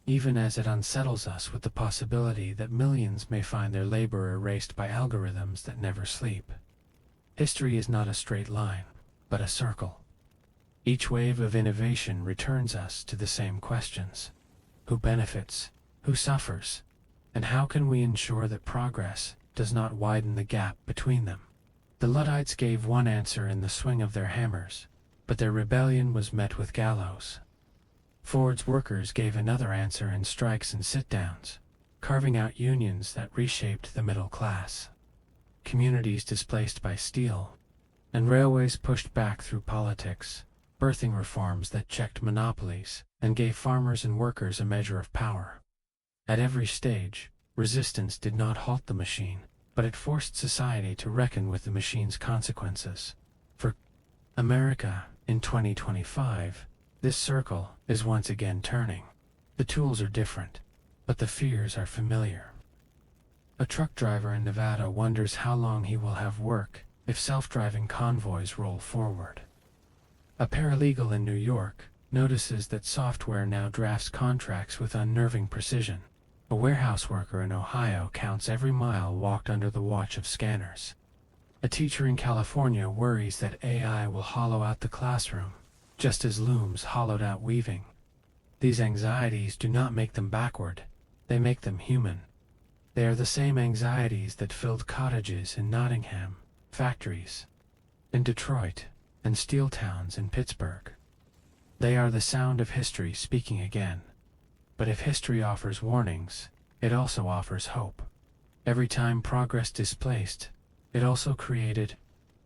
even as it unsettles us with the possibility that millions may find their labor erased by algorithms that never sleep. History is not a straight line, but a circle. Each wave of innovation returns us to the same questions. Who benefits? Who suffers? And how can we ensure that progress does not widen the gap between them? The Luddites gave one answer in the swing of their hammers, but their rebellion was met with gallows. Ford's workers gave another answer in strikes and sit-downs, carving out unions that reshaped the middle class. Communities displaced by steel, and railways pushed back through politics, birthing reforms that checked monopolies and gave farmers and workers a measure of power. At every stage, resistance did not halt the machine, but it forced society to reckon with the machine's consequences. For America, in 2025, this circle is once again turning. The tools are different, but the fears are familiar. A truck driver in Nevada wonders how long he will have work if self-driving convoys roll forward. A paralegal in New York notices that software now drafts contracts with unnerving precision. A warehouse worker in Ohio counts every mile walked under the watch of scanners. A teacher in California worries that AI will hollow out the classroom, just as looms hollowed out weaving. These anxieties do not make them backward, they make them human. They are the same anxieties that filled cottages in Nottingham, factories in Detroit, and steel towns in Pittsburgh. They are the sound of history speaking again. But if history offers warnings, it also offers hope. Every time progress displaced, it also created.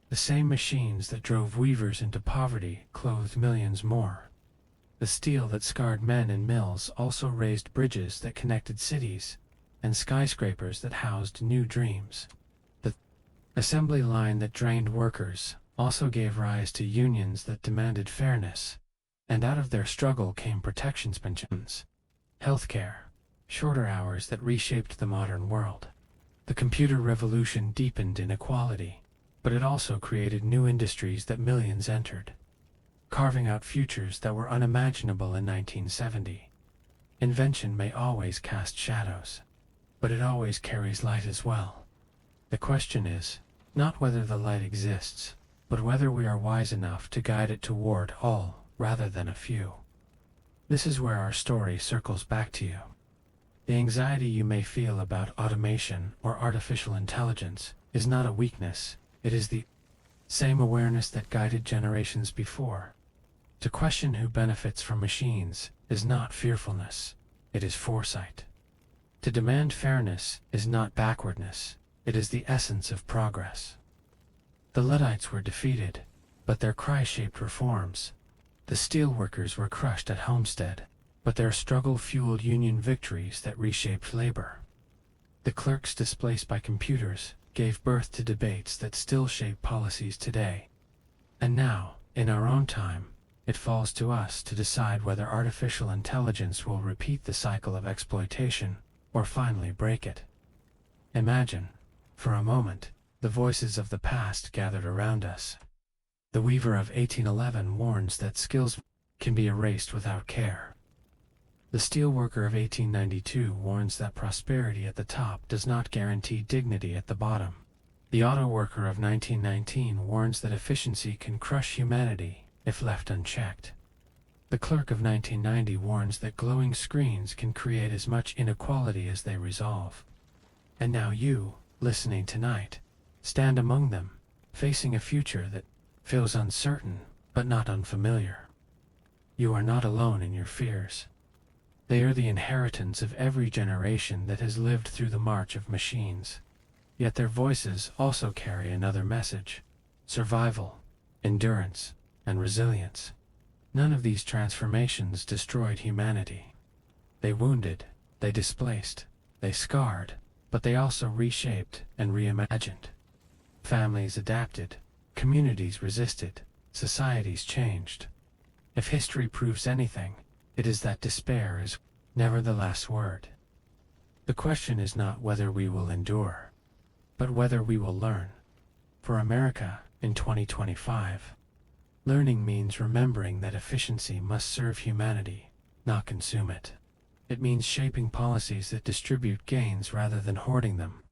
The same machines that drove weavers into poverty clothed millions more. The steel that scarred men in mills also raised bridges that connected cities, and skyscrapers that housed new dreams. The assembly line that drained workers also gave rise to unions that demanded fairness, and out of their struggle came protections, pensions, healthcare, shorter hours that reshaped the modern world. The computer revolution deepened inequality, but it also created new industries that millions entered, carving out futures that were unimaginable in 1970. Invention may always cast shadows, but it always carries light as well. The question is, not whether the light exists, but whether we are wise enough to guide it toward all rather than a few. This is where our story circles back to you. The anxiety you may feel about automation or artificial intelligence is not a weakness, it is the same awareness that guided generations before. To question who benefits from machines is not fearfulness, it is foresight. To demand fairness is not backwardness, it is the essence of progress. The Luddites were defeated, but their cry shaped reforms. The steelworkers were crushed at Homestead, but their struggle fueled union victories that reshaped labor. The clerks displaced by computers gave birth to debates that still shape policies today. And now, in our own time, it falls to us to decide whether artificial intelligence will repeat the cycle of exploitation or finally break it. Imagine, for a moment, the voices of the past gathered around us. The weaver of 1811 warns that skills can be erased without care. The steelworker of 1892 warns that prosperity at the top does not guarantee dignity at the bottom. The auto worker of 1919 warns that efficiency can crush humanity if left unchecked. The clerk of 1990 warns that glowing screens can create as much inequality as they resolve. And now you, listening tonight, stand among them, facing a future that feels uncertain but not unfamiliar. You are not alone in your fears. They are the inheritance of every generation that has lived through the march of machines. Yet their voices also carry another message: survival, endurance, and resilience. None of these transformations destroyed humanity. They wounded, they displaced, they scarred, but they also reshaped and reimagined. Families adapted, communities resisted, societies changed. If history proves anything, it is that despair is never the last word. The question is not whether we will endure, but whether we will learn. For America, in 2025, learning means remembering that efficiency must serve humanity, not consume it. It means shaping policies that distribute gains rather than hoarding them.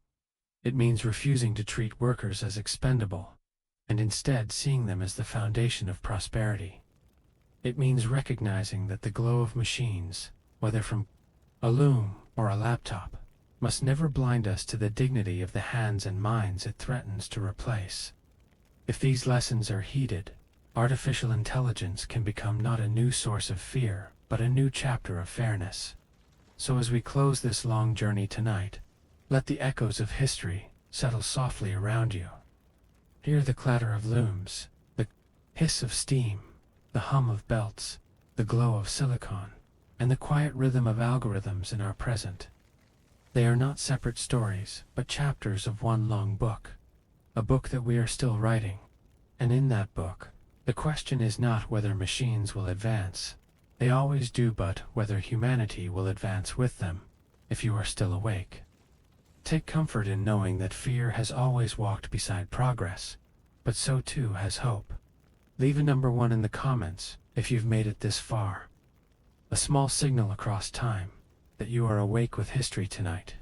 It means refusing to treat workers as expendable, and instead seeing them as the foundation of prosperity. It means recognizing that the glow of machines, whether from a loom or a laptop, must never blind us to the dignity of the hands and minds it threatens to replace. If these lessons are heeded, artificial intelligence can become not a new source of fear, but a new chapter of fairness. So as we close this long journey tonight, let the echoes of history settle softly around you. Hear the clatter of looms, the hiss of steam, the hum of belts, the glow of silicon, and the quiet rhythm of algorithms in our present. They are not separate stories, but chapters of one long book, a book that we are still writing. And in that book, the question is not whether machines will advance. They always do, but whether humanity will advance with them, if you are still awake. Take comfort in knowing that fear has always walked beside progress, but so too has hope. Leave a number 1 in the comments if you've made it this far. A small signal across time that you are awake with history tonight.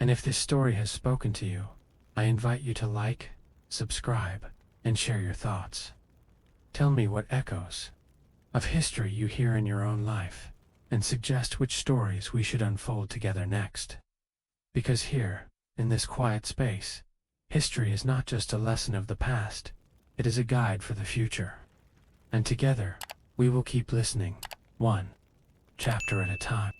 And if this story has spoken to you, I invite you to like, subscribe, and share your thoughts. Tell me what echoes of history you hear in your own life, and suggest which stories we should unfold together next. Because here, in this quiet space, history is not just a lesson of the past, it is a guide for the future. And together, we will keep listening, one chapter at a time.